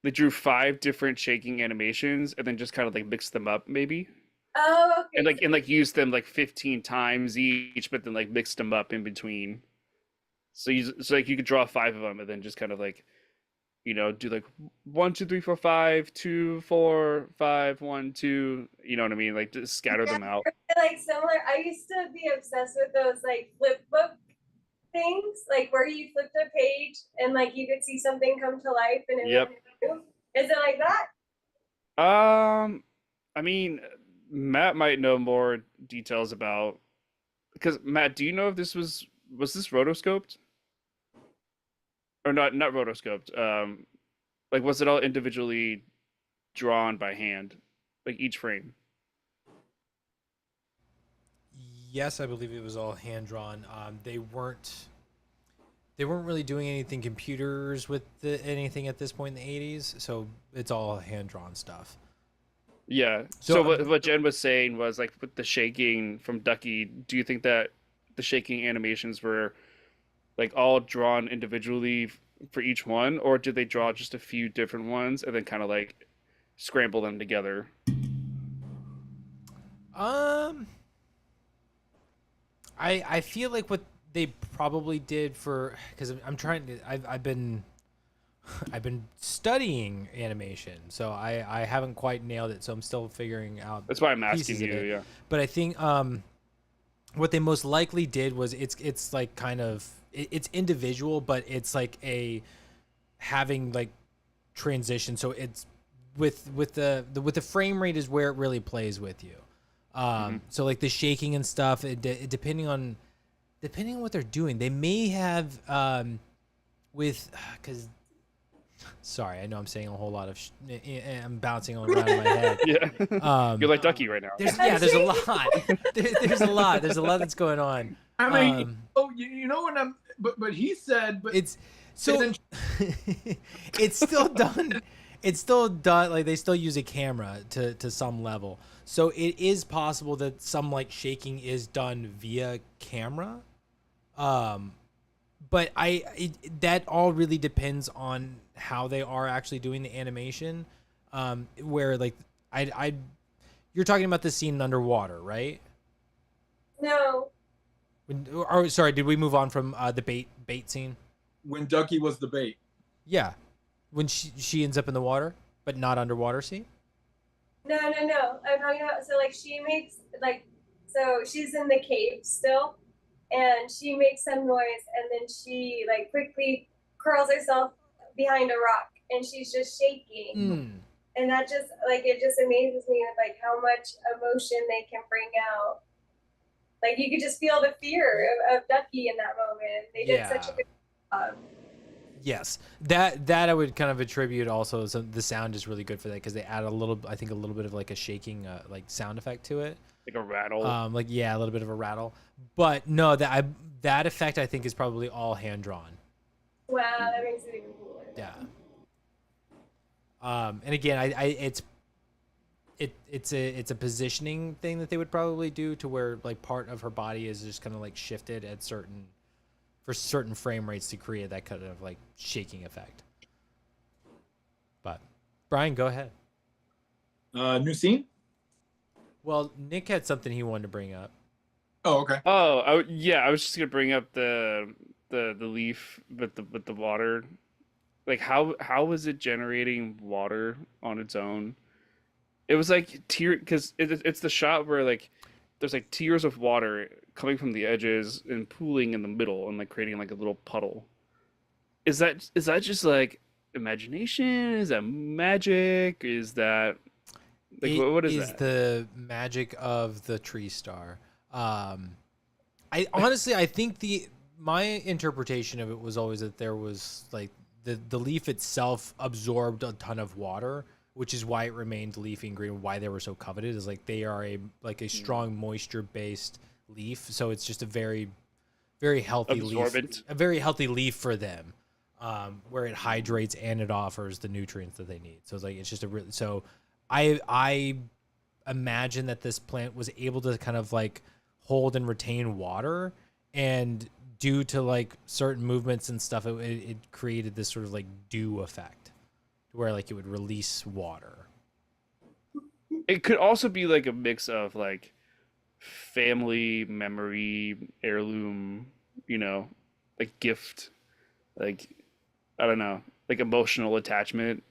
they drew 5 different shaking animations and then just kind of like mixed them up maybe. Oh, okay. And like used them like 15 times each, but then like mixed them up in between. So like you could draw 5 of them and then just kind of like, you know, do like 1, 2, 3, 4, 5, 2, 4, 5, 1, 2. You know what I mean? Like just scatter them out. Like similar. I used to be obsessed with those like flip book things, like where you flipped a page and like you could see something come to life and it Yep. was new. Is it like that? I mean, Matt might know more details about because Matt, do you know if this was this rotoscoped? Or not rotoscoped. Like was it all individually drawn by hand? Like each frame? Yes, I believe it was all hand drawn. They weren't really doing anything computers with anything at this point in the 80s, so it's all hand drawn stuff. Yeah. So, So what Jen was saying was like with the shaking from Ducky, do you think that the shaking animations were like all drawn individually for each one, or did they draw just a few different ones and then kind of like scramble them together? um, I feel like what they probably did for because I'm trying to I've been studying animation, so I haven't quite nailed it. So I'm still figuring out That's why I'm asking pieces of you. it. Yeah. But I think what they most likely did was it's like kind of it's individual, but it's like a having like transition. So it's with the frame rate is where it really plays with you. So like the shaking and stuff, depending on what they're doing, they may have with because sorry, I know I'm saying a whole lot of I'm bouncing all around in my head. Yeah. You're like Ducky right now. There's a lot. There's a lot. There's a lot that's going on. I mean, you know what I'm, but he said, but It's so it's still done. It's still done. Like they still use a camera to some level. So it is possible that some like shaking is done via camera. But that all really depends on how they are actually doing the animation. Where like you're talking about the scene underwater, right? No. Or sorry, did we move on from the bait scene? when Ducky was the bait. Yeah, when she ends up in the water, but not underwater scene. No. I'm talking about so like she makes like so she's in the cave still, and she makes some noise, and then she like quickly curls herself behind a rock, and she's just shaking. And that just like it just amazes me with like how much emotion they can bring out. Like you could just feel the fear of Ducky in that moment. They did such a good job. Yes, that I would kind of attribute also. So the sound is really good for that because they add a little bit of like a shaking like sound effect to it, Like a rattle. a little bit of a rattle. But no, that effect I think is probably all hand drawn. Wow, that makes it even cooler. Yeah. And again, it's a positioning thing that they would probably do to where like part of her body is just kind of like shifted at certain frame rates to create that kind of like shaking effect. But Brian, go ahead. New scene? Well, Nick had something he wanted to bring up. Oh, okay. Oh, I was just gonna bring up the leaf with the water. Like how was it generating water on its own? It was like because it's the shot where like there's like tears of water coming from the edges and pooling in the middle and like creating like a little puddle. Is that just like imagination? Is that magic? Is that like what is that? The magic of the tree star. I honestly I think my interpretation of it was always that there was like the leaf itself absorbed a ton of water, which is why it remained leafy and green. Why they were so coveted is like they are a strong moisture based leaf, so it's just a very healthy Absorbent. leaf, a very healthy leaf for them, where it hydrates and it offers the nutrients that they need. So it's like it's just I imagine that this plant was able to kind of like hold and retain water, and due to like certain movements and stuff, it created this sort of like dew effect where like it would release water. It could also be like a mix of like family memory, heirloom, like gift, like I don't know, like emotional attachment,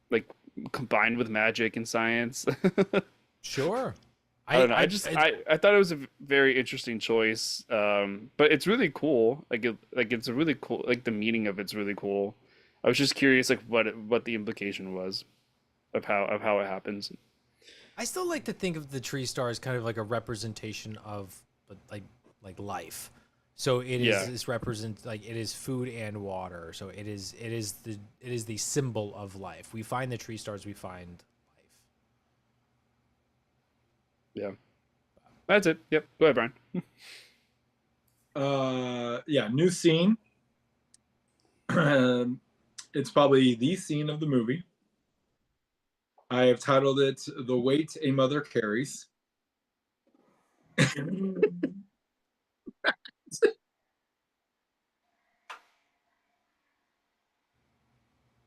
like combined with magic and science. Sure. I don't know. I thought it was a very interesting choice. But it's really cool. It's a really cool. Like the meaning of it's really cool. I was just curious, like what the implication was of how it happens. I still like to think of the tree star as kind of like a representation of like life. So it is this represent like it is food and water. So it is the symbol of life. We find the tree stars, we find life. Yeah. That's it. Yep. Go ahead, Brian. New scene. It's probably the scene of the movie. I have titled it "The Weight a Mother Carries."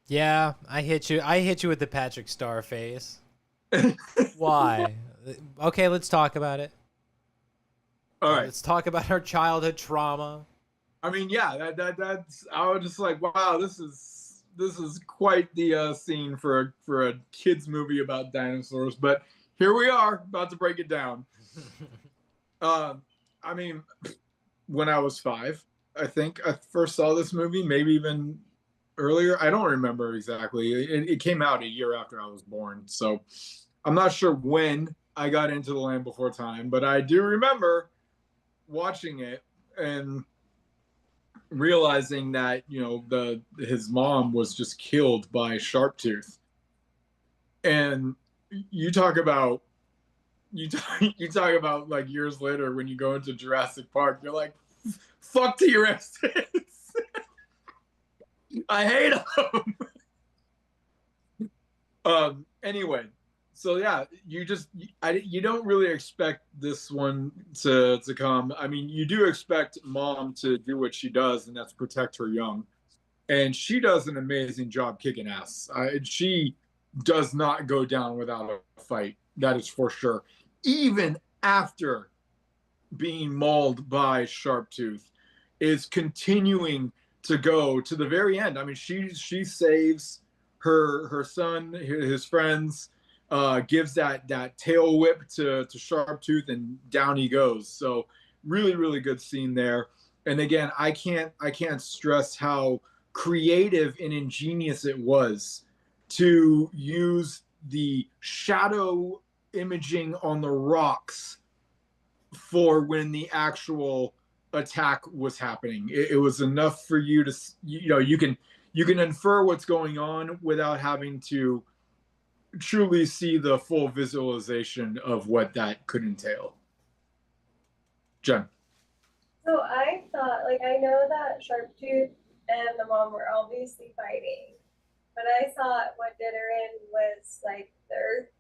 Yeah, I hit you. I hit you with the Patrick Star face. Why? Okay, let's talk about it. All right. Let's talk about our childhood trauma. I mean, yeah, that's. I was just like, wow, this is quite the scene for a kids movie about dinosaurs. But here we are, about to break it down. I mean, when I was 5, I think I first saw this movie. Maybe even earlier. I don't remember exactly. It came out a year after I was born, so I'm not sure when I got into The Land Before Time, but I do remember watching it and realizing that his mom was just killed by Sharptooth. And you talk about you talk about like years later when you go into Jurassic Park, you're like, fuck T-Rexes. I hate them. Anyway, so yeah, you don't really expect this one to come. I mean, you do expect mom to do what she does, and that's protect her young, and she does an amazing job kicking ass. She does not go down without a fight. That is for sure. Even after being mauled by Sharptooth, is continuing to go to the very end. I mean, she saves her son, his friends, gives that tail whip to Sharptooth, and down he goes. So really good scene there. And again, I can't stress how creative and ingenious it was to use the shadow imaging on the rocks for when the actual attack was happening. It was enough for you to, you can infer what's going on without having to truly see the full visualization of what that could entail. Jen. So I thought, like, I know that Sharptooth and the mom were obviously fighting, but I thought what did her in was like the earth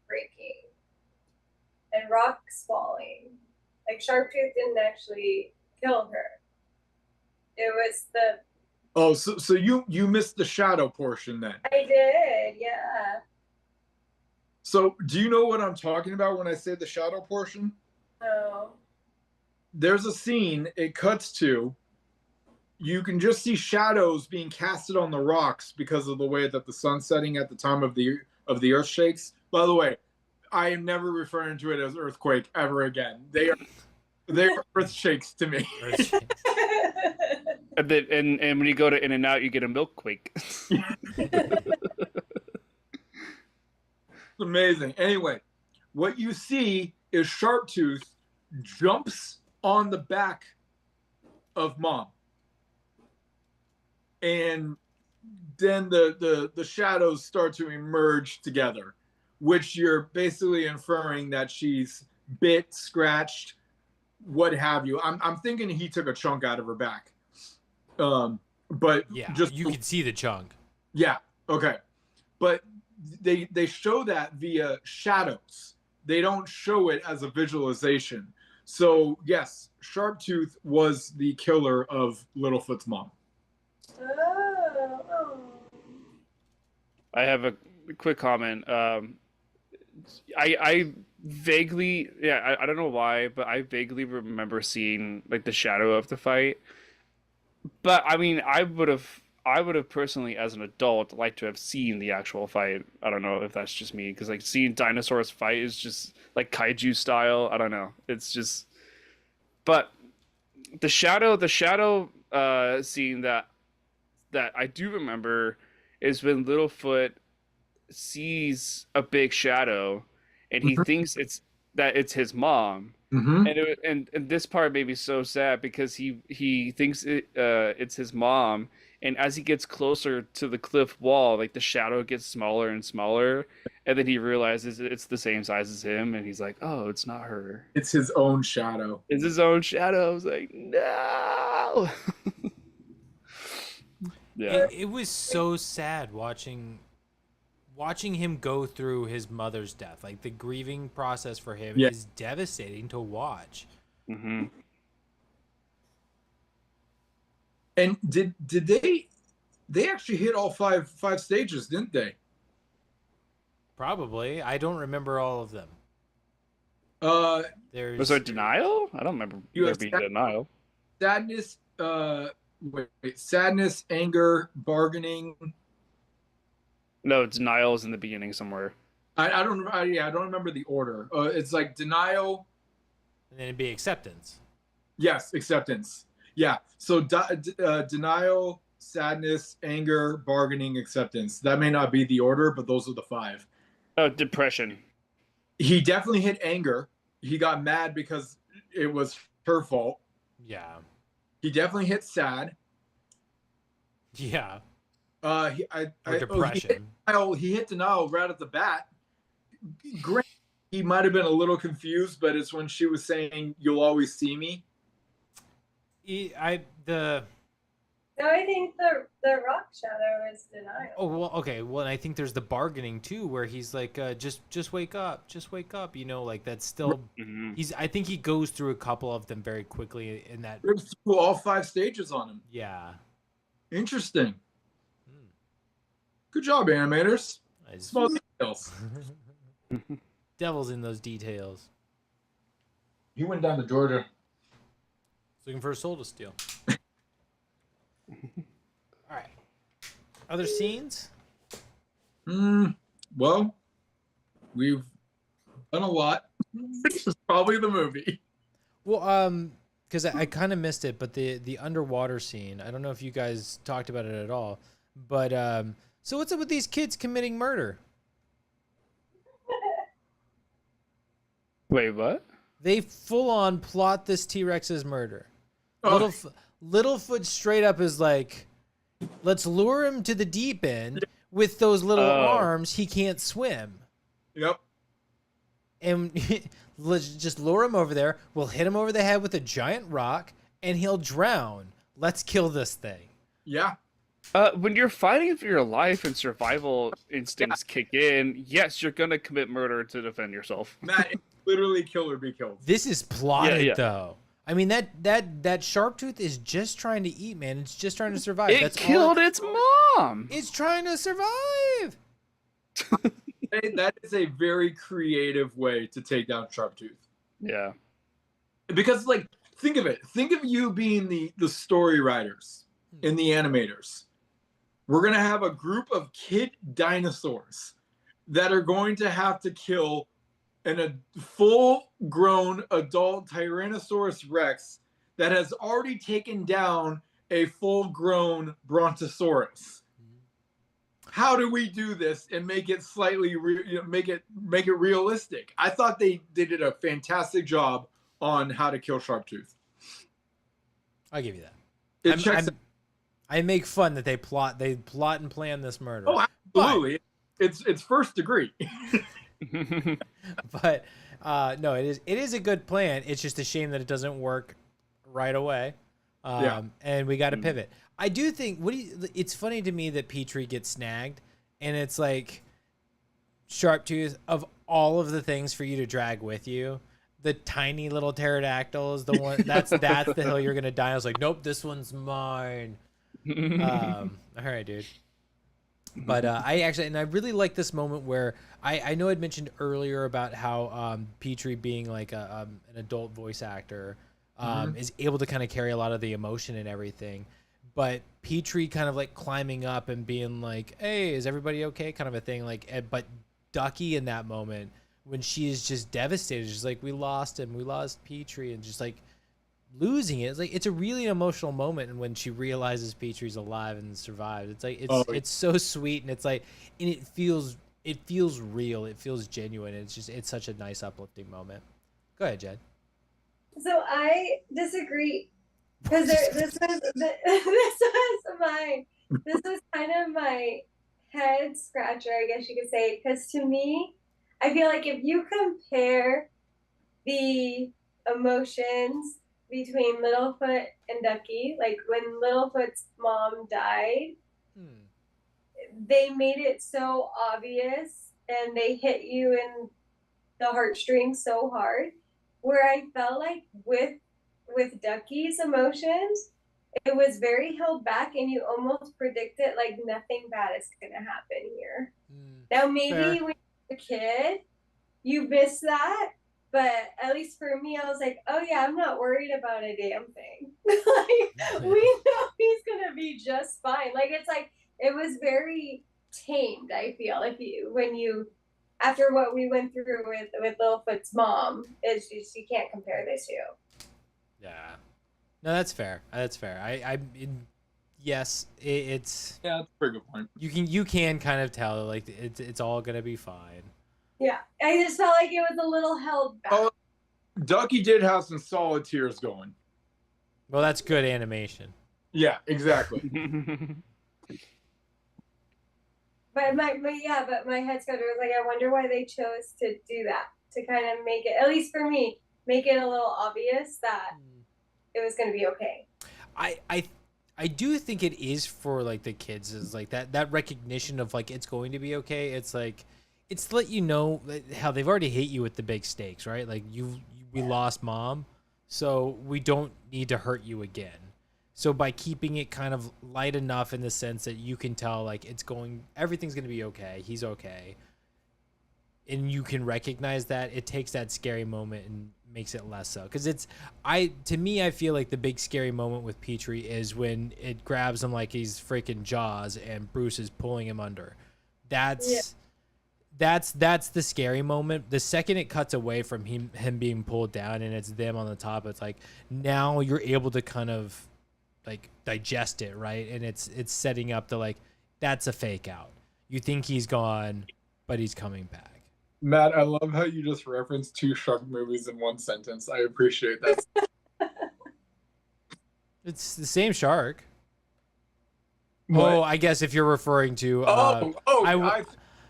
breaking and rocks falling. Like Sharptooth didn't actually kill her. It was the. Oh, so you missed the shadow portion then. I did, yeah. So do you know what I'm talking about when I say the shadow portion? No. There's a scene it cuts to. You can just see shadows being casted on the rocks because of the way that the sun's setting at the time of the earth shakes. By the way, I am never referring to it as earthquake ever again. They are earth shakes to me. And when you go to In-N-Out, you get a milk quake. Amazing. Anyway, what you see is Sharptooth jumps on the back of mom, and then the shadows start to emerge together, which you're basically inferring that she's bit, scratched, what have you. I'm thinking he took a chunk out of her back. But yeah, just you can see the chunk. Yeah. Okay. But they show that via shadows. They don't show it as a visualization. So yes, Sharptooth was the killer of Littlefoot's mom. Oh. I have a quick comment. I vaguely, I don't know why, but I vaguely remember seeing like the shadow of the fight. But I mean, I would have personally, as an adult, liked to have seen the actual fight. I don't know if that's just me, because like seeing dinosaurs fight is just like kaiju style. I don't know. It's just, but the shadow scene that I do remember is when Littlefoot sees a big shadow, and he thinks it's his mom. And this part made me so sad because he thinks it's his mom, and as he gets closer to the cliff wall, like the shadow gets smaller and smaller, and then he realizes it's the same size as him, and he's like, "Oh, it's not her. It's his own shadow." It's his own shadow. I was like, "No." Yeah. It was so sad watching watching him go through his mother's death, like the grieving process for him Yeah. is devastating to watch. Mm-hmm. And did they actually hit all five stages, didn't they? Probably. I don't remember all of them. There's Was there denial? I don't remember You there have being sad- denial. Sadness, sadness, anger, bargaining. No, denial is in the beginning somewhere. I don't remember the order. It's like denial. and then it'd be acceptance. Yes, acceptance. Yeah. So denial, sadness, anger, bargaining, acceptance. That may not be the order, but those are the five. Oh, depression. He definitely hit anger. He got mad because it was her fault. Yeah. He definitely hit sad. Yeah. Or Depression. he hit denial right at the bat. Great. He might have been a little confused, but it's when she was saying, "You'll always see me." No, I think the rock shadow is denial. Oh well, okay. Well, and I think there's the bargaining too, where he's like, just wake up, just wake up. You know, like that's still. Mm-hmm. I think he goes through a couple of them very quickly in that. Rips through all five stages on him. Yeah. Interesting. Good job, animators. Nice. Small details. Devil's in those details. He went down to Georgia. He's looking for a soul to steal. All right. Other scenes? Well, we've done a lot. This is probably the movie. Well, because I kind of missed it, but the underwater scene. I don't know if you guys talked about it at all, but so what's up with these kids committing murder? Wait, what? They full on plot this T-Rex's murder. Oh. Littlefoot straight up is like, let's lure him to the deep end. With those little arms, he can't swim. Yep. And let's just lure him over there. We'll hit him over the head with a giant rock, and he'll drown. Let's kill this thing. Yeah. When you're fighting for your life and survival instincts kick in, yes, you're gonna commit murder to defend yourself. Matt, it's literally kill or be killed. This is plotted, Yeah. though. I mean, that sharp tooth is just trying to eat, man. It's just trying to survive. It That's all killed its mom. It's trying to survive. That is a very creative way to take down Sharptooth. Yeah. Because, like, think of it. Think of you being the story writers and the animators. We're going to have a group of kid dinosaurs that are going to have to kill a full-grown adult Tyrannosaurus Rex that has already taken down a full-grown Brontosaurus. How do we do this and make it slightly make it realistic? I thought they did a fantastic job on how to kill Sharptooth. I'll give you that. It checks. I make fun that they plot and plan this murder. Oh, absolutely! It's first degree. But no, it is a good plan. It's just a shame that it doesn't work right away. And we got to pivot. I do think it's funny to me that Petrie gets snagged, and it's like Sharptooth, of all of the things for you to drag with you, the tiny little pterodactyl is the one that's the hill you're gonna die. I was like, nope, this one's mine. All right, dude. But I really like this moment where I know I'd mentioned earlier about how Petrie being like an adult voice actor is able to kind of carry a lot of the emotion and everything. But Petrie kind of like climbing up and being like, hey, is everybody okay? Kind of a thing. But Ducky in that moment, when she is just devastated, she's like, we lost him. We lost Petrie. And just like losing it. It's a really emotional moment. And when she realizes Petrie's alive and survived, it's like, it's so sweet. And it's like, and it feels real. It feels genuine. It's such a nice uplifting moment. Go ahead, Jed. So I disagree because this was kind of my head scratcher, I guess you could say. Because to me, I feel like if you compare the emotions between Littlefoot and Ducky, like when Littlefoot's mom died, they made it so obvious and they hit you in the heartstrings so hard, where I felt like with Ducky's emotions, it was very held back and you almost predicted like nothing bad is gonna happen here. Now maybe Fair. when you're a kid, you miss that, but at least for me, I was like, oh yeah, I'm not worried about a damn thing. Like we know he's gonna be just fine. Like it's like it was very tamed, I feel, if you when you after what we went through with Littlefoot's mom, it's just you can't compare the two. Yeah. No, that's fair. That's fair. Yes, it's Yeah, that's a pretty good point. you can kind of tell like it's all gonna be fine. Yeah, I just felt like it was a little held back. Oh, Ducky did have some solid tears going. Well, that's good animation. Yeah, exactly. But my head scratcher was like, I wonder why they chose to do that, to kind of make it, at least for me, make it a little obvious that it was going to be okay. I do think it is for like the kids, is like that recognition of like it's going to be okay. It's like it's to let you know how they've already hit you with the big stakes, right? Like we lost mom, so we don't need to hurt you again. So by keeping it kind of light enough in the sense that you can tell like everything's going to be okay. He's okay. And you can recognize that, it takes that scary moment and makes it less so. Cuz to me I feel like the big scary moment with Petrie is when it grabs him like he's freaking Jaws and Bruce is pulling him under. That's the scary moment. The second it cuts away from him being pulled down and it's them on the top, it's like now you're able to kind of like digest it, right? And it's setting up the like that's a fake out. You think he's gone, but he's coming back. Matt, I love how you just referenced 2 shark movies in one sentence. I appreciate that. It's the same shark. What? Oh, I guess if you're referring to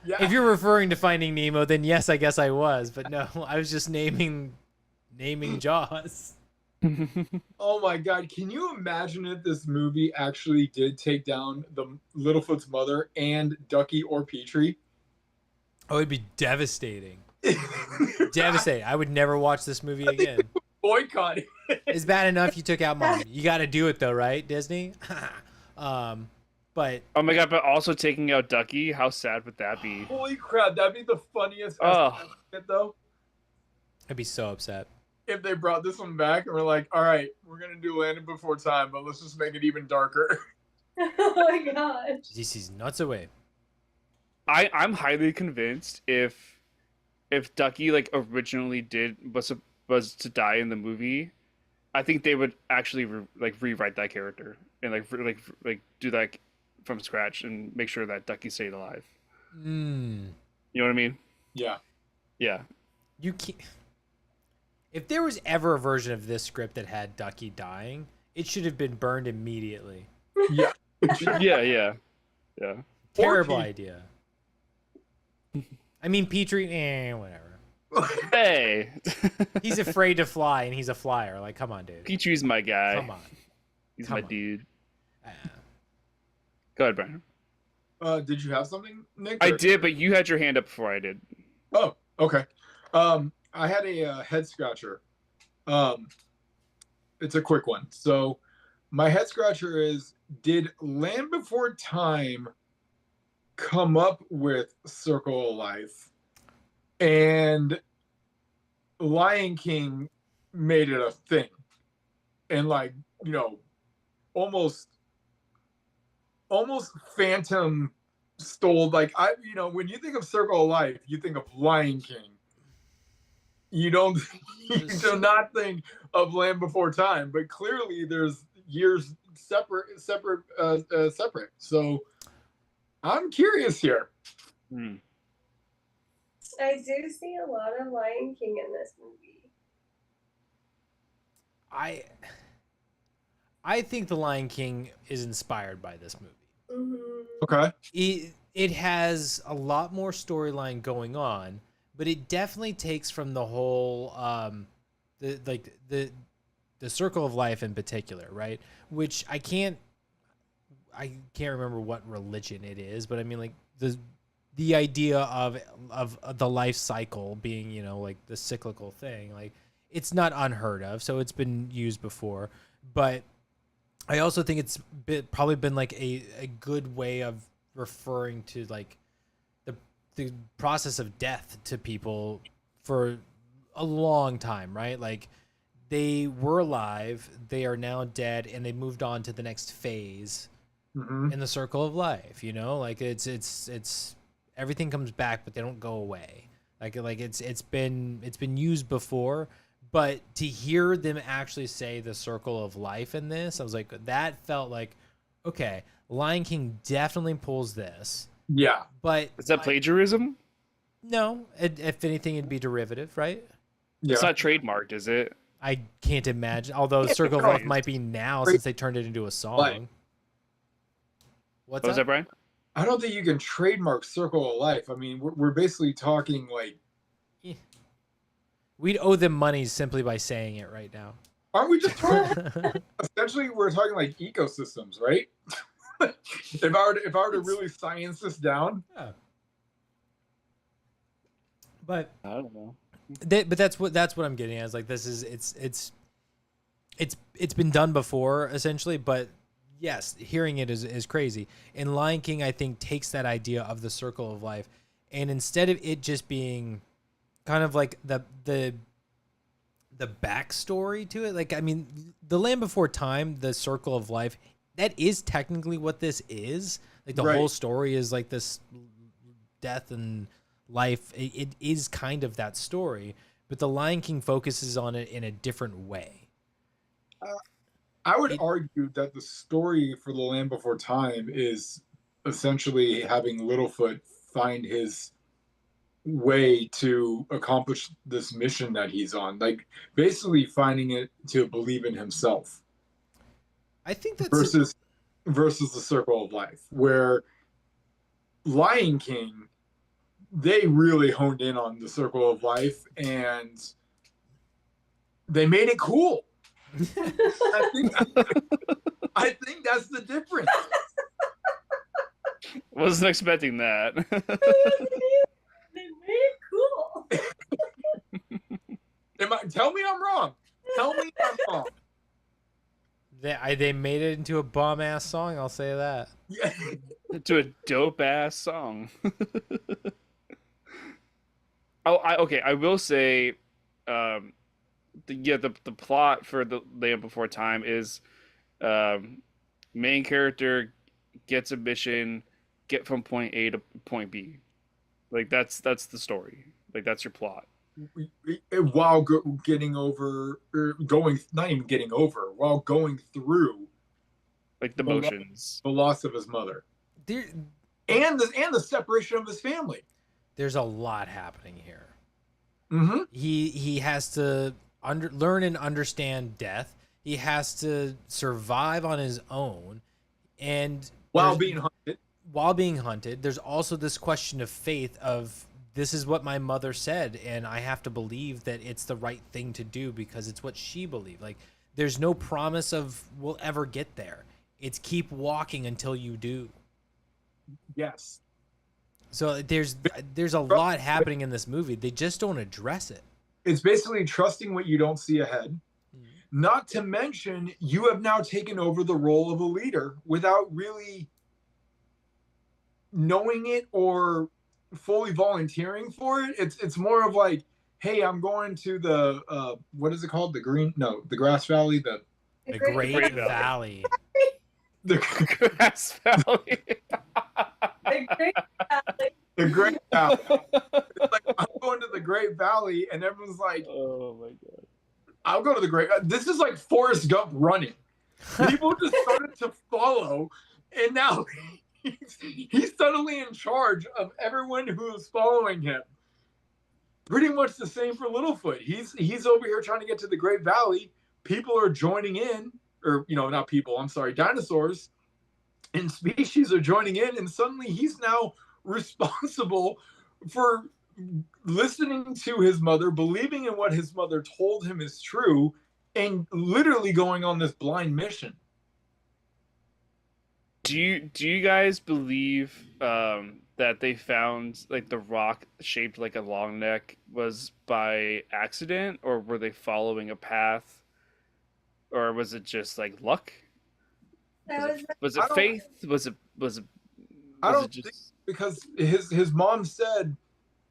yeah. if you're referring to Finding Nemo, then yes, I guess I was, but no, I was just naming Jaws. Oh my god, can you imagine if this movie actually did take down the Littlefoot's mother and Ducky or Petrie? Oh, it'd be devastating. Devastating. I would never watch this movie again. Boycott it. It's bad enough you took out mom. You got to do it though, right, Disney? But Oh my god! But also taking out Ducky, how sad would that be? Holy crap, that'd be the funniest shit, though. I'd be so upset. If they brought this one back and we're like, all right, we're gonna do Landing Before Time, but let's just make it even darker. Oh my gosh. This is nuts away. I'm highly convinced if Ducky like originally was to die in the movie, I think they would actually rewrite that character and like do that from scratch and make sure that Ducky stayed alive. You know what I mean? Yeah. Yeah. You can't. If there was ever a version of this script that had Ducky dying, it should have been burned immediately. Yeah. yeah. Terrible idea. I mean, Petrie, whatever. Hey. He's afraid to fly, and he's a flyer. Like, come on, dude. Petrie's my guy. Come on. He's Come my on. dude. Go ahead, Brian. Did you have something, Nick? I did, but you had your hand up before I did. Oh, okay. I had a head scratcher. It's a quick one. So my head scratcher is, did Land Before Time come up with Circle of Life? And Lion King made it a thing. And like, almost Phantom stole, like, when you think of Circle of Life, you think of Lion King. You do not think of Land Before Time, but clearly there's years separate. So I'm curious here. I do see a lot of Lion King in this movie. I think The Lion King is inspired by this movie. Okay. It has a lot more storyline going on, but it definitely takes from the whole the Circle of Life in particular, right? Which I I can't remember what religion it is, but I mean like the idea of the life cycle being, you know, like the cyclical thing, like it's not unheard of, so it's been used before. But I also think it's probably been like a good way of referring to like the process of death to people for a long time, right? Like they were alive, they are now dead, and they moved on to the next phase in the circle of life. You know, like it's everything comes back, but they don't go away. Like it's been used before, but to hear them actually say the circle of life in this, I was like, that felt like, okay, Lion King definitely pulls this. Yeah. But Is that plagiarism? no, if anything, it'd be derivative, right? Yeah. It's not trademarked, is it? I can't imagine. Although Circle of Life might be now since they turned it into a song. Like, What's What was that, Brian? I don't think you can trademark Circle of Life. I mean, we're basically talking like, We'd owe them money simply by saying it right now. aren't we just talking? Essentially, we're talking like ecosystems, right? if I were to really science this down, Yeah. But I don't know. but that's what I'm getting at. Is like this is it's been done before essentially, but yes, hearing it is crazy. And Lion King, I think, takes that idea of the circle of life, and instead of it just being kind of like the backstory to it, like I mean, The Land Before Time, the circle of life, that is technically what this is. Like the whole story is like this death and life. It is kind of that story, but the Lion King focuses on it in a different way. I would argue that the story for The Land Before Time is essentially having Littlefoot find his way to accomplish this mission that he's on, like basically finding it to believe in himself. I think that's versus the circle of life, where Lion King, they really honed in on the circle of life and they made it cool. I think that's the difference. Wasn't expecting that. They made it cool. Tell me I'm wrong. Tell me I'm wrong. They made it into a bomb ass song. I'll say that. Yeah. To a dope ass song. Okay. I will say, the plot for The Land Before Time is, main character gets a mission, get from point A to point B. Like that's the story. Like that's your plot. While getting over, or going, not even getting over, while going through Like the motions. the loss of his mother, There, and the separation of his family. there's a lot happening here. Mm-hmm. He has to learn and understand death. He has to survive on his own, and While being hunted. There's also this question of faith of, this is what my mother said, and I have to believe that it's the right thing to do because it's what she believed. Like, there's no promise of we'll ever get there. It's keep walking until you do. Yes. So there's a lot happening in this movie. They just don't address it. It's basically trusting what you don't see ahead. Not to mention, you have now taken over the role of a leader without really knowing it or fully volunteering for it. It's more of like, hey, I'm going to the what is it called? The Grass Valley, The Great Valley. the Grass Valley. The Great Valley. the Great Valley. It's like, I'm going to the Great Valley, and everyone's like, Oh my god. I'll go to the Great. This is like Forrest Gump running. People just started to follow, and now he's suddenly in charge of everyone who is following him. Pretty much the same for Littlefoot. He's over here trying to get to the Great Valley. People are joining in, or not people. I'm sorry, dinosaurs and species are joining in, and suddenly he's now responsible for listening to his mother, believing in what his mother told him is true, and literally going on this blind mission. Do you guys believe that they found like the rock shaped like a long neck was by accident, or were they following a path, or was it just like luck? That was Was I it don't faith? Was it I was it don't think, just because his mom said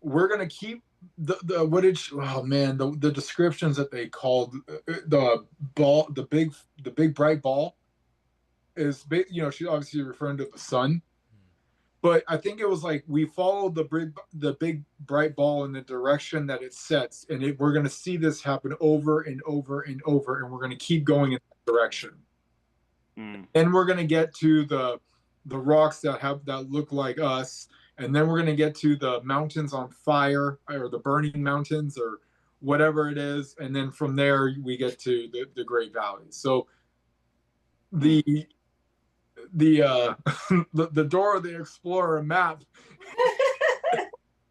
we're gonna keep the what did she, oh man, the descriptions that they called the ball, the big bright ball is she obviously referring to the sun, but I think it was like we follow the big bright ball in the direction that it sets, and we're gonna see this happen over and over and over, and we're gonna keep going in that direction. mm, Then we're gonna get to the rocks that look like us, and then we're gonna get to the mountains on fire, or the burning mountains, or whatever it is, and then from there we get to the Great Valley. So the the the Dora the Explorer map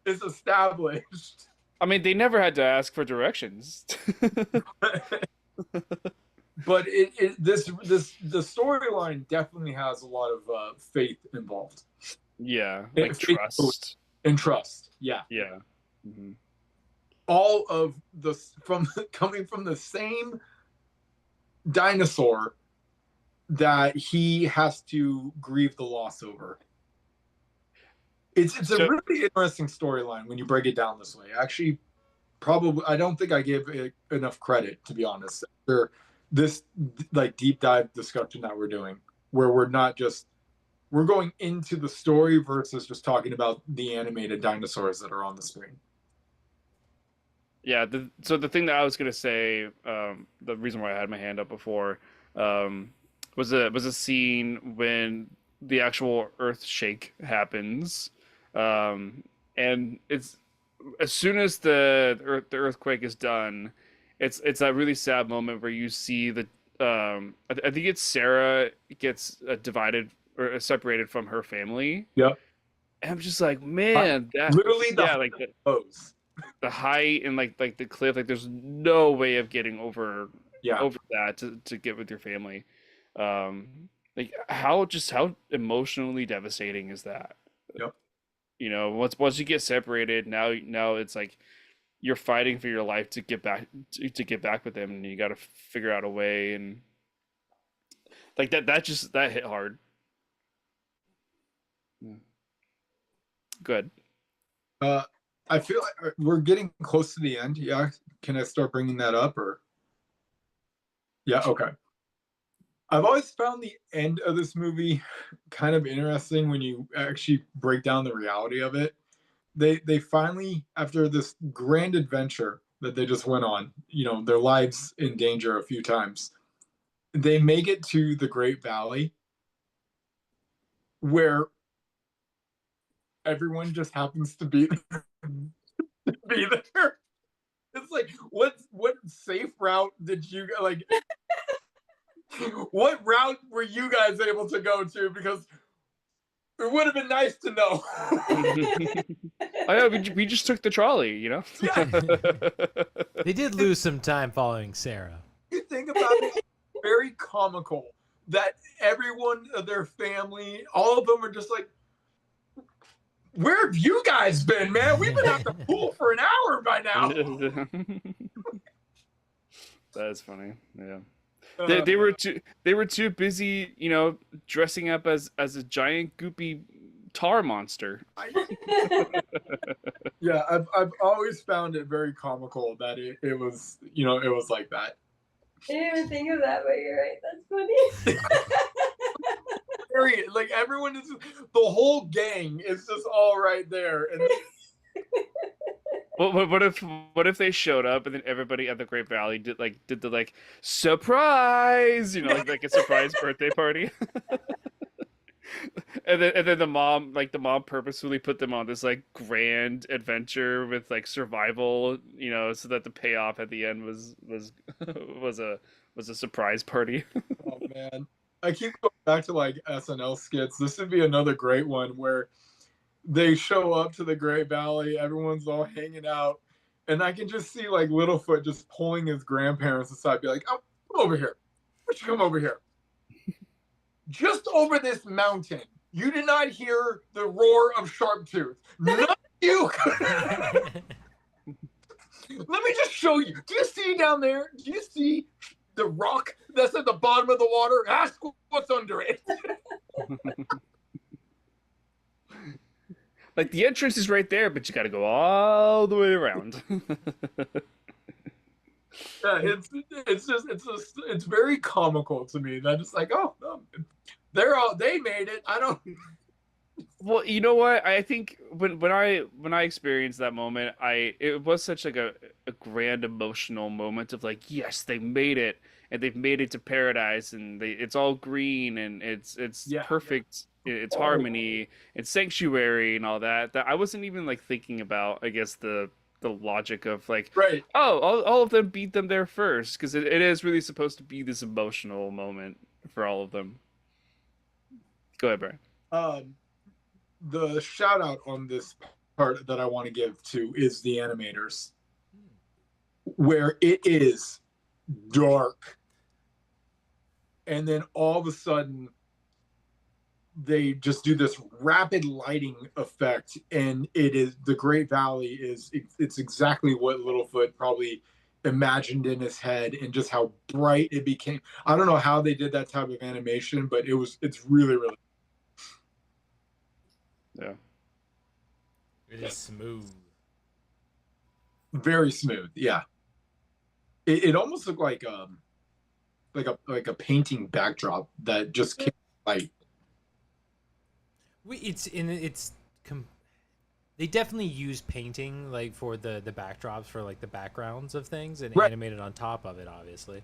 is established. I mean, they never had to ask for directions. But the storyline definitely has a lot of faith involved. Yeah, Faith like trust. and trust. Yeah, Yeah. Hmm. all of the from coming from the same dinosaur that he has to grieve the loss over. It's a So, really interesting storyline when you break it down this way. Actually, probably I don't think I gave it enough credit, to be honest, after this like deep dive discussion that we're doing, where we're going into the story versus just talking about the animated dinosaurs that are on the screen. yeah, so the thing that I was gonna say, the reason why I had my hand up before, was a scene when the actual earth shake happens, and it's as soon as the earthquake is done, it's that really sad moment where you see I think it's Sarah gets divided or separated from her family, Yep. and I'm just like, man, that Literally the yeah, like pose. the height and like the cliff, like there's no way of getting Yeah. over that to get with your family. Like how emotionally devastating is that? Yep. Once you get separated, now it's like you're fighting for your life to get back to get back with them, and you got to figure out a way, and like that hit hard. Yeah. Good. Uh, I feel like we're getting close to the end. Yeah. Can I start bringing that up, or? Yeah. Okay. I've always found the end of this movie kind of interesting when you actually break down the reality of it. They finally, after this grand adventure that they just went on, their lives in danger a few times, they make it to the Great Valley, where everyone just happens to be there. It's like, what safe route did you like? What route were you guys able to go to? Because it would have been nice to know. Oh yeah, we just took the trolley, Yeah. They did lose some time following Sarah. You think about it, very comical that everyone, their family, all of them are just like, where have you guys been, man? We've been at the pool for an hour by now. That's funny. Yeah. They were too busy, dressing up as a giant goopy tar monster. Yeah, I've always found it very comical that it was it was like that. I didn't even think of that, but you're right. That's funny. Very like everyone is, the whole gang is just all right there, and What if they showed up and then everybody at the Great Valley did the surprise, like a surprise birthday party, and then the mom purposefully put them on this like grand adventure with like survival, so that the payoff at the end was was a surprise party. oh man, I keep going back to like SNL skits. This would be another great one where they show up to the Great Valley, everyone's all hanging out, and I can just see like Littlefoot just pulling his grandparents aside, be like, "Oh, come over here. Why don't you come over here?" just over this mountain, you did not hear the roar of Sharptooth. None of you. Let me just show you. Do you see down there? Do you see the rock that's at the bottom of the water? Ask what's under it. Like the entrance is right there, but you got to go all the way around. Yeah, it's very comical to me. That it's like, oh, they made it. I don't. Well, you know what? I think when I experienced that moment, it was such like a grand emotional moment of like, yes, they made it, and they've made it to paradise, and it's all green, and it's perfect. It's harmony, it's sanctuary, and all that. That I wasn't even like thinking about. I guess the logic of like, Right. oh, all of them beat them there first, because it is really supposed to be this emotional moment for all of them. Go ahead, Brian. The shout out on this part that I want to give to is the animators, where it is dark, and then all of a sudden they just do this rapid lighting effect, and it is the Great Valley it's exactly what Littlefoot probably imagined in his head, and just how bright it became. I don't know how they did that type of animation, but it's really, really. Yeah. It is smooth. Very smooth, yeah. It almost looked like a painting backdrop that just came light. They definitely use painting like for the backdrops for like the backgrounds of things and Right. animated on top of it, obviously.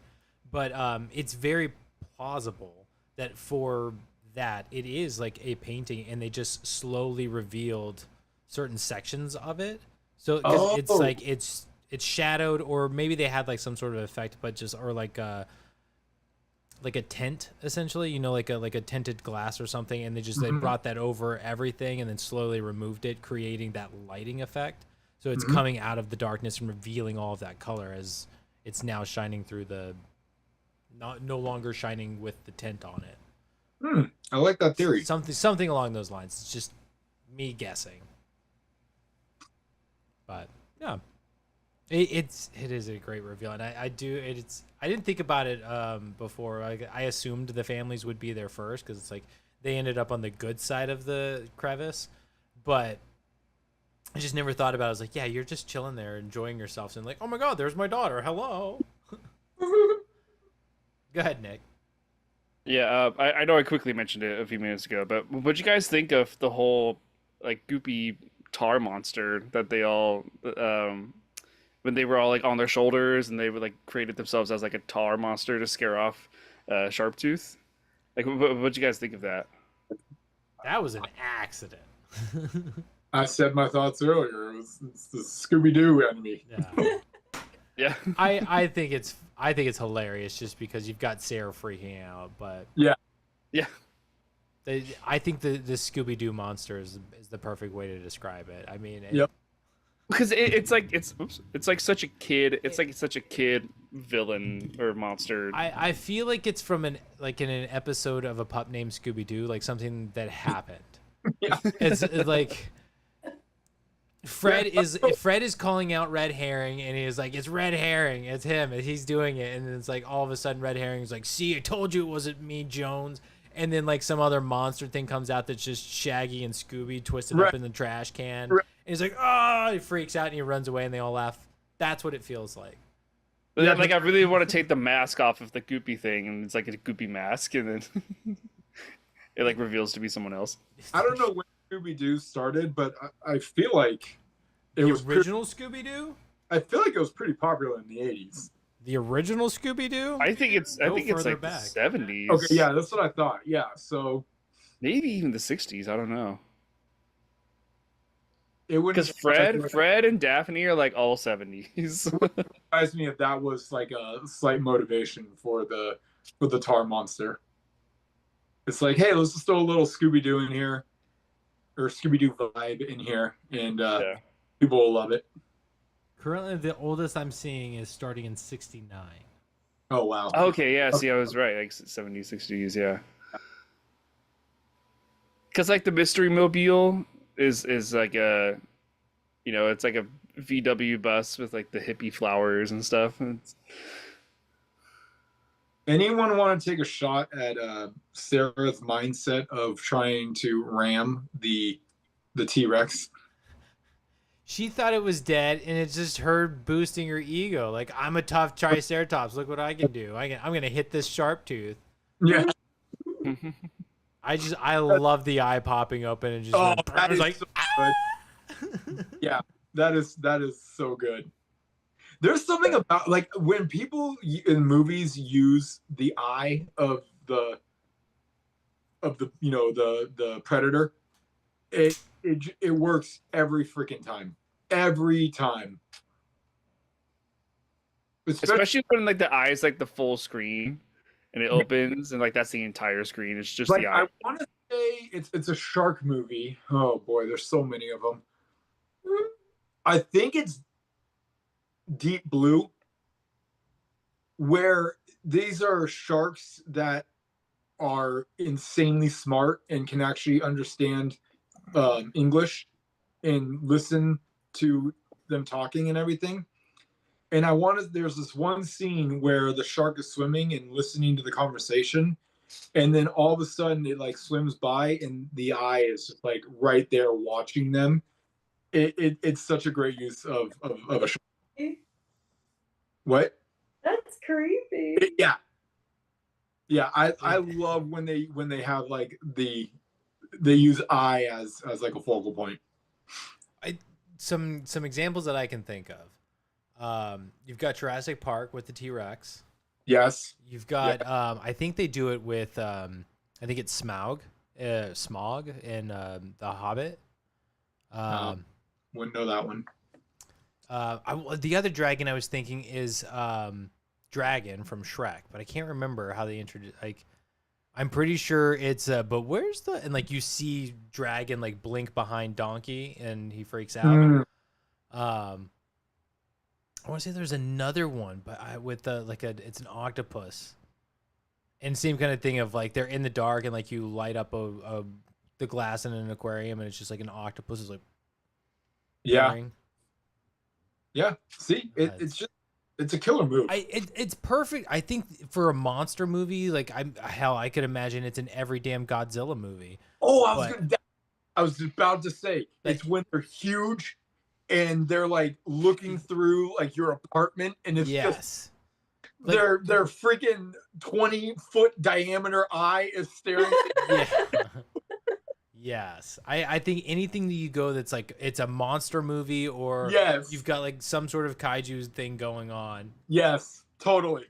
But it's very plausible that for that it is like a painting, and they just slowly revealed certain sections of it. So 'cause it's like it's shadowed, or maybe they had like some sort of effect, but just or like a tint essentially, like a tinted glass or something, and they brought that over everything and then slowly removed it, creating that lighting effect. So it's coming out of the darkness and revealing all of that color as it's now shining through no longer shining with the tint on it. I like that theory. Something along those lines. It's just me guessing. But yeah, it is a great reveal, and I didn't think about it before. I assumed the families would be there first because it's like they ended up on the good side of the crevice, but I just never thought about it. I was like, yeah, you're just chilling there, enjoying yourselves, and like, oh my god, there's my daughter. Hello. Go ahead, Nick. Yeah, I know I quickly mentioned it a few minutes ago, but what'd you guys think of the whole like goopy tar monster that they all when they were all like on their shoulders and they were like created themselves as like a tar monster to scare off Sharptooth? Like, what'd you guys think of that? That was an accident. I said my thoughts earlier. It's the Scooby-Doo enemy. Yeah. Yeah. I think it's hilarious just because you've got Sarah freaking out, but Yeah. I think the Scooby-Doo monster is the perfect way to describe it. I mean, Yep. Because it's like such a kid villain or monster. I feel like it's from in an episode of a pup named Scooby-Doo, like something that happened. Yeah. It's like Fred is calling out Red Herring, and he's like, it's Red Herring, it's him, and he's doing it, and then it's like all of a sudden Red Herring's like, see, I told you it wasn't me, Jones. And then like some other monster thing comes out that's just Shaggy and Scooby twisted up in the trash can. Right. And he's like, oh, he freaks out and he runs away and they all laugh. That's what it feels like. But then, like, I really want to take the mask off of the goopy thing, and it's like a goopy mask, and then it like reveals to be someone else. I don't know when Scooby-Doo started, but I feel like it The was original Scooby-Doo? I feel like it was pretty popular in the 80s. The original Scooby-Doo? I think it's further like back. the 70s. Okay, yeah, that's what I thought. Yeah, so Maybe even the 60s. I don't know. it wouldn't Because Fred and Daphne are like all 70s. surprise me if that was like a slight motivation for the tar monster. It's like, hey, let's just throw a little Scooby-Doo in here, or Scooby-Doo vibe in here, and Yeah. people will love it. Currently, the oldest I'm seeing is starting in 69. Oh wow. Okay, yeah, see, I was right. Like 70s, 60s, yeah. because like the mystery mobile is like a, it's like a VW bus with like the hippie flowers and stuff. Anyone want to take a shot at Sarah's mindset of trying to ram the T-Rex? She thought it was dead, and it's just her boosting her ego. Like, I'm a tough Triceratops. Look what I can do. I'm gonna hit this sharp tooth. Yeah. I love the eye popping open and just that is like, so good. Yeah, that is so good. There's something about like when people in movies use the eye of the the predator, it works every freaking time. Every time. Especially when like the eye is like the full screen and it opens and like that's the entire screen. It's just like, the eye. I want to say it's a shark movie. Oh boy, there's so many of them. I think it's Deep Blue, where these are sharks that are insanely smart and can actually understand English and listen to them talking and everything. And there's this one scene where the shark is swimming and listening to the conversation, and then all of a sudden it like swims by and the eye is just like right there watching them. It's such a great use of a shark. What? That's creepy. Yeah, I love when they have like they use eye as like a focal point. Some examples that I can think of. You've got Jurassic Park with the T-Rex. Yes. You've got I think they do it with I think it's Smaug in The Hobbit. Wouldn't know that one. The other dragon I was thinking is Dragon from Shrek, but I can't remember how they introduced. Like, I'm pretty sure it's but where's the and like you see Dragon like blink behind Donkey and he freaks out. I want to say there's another one, but with it's an octopus, and same kind of thing of like they're in the dark and like you light up the glass in an aquarium and it's just like an octopus is like yeah. See, it's a killer move. It's perfect. I think for a monster movie, like I could imagine it's in every damn Godzilla movie. Oh, I was about to say it's when they're huge and they're like looking through like your apartment and it's just like, their freaking 20-foot diameter eye is staring at you. Yes. I think anything that you go that's like it's a monster movie or you've got like some sort of kaiju thing going on. Yes, totally.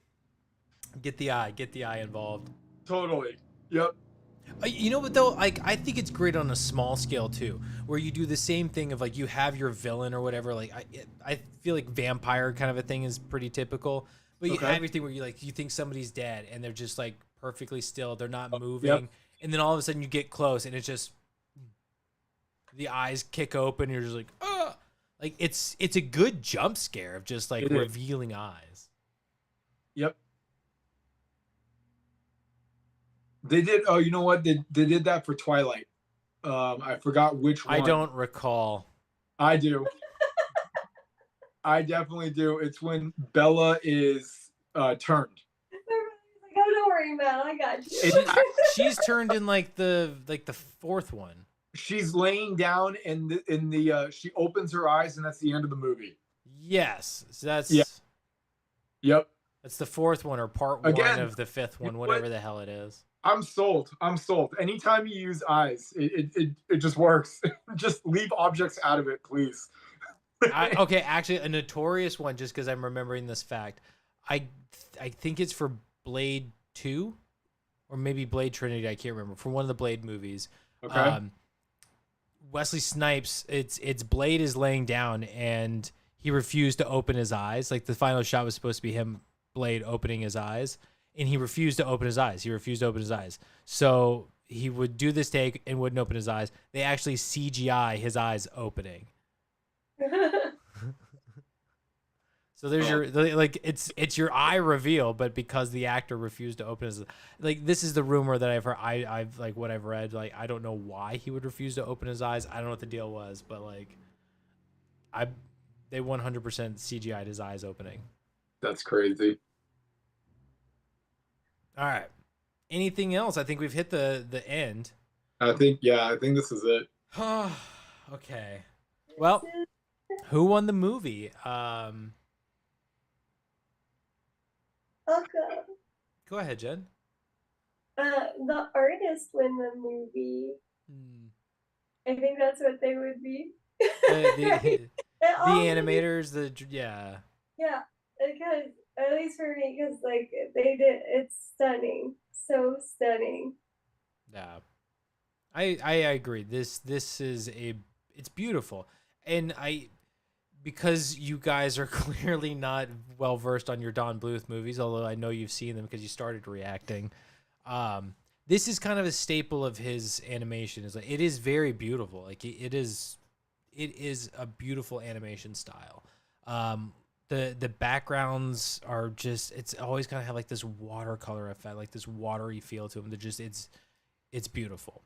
Get the eye involved. Totally. Yep. You know what though? Like I think it's great on a small scale too, where you do the same thing of like you have your villain or whatever. Like I feel like vampire kind of a thing is pretty typical, but you have everything where you think somebody's dead and they're just like perfectly still, they're not moving, and then all of a sudden you get close and it's just the eyes kick open. And you're just like, oh, like it's a good jump scare of just like revealing eyes. Yep. They did. Oh, you know what? They did that for Twilight. I forgot which one. I don't recall. I do. I definitely do. It's when Bella is turned. Like, oh, don't worry, man. I got you. She's turned in like the fourth one. She's laying down and she opens her eyes and that's the end of the movie. Yes, so that's Yep. That's the fourth one or part one of the fifth one, whatever the hell it is. I'm sold. Anytime you use eyes, it just works. Just leave objects out of it, please. Okay, actually, a notorious one, just because I'm remembering this fact. I think it's for Blade 2 or maybe Blade Trinity. I can't remember. For one of the Blade movies. Okay. Wesley Snipes, it's Blade is laying down and he refused to open his eyes. Like the final shot was supposed to be him, Blade, opening his eyes, and he refused to open his eyes. So he would do this take and wouldn't open his eyes. They actually CGI his eyes opening. So there's like it's your eye reveal, but because the actor refused to open his, like, this is the rumor that I've heard. I've like what I've read. Like, I don't know why he would refuse to open his eyes. I don't know what the deal was, but like they 100% CGI'd his eyes opening. That's crazy. All right. Anything else? I think we've hit the end. I think this is it. Okay. Well, who won the movie? I'll go. Go ahead, Jen. The artist win the movie. I think that's what they would be. The All animators, yeah. Yeah, because at least for me, because like they did, it's stunning, so stunning. Yeah, I agree. This is it's beautiful, and because you guys are clearly not well versed on your Don Bluth movies, although I know you've seen them because you started reacting. This is kind of a staple of his animation. Is like, it is very beautiful. Like it is a beautiful animation style. The backgrounds are just, it's always kind of have like this watercolor effect, like this watery feel to them. They're just, it's beautiful.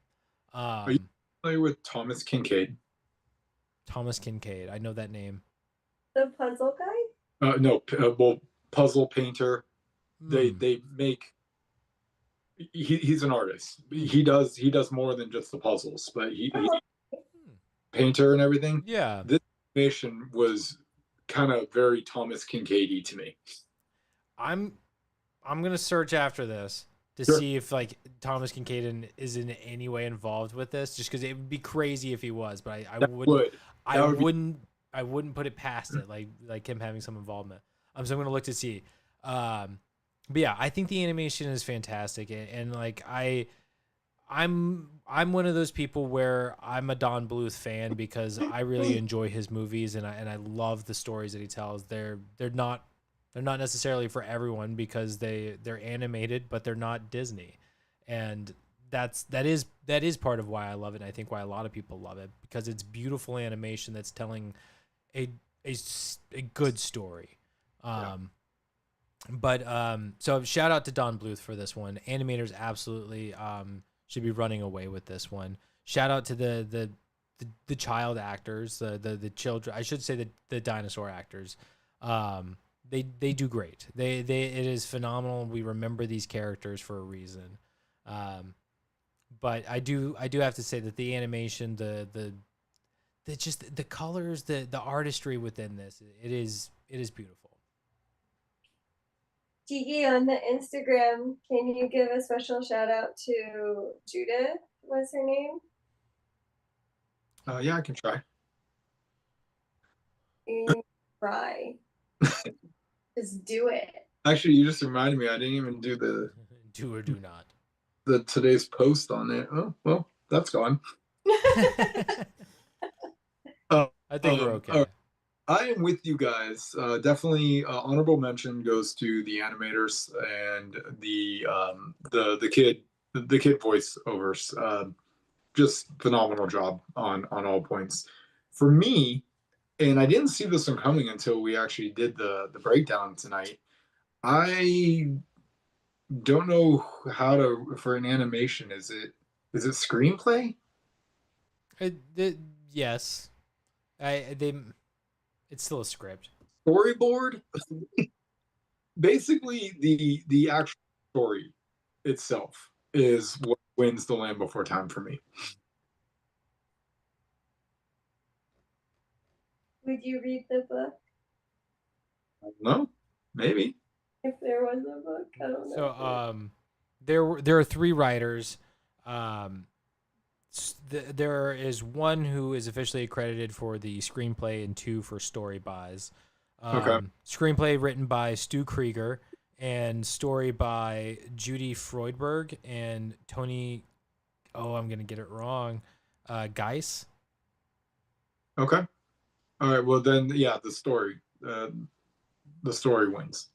Are you familiar with Thomas Kincaid? Thomas Kincaid. I know that name. The puzzle guy? No, well, puzzle painter. They make. He's an artist. He does more than just the puzzles, but he painter and everything. Yeah. This animation was kind of very Thomas Kincaid-y to me. I'm gonna search after this to Sure. see if like Thomas Kincaid is in any way involved with this, just because it would be crazy if he was, but I wouldn't put it past it, like him having some involvement. So I'm gonna look to see. But yeah, I think the animation is fantastic, and like I'm one of those people where I'm a Don Bluth fan because I really enjoy his movies, and I love the stories that he tells. They're not necessarily for everyone because they're animated, but they're not Disney, and that is part of why I love it. And I think why a lot of people love it, because it's beautiful animation that's telling a good story. But so shout out to Don Bluth for this one. Animators absolutely should be running away with this one. Shout out to the child actors, the children. I should say the dinosaur actors. They do great. It is phenomenal. We remember these characters for a reason. But I do have to say that the animation, the just the colors, the artistry within this, it is beautiful. Tiki, on the Instagram, can you give a special shout out to Judith? What's her name? Yeah, I can try. Try. Just do it. Actually, you just reminded me. I didn't even do Do or do not. the today's post on it. Oh well, that's gone. I think we're okay. I am with you guys. Definitely, honorable mention goes to the animators and the kid voiceovers. Just phenomenal job on all points. For me, and I didn't see this one coming until we actually did the breakdown tonight. I don't know how to, for an animation. Is it screenplay? Yes. It's still a script. Storyboard? Basically, the actual story itself is what wins the Land Before Time for me. Would you read the book? I don't know. Maybe. If there was a book, I don't know. So there are three writers. There is one who is officially accredited for the screenplay and two for story buys. Okay. Screenplay written by Stu Krieger and story by Judy Freudberg and Tony. Oh, I'm gonna get it wrong. Geis. Okay. All right. Well, then, yeah, the story wins.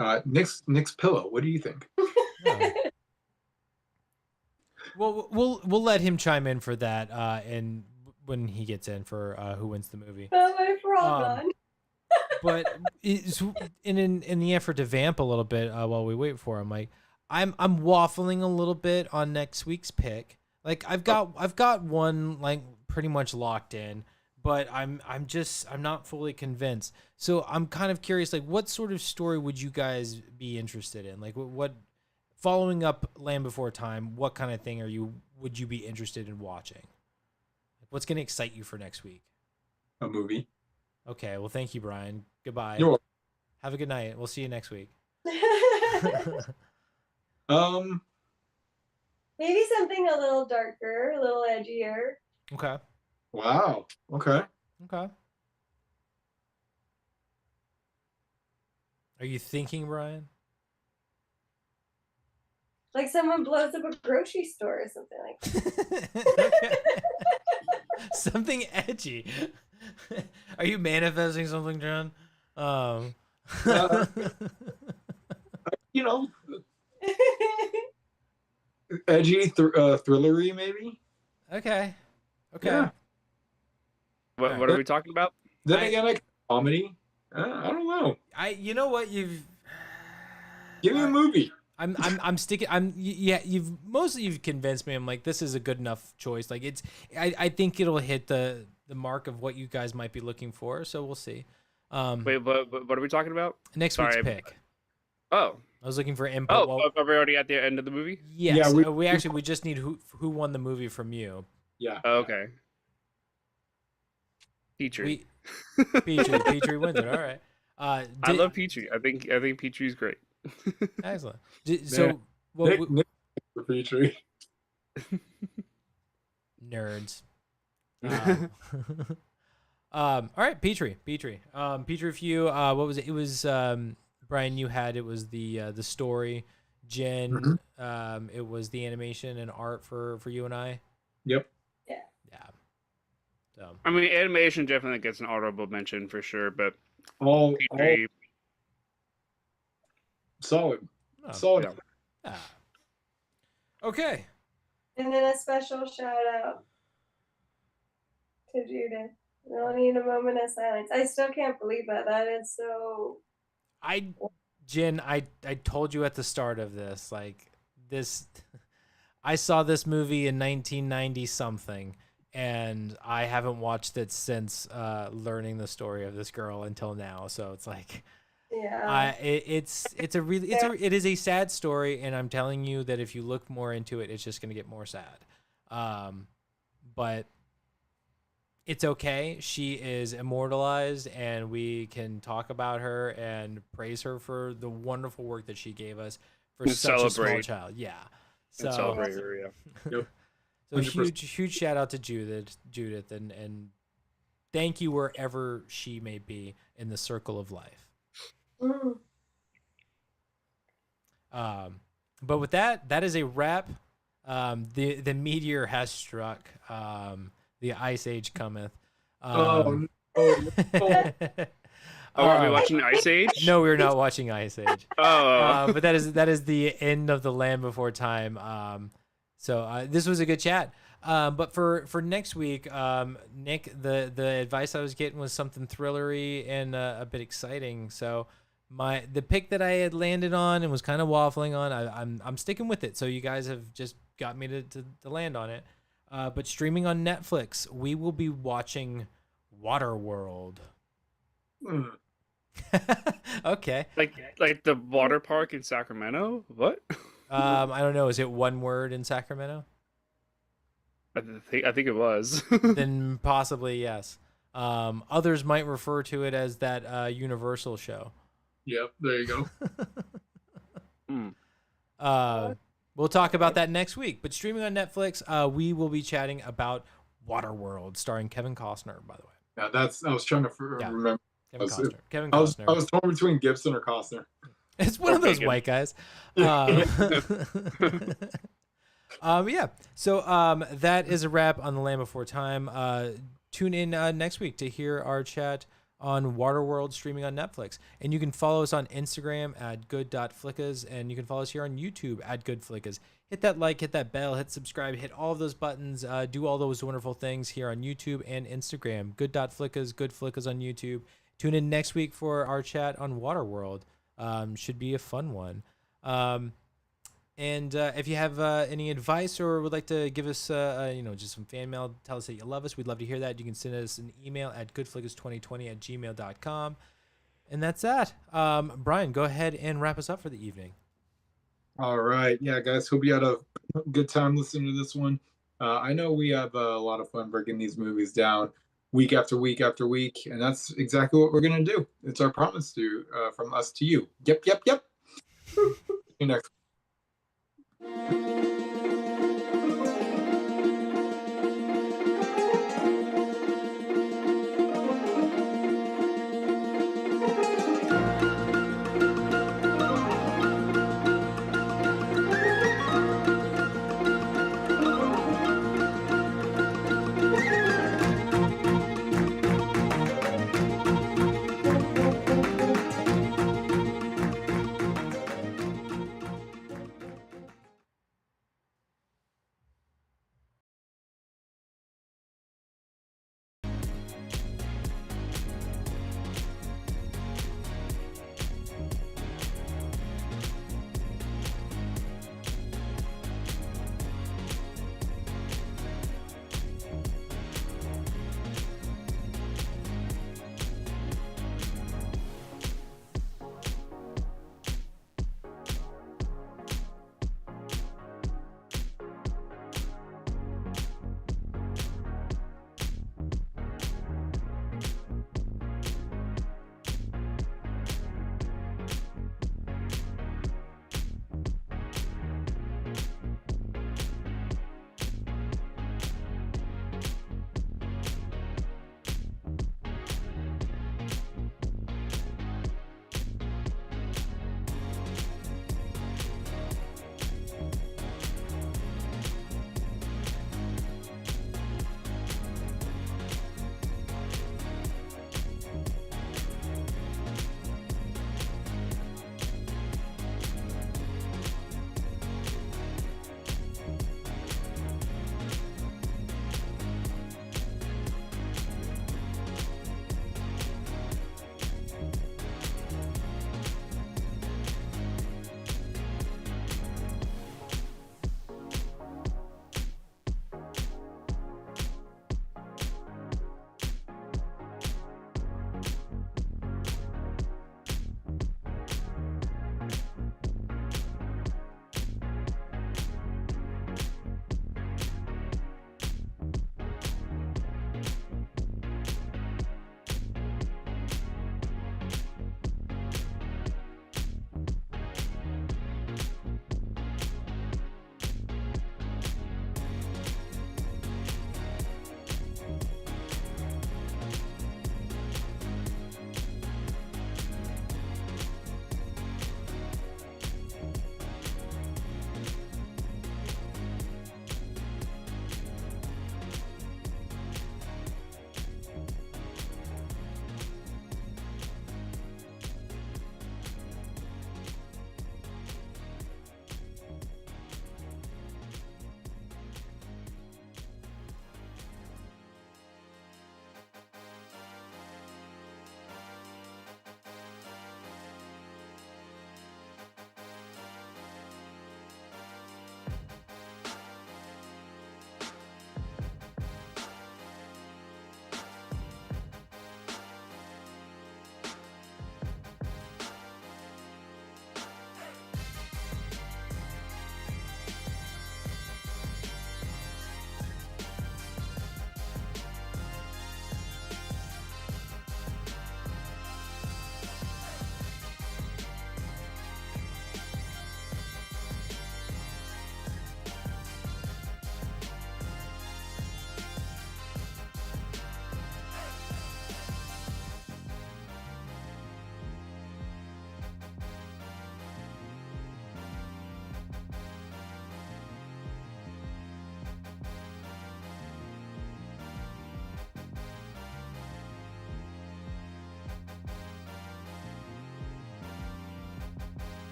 Okay. Nick's pillow. What do you think? Well, we'll let him chime in for that, and when he gets in for who wins the movie. Oh, my frog on. But in the effort to vamp a little bit while we wait for him, like I'm waffling a little bit on next week's pick. Like I've got one like pretty much locked in, but I'm not fully convinced. So I'm kind of curious, like what sort of story would you guys be interested in? Like what following up Land Before Time, what kind of thing would you be interested in watching? What's going to excite you for next week? A movie. Okay, well thank you, Brian. Goodbye. You're welcome. Have a good night. We'll see you next week. Maybe something a little darker, a little edgier. Okay. Wow. Okay. Okay. Are you thinking, Brian? Like someone blows up a grocery store or something like that. Okay. Something edgy. Are you manifesting something, John? You know, edgy, thrillery, maybe. Okay. Okay. Yeah. What are we talking about? Then again, like comedy. I don't know. You know what you've. Give me a movie. I'm sticking. You've convinced me. I'm like, this is a good enough choice. Like I think it'll hit the mark of what you guys might be looking for. So we'll see. Wait, but what are we talking about? Next Sorry, week's pick. Oh. I was looking for input. Oh, are we already at the end of the movie? Yes. Yeah, we just need who won the movie from you. Yeah. Oh, okay. Petrie. Petrie wins it. All right. I love Petrie. I think Petrie's great. Excellent. So, Nick for Petrie. Nerds. All right, Petrie. Petrie, if you what was it? It was Brian. You had it was the story. Jen, it was the animation and art for you and I. Yep. Yeah. So I mean, animation definitely gets an honorable mention for sure, but All Petrie, solid. Oh, Solid. yeah. Okay. And then a special shout out to Judith. We'll need a moment of silence. I still can't believe that. That is so. Jen, I told you at the start of this, like this, I saw this movie in 1990 something, and I haven't watched it since learning the story of this girl until now. So it's like, Yeah. it is a sad story, and I'm telling you that if you look more into it, it's just gonna get more sad. But it's okay. She is immortalized, and we can talk about her and praise her for the wonderful work that she gave us for such a small child. Yeah. So celebrate her, yeah. Yep. So huge shout out to Judith, and thank you wherever she may be in the circle of life. Mm. But with that is a wrap. The meteor has struck. The ice age cometh. No. Are we watching Ice Age? No, we're not watching Ice Age. But that is the end of the Land Before Time. So this was a good chat. But for next week, Nick, the advice I was getting was something thrillery and a bit exciting. So the pick that I had landed on and was kind of waffling on, I'm sticking with it. So you guys have just got me to land on it. But streaming on Netflix, we will be watching Waterworld. Okay. Like the water park in Sacramento? What? I don't know. Is it one word in Sacramento? I think it was. Then possibly yes. Others might refer to it as that Universal show. Yep. There you go. We'll talk about that next week. But streaming on Netflix, we will be chatting about Waterworld, starring Kevin Costner, by the way. Yeah, I was trying to remember. Kevin I Costner. was torn between Gibson or Costner. It's one of those white guys. Yeah. So that is a wrap on The Land Before Time. Tune in next week to hear our chat on Waterworld streaming on Netflix. And you can follow us on Instagram at good.flickas, and you can follow us here on YouTube at goodflickas. Hit that like, hit that bell, hit subscribe, hit all of those buttons, do all those wonderful things here on YouTube and Instagram. Good.flickas, GoodFlickas on YouTube, Tune in next week for our chat on Waterworld. Should be a fun one. And if you have any advice or would like to give us, just some fan mail, tell us that you love us. We'd love to hear that. You can send us an email at goodflickas2020@gmail.com. And that's that. Brian, go ahead and wrap us up for the evening. All right. Yeah, guys, hope you had a good time listening to this one. I know we have a lot of fun breaking these movies down week after week after week, and that's exactly what we're going to do. It's our promise to from us to you. Yep. See you next week.